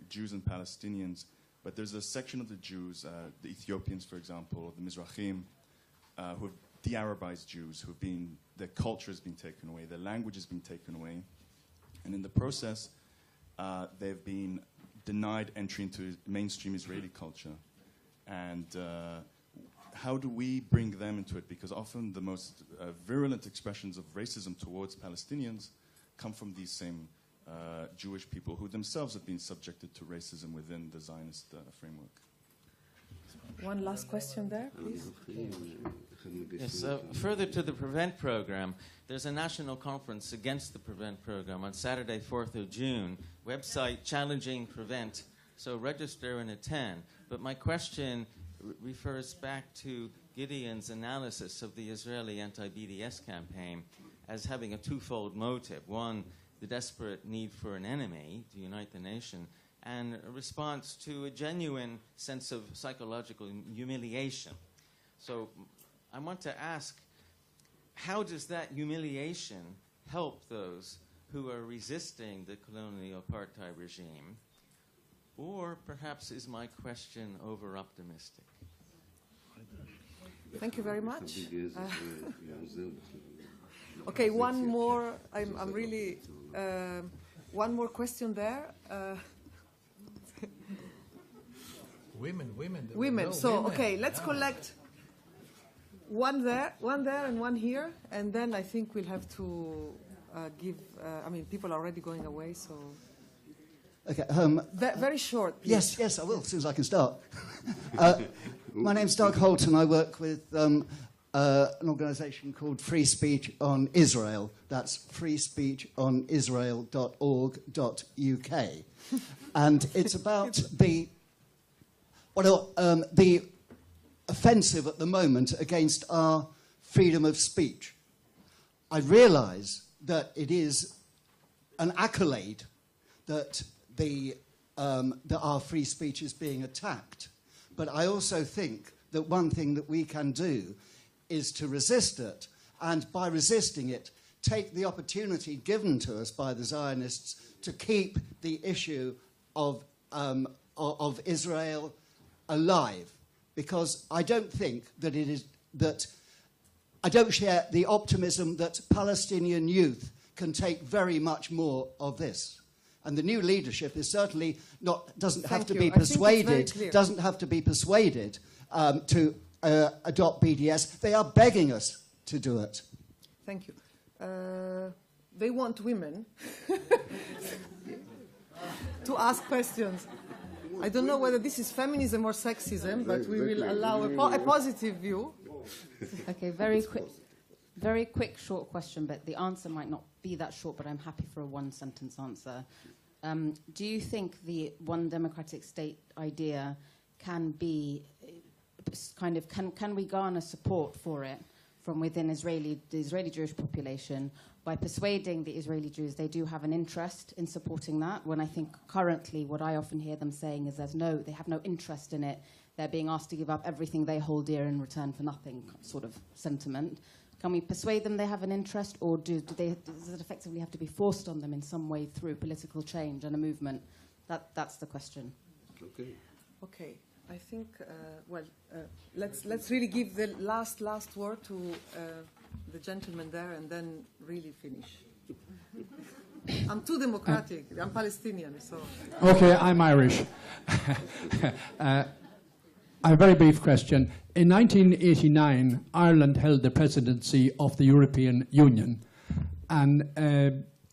Jews and Palestinians, but there's a section of the Jews, the Ethiopians, for example, or the Mizrahim, who have de-Arabized Jews, their culture has been taken away, their language has been taken away, and in the process, they've been denied entry into mainstream Israeli culture. And how do we bring them into it? Because often the most virulent expressions of racism towards Palestinians come from these same Jewish people who themselves have been subjected to racism within the Zionist framework. One last question there, please. Yes, further to the PREVENT program, there's a national conference against the PREVENT program on Saturday, 4th of June. Website Challenging PREVENT. So register and attend. But my question refers back to Gideon's analysis of the Israeli anti-BDS campaign as having a twofold motive. One, the desperate need for an enemy to unite the nation, and a response to a genuine sense of psychological humiliation. So I want to ask, how does that humiliation help those who are resisting the colonial apartheid regime? Or perhaps is my question over-optimistic? Thank you very much. Okay, one more. I'm really one more question there. Women. So okay, let's collect one there, and one here, and then I think we'll have to give. I mean, people are already going away, so. Okay. Very short. Please. Yes, I will, as soon as I can start. My name's Doug Holt, and I work with an organisation called Free Speech on Israel. That's freespeechonisrael.org.uk. And it's about the offensive at the moment against our freedom of speech. I realise that it is an accolade that that our free speech is being attacked. But I also think that one thing that we can do is to resist it, and by resisting it, take the opportunity given to us by the Zionists to keep the issue of Israel alive. Because I don't think that I don't share the optimism that Palestinian youth can take very much more of this. And the new leadership is certainly doesn't have to be persuaded to adopt BDS. They are begging us to do it. Thank you. They want women to ask questions. I don't know whether this is feminism or sexism, but we will allow a positive view. Okay, very quick, short question, but the answer might not be that short, but I'm happy for a one-sentence answer. Do you think the one democratic state idea can be can we garner support for it from within the Israeli Jewish population by persuading the Israeli Jews they do have an interest in supporting that, when I think currently what I often hear them saying is they have no interest in it, they're being asked to give up everything they hold dear in return for nothing sort of sentiment. Can we persuade them they have an interest, or does it effectively have to be forced on them in some way through political change and a movement? That's the question. Okay. I think, let's really give the last word to the gentleman there and then really finish. I'm too democratic. I'm Palestinian, so. Okay, I'm Irish. A very brief question. In 1989, Ireland held the presidency of the European Union, and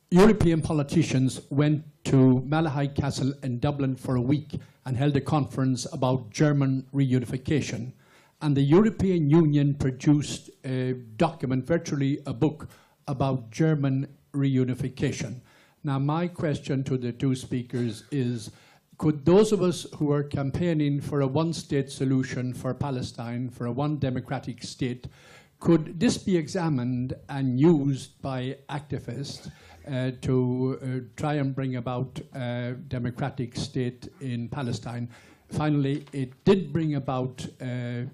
European politicians went to Malahide Castle in Dublin for a week and held a conference about German reunification. And the European Union produced a document, virtually a book, about German reunification. Now, my question to the two speakers is, could those of us who are campaigning for a one-state solution for Palestine, for a one democratic state, could this be examined and used by activists to try and bring about a democratic state in Palestine? Finally, it did bring about a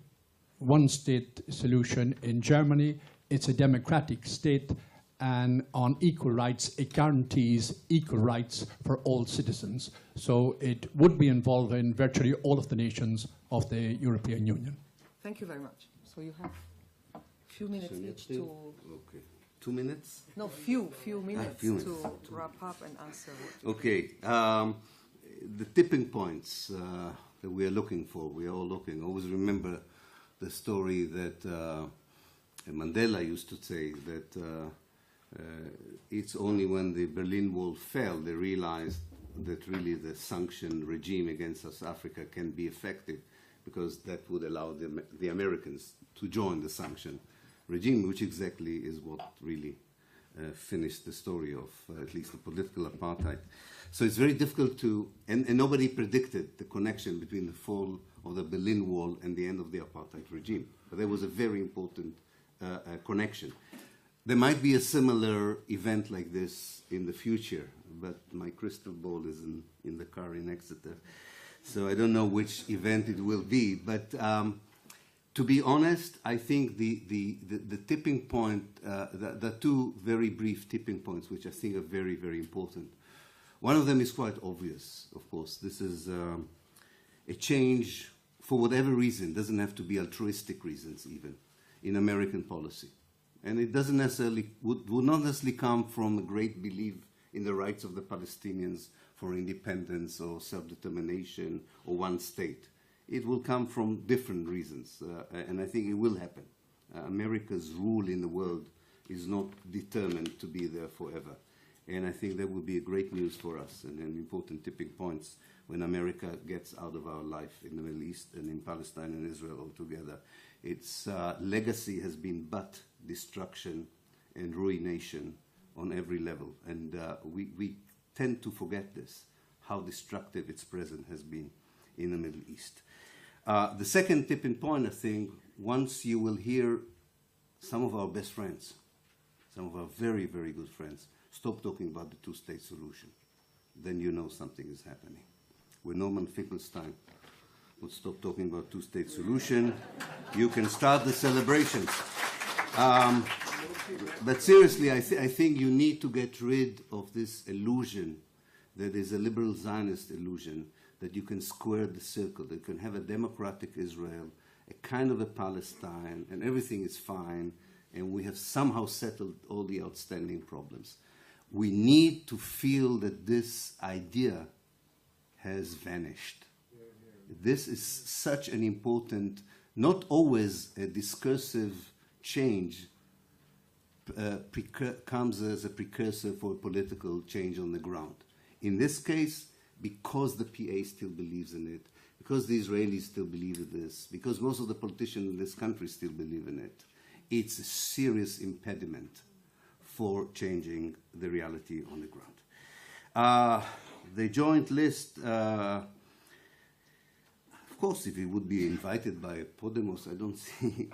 one-state solution in Germany. It's a democratic state, and on equal rights, it guarantees equal rights for all citizens. So it would be involving virtually all of the nations of the European Union. Thank you very much. So you have a few minutes each to... Okay. 2 minutes? No, few minutes to wrap up and answer. Okay. The tipping points that we are looking for, we are all looking. Always remember the story that Mandela used to say, that it's only when the Berlin Wall fell they realized that really the sanction regime against South Africa can be effective, because that would allow the Americans to join the sanction regime, which exactly is what really finished the story of at least the political apartheid. So it's very difficult to, and nobody predicted the connection between the fall of the Berlin Wall and the end of the apartheid regime. But there was a very important connection. There might be a similar event like this in the future, but my crystal ball is in the car in Exeter. So I don't know which event it will be. But to be honest, I think the tipping point, the two very brief tipping points, which I think are very, very important. One of them is quite obvious, of course. This is a change for whatever reason, doesn't have to be altruistic reasons even, in American policy. And it doesn't necessarily, would not necessarily come from a great belief in the rights of the Palestinians for independence or self-determination or one state. It will come from different reasons, and I think it will happen. America's rule in the world is not determined to be there forever. And I think that will be a great news for us and an important tipping points when America gets out of our life in the Middle East and in Palestine and Israel altogether. Its legacy has been but destruction and ruination on every level. And we tend to forget this, how destructive its presence has been in the Middle East. The second tipping point, I think, once you will hear some of our best friends, some of our very, very good friends, stop talking about the two-state solution, then you know something is happening. When Norman Finkelstein would stop talking about two-state solution, you can start the celebrations. But seriously, I think you need to get rid of this illusion that is a liberal Zionist illusion, that you can square the circle, that you can have a democratic Israel, a kind of a Palestine, and everything is fine, and we have somehow settled all the outstanding problems. We need to feel that this idea has vanished. This is such an important, not always a discursive change comes as a precursor for a political change on the ground. In this case, because the PA still believes in it, because the Israelis still believe in this, because most of the politicians in this country still believe in it, it's a serious impediment for changing the reality on the ground. The joint list, of course, if it would be invited by Podemos, I don't see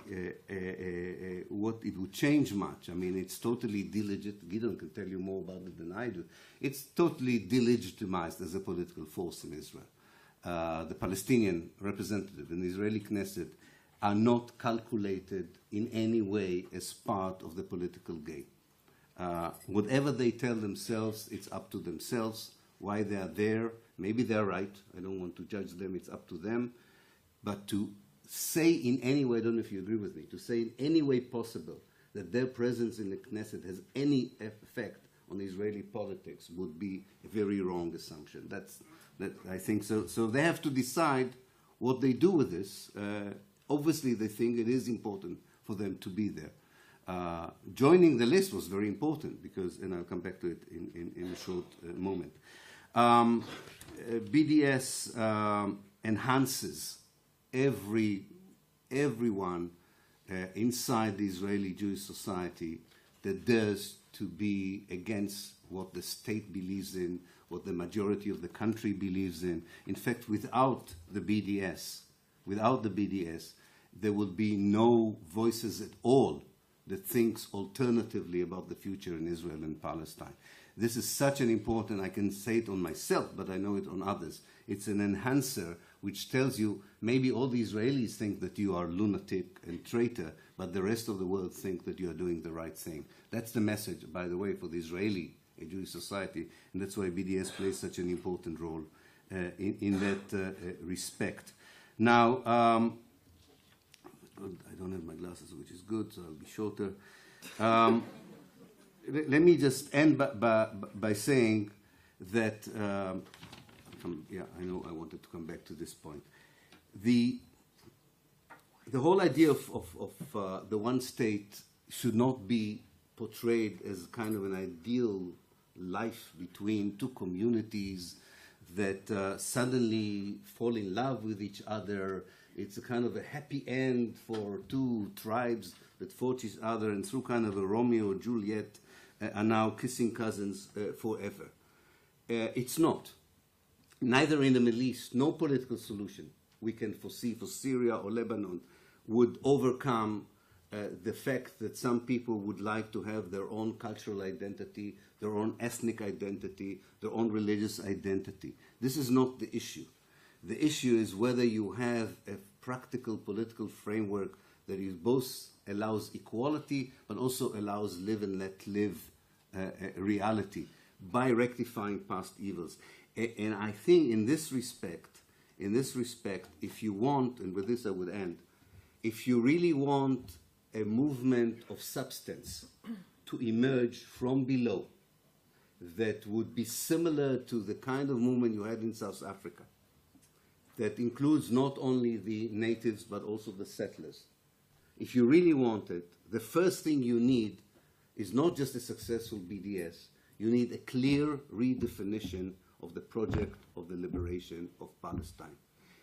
what it would change much. I mean, it's totally delegitimized. Gideon can tell you more about it than I do. It's totally delegitimized as a political force in Israel. The Palestinian representative and the Israeli Knesset are not calculated in any way as part of the political game. Whatever they tell themselves, it's up to themselves. Why they are there, maybe they're right. I don't want to judge them, it's up to them. But to say in any way, I don't know if you agree with me, to say in any way possible that their presence in the Knesset has any effect on Israeli politics would be a very wrong assumption. I think so. So they have to decide what they do with this. Obviously, they think it is important for them to be there. Joining the list was very important because, and I'll come back to it in a short moment. BDS enhances everyone inside the Israeli Jewish society that dares to be against what the state believes in, what the majority of the country believes in. In fact, without the BDS, there would be no voices at all that thinks alternatively about the future in Israel and Palestine. This is such an important, I can say it on myself, but I know it on others. It's an enhancer which tells you maybe all the Israelis think that you are lunatic and traitor, but the rest of the world think that you are doing the right thing. That's the message, by the way, for the Israeli Jewish society, and that's why BDS plays such an important role in that respect. Now, I don't have my glasses, which is good, so I'll be shorter. Let me just end by saying that, I know I wanted to come back to this point. The whole idea of the one state should not be portrayed as kind of an ideal life between two communities that suddenly fall in love with each other It's a kind of a happy end for two tribes that fought each other and through kind of a Romeo and Juliet are now kissing cousins forever. It's not. Neither in the Middle East, no political solution we can foresee for Syria or Lebanon would overcome the fact that some people would like to have their own cultural identity, their own ethnic identity, their own religious identity. This is not the issue. The issue is whether you have a practical political framework that is both allows equality but also allows live and let live reality by rectifying past evils. And I think in this respect, if you want, and with this I would end, if you really want a movement of substance to emerge from below that would be similar to the kind of movement you had in South Africa, that includes not only the natives but also the settlers. If you really want it, the first thing you need is not just a successful BDS, you need a clear redefinition of the project of the liberation of Palestine.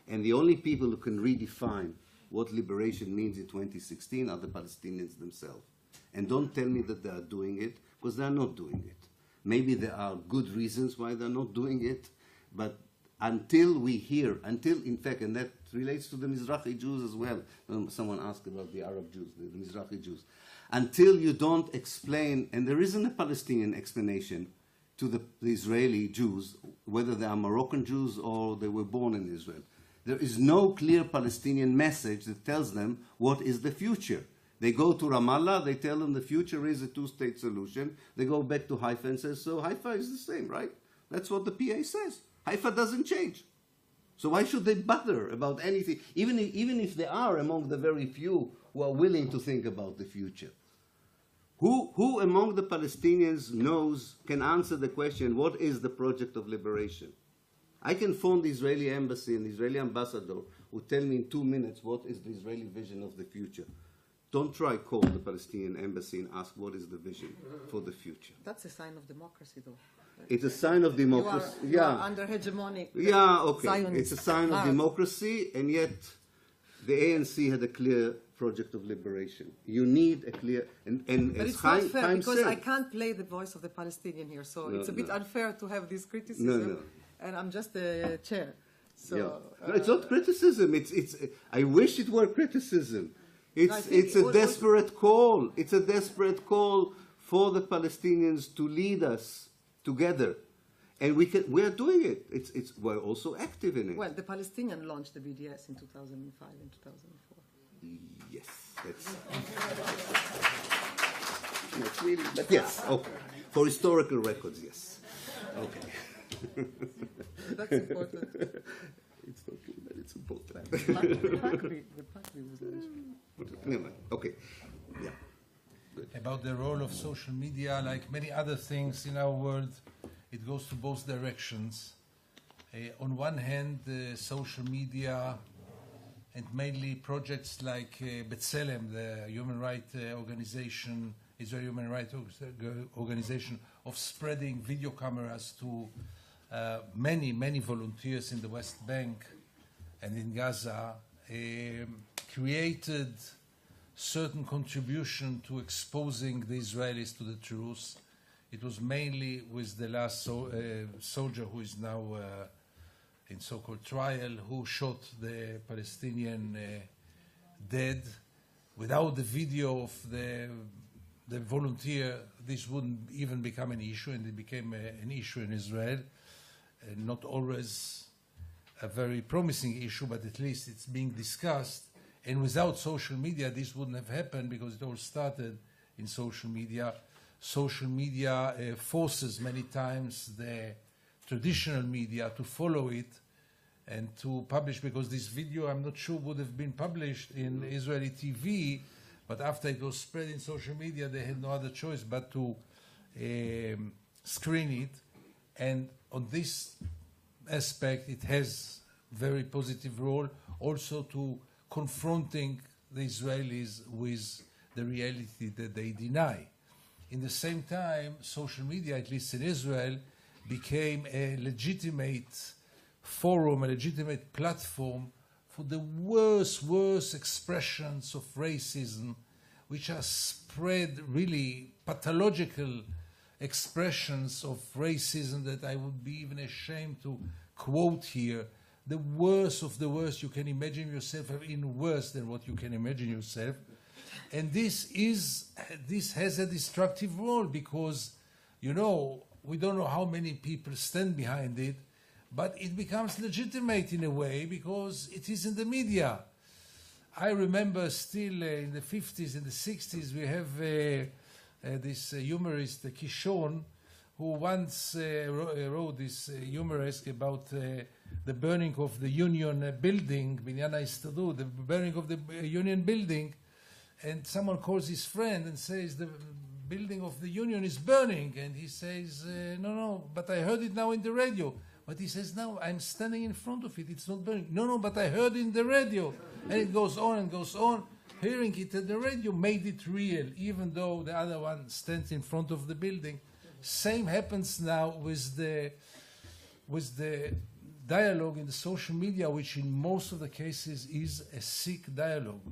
And the only people who can redefine what liberation means in 2016 are the Palestinians themselves. And don't tell me that they are doing it, because they are not doing it. Maybe there are good reasons why they're not doing it, but until we hear, in fact, and that relates to the Mizrahi Jews as well. Someone asked about the Arab Jews, the Mizrahi Jews. Until you don't explain, and there isn't a Palestinian explanation to the Israeli Jews, whether they are Moroccan Jews or they were born in Israel. There is no clear Palestinian message that tells them what is the future. They go to Ramallah, they tell them the future is a two-state solution. They go back to Haifa and say, so Haifa is the same, right? That's what the PA says. Haifa doesn't change. So why should they bother about anything, even if they are among the very few who are willing to think about the future? Who among the Palestinians can answer the question, what is the project of liberation? I can phone the Israeli embassy and the Israeli ambassador who tell me in 2 minutes what is the Israeli vision of the future. Don't try call the Palestinian embassy and ask what is the vision for the future. That's a sign of democracy, though. It's a sign of democracy. You are under hegemonic. Yeah, okay. Zionist. It's a sign of democracy, and yet the ANC had a clear project of liberation. You need a clear and but as it's not fair Chaim because said, I can't play the voice of the Palestinian here, so No, it's a bit no. unfair to have this criticism. No. And I'm just the chair. So No, it's not criticism. It's. I wish it were criticism. It's a desperate call. It's a desperate call for the Palestinians to lead us together, and we are doing it. We're also active in it. Well, the Palestinians launched the BDS in 2005 and 2004. Yes, that's not really, but yes, okay. For historical records, yes. Okay. That's important. It's not true, but it's important. The Pappé was launched. Never mind. Okay. Yeah. About the role of social media, like many other things in our world, it goes to both directions. On one hand, social media and mainly projects like B'Tselem, the human rights organization, Israeli human rights organization, of spreading video cameras to many volunteers in the West Bank and in Gaza, created certain contribution to exposing the Israelis to the truth. It was mainly with the last soldier who is now in so-called trial, who shot the Palestinian dead. Without the video of the volunteer, this wouldn't even become an issue, and it became an issue in Israel. Not always a very promising issue, but at least it's being discussed. And without social media, this wouldn't have happened because it all started in social media. Social media forces many times the traditional media to follow it and to publish, because this video, I'm not sure, would have been published in Israeli TV, but after it was spread in social media, they had no other choice but to screen it. And on this aspect, it has very positive role also to confronting the Israelis with the reality that they deny. In the same time, social media, at least in Israel, became a legitimate forum, a legitimate platform for the worst expressions of racism, which are spread, really pathological expressions of racism that I would be even ashamed to quote here. The worst of the worst you can imagine yourself, even worse than what you can imagine yourself. And this has a destructive role because, you know, we don't know how many people stand behind it, but it becomes legitimate in a way because it is in the media. I remember still in the 50s and the 60s, we have this humorist, Kishon, who once wrote this humoresque about the burning of the Union building, Binyan HaHistadrut, the burning of the Union building, and someone calls his friend and says, the building of the Union is burning, and he says, no, but I heard it now in the radio. But he says, no, I'm standing in front of it, it's not burning. No, but I heard it in the radio. And it goes on and goes on. Hearing it at the radio made it real, even though the other one stands in front of the building. Same happens now with the dialogue in the social media, which in most of the cases is a sick dialogue.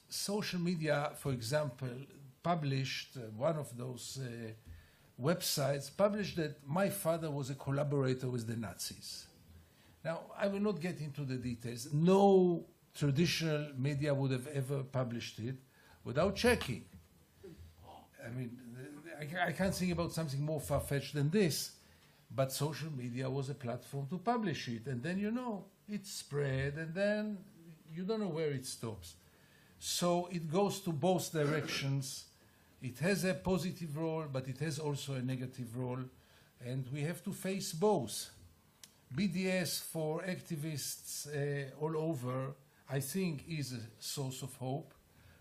Social media, for example, published, one of those websites published that my father was a collaborator with the Nazis. Now, I will not get into the details. No traditional media would have ever published it without checking. I mean, I can't think about something more far-fetched than this, but social media was a platform to publish it, and then, you know, it spread, and then you don't know where it stops. So it goes to both directions. It has a positive role, but it has also a negative role, and we have to face both. BDS for activists all over, I think, is a source of hope,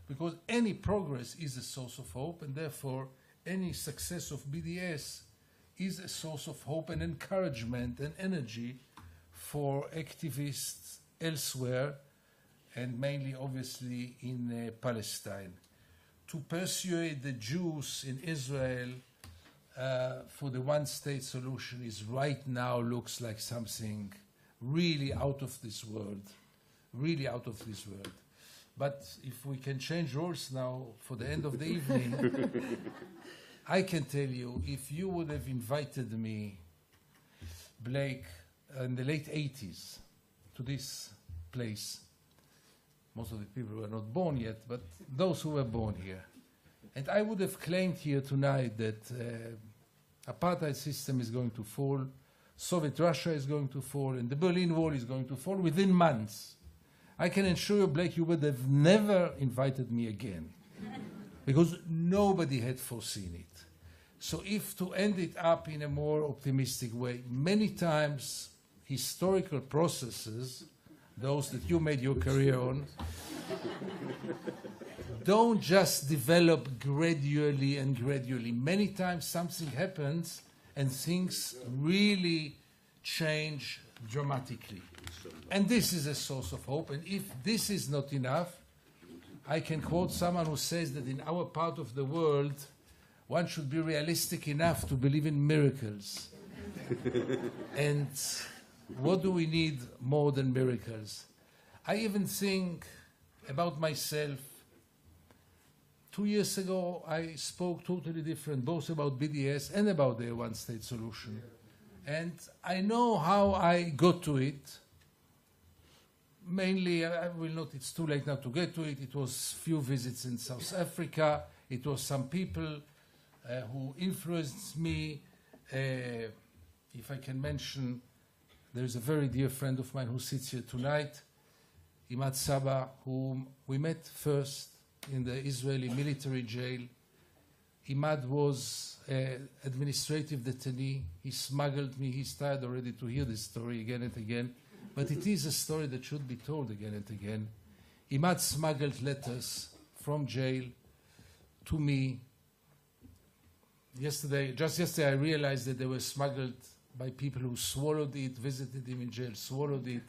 because any progress is a source of hope, and therefore any success of BDS is a source of hope and encouragement and energy for activists elsewhere, and mainly, obviously, in Palestine. To persuade the Jews in Israel for the one-state solution is right now looks like something really out of this world, really out of this world. But if we can change roles now for the end of the evening, I can tell you, if you would have invited me, Blake, in the late 80s to this place, most of the people were not born yet, but those who were born here. And I would have claimed here tonight that apartheid system is going to fall, Soviet Russia is going to fall, and the Berlin Wall is going to fall within months. I can assure you, Blake, you would have never invited me again, because nobody had foreseen it. So if to end it up in a more optimistic way, many times historical processes, those that you made your career on, don't just develop gradually and gradually. Many times something happens and things really change dramatically. And this is a source of hope. And if this is not enough, I can quote someone who says that in our part of the world, one should be realistic enough to believe in miracles. And what do we need more than miracles? I even think about myself. 2 years ago, I spoke totally different, both about BDS and about the one-state solution. And I know how I got to it. Mainly, I will not, it's too late now to get to it. It was few visits in South Africa. It was some people who influenced me. If I can mention, there is a very dear friend of mine who sits here tonight, Imad Saba, whom we met first in the Israeli military jail. Imad was administrative detainee. He smuggled me. He's tired already to hear this story again and again. But it is a story that should be told again and again. Imad smuggled letters from jail to me. Just yesterday, I realized that they were smuggled by people who swallowed it, visited him in jail, swallowed it.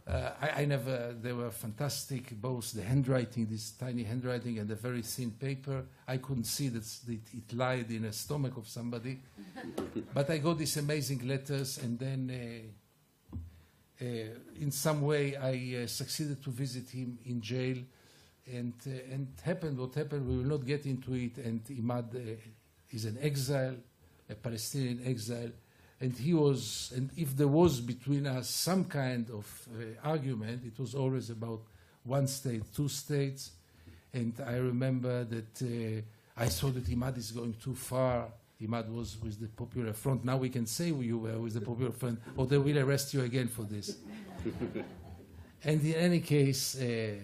They were fantastic, both the handwriting, this tiny handwriting, and the very thin paper. I couldn't see that it lied in the stomach of somebody. But I got these amazing letters, and then in some way I succeeded to visit him in jail, and happened what happened. We will not get into it. And Imad is an exile, a Palestinian exile, and he was. And if there was between us some kind of argument, it was always about one state, two states. And I remember that I saw that Imad is going too far. Imad was with the Popular Front. Now we can say you were with the Popular Front, or they will arrest you again for this. And in any case, a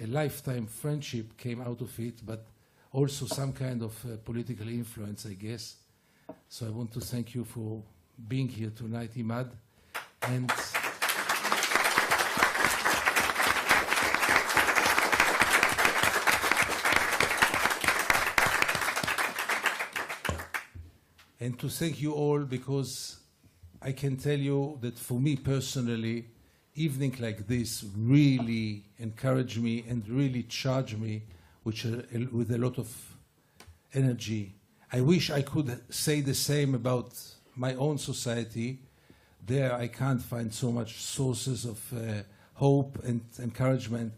lifetime friendship came out of it, but also some kind of political influence, I guess. So I want to thank you for being here tonight, Imad. And to thank you all, because I can tell you that for me personally, evening like this really encourage me and really charge me with a lot of energy. I wish I could say the same about my own society. There I can't find so much sources of hope and encouragement,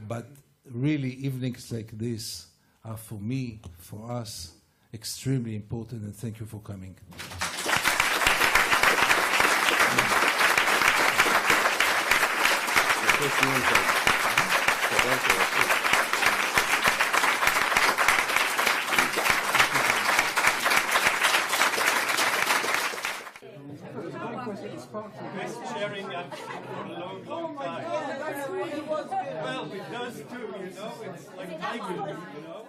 but really evenings like this are for me, for us, extremely important, and thank you for coming. Sharing up for a long, long time. Well, with those two, you know, it's like hiking, you know.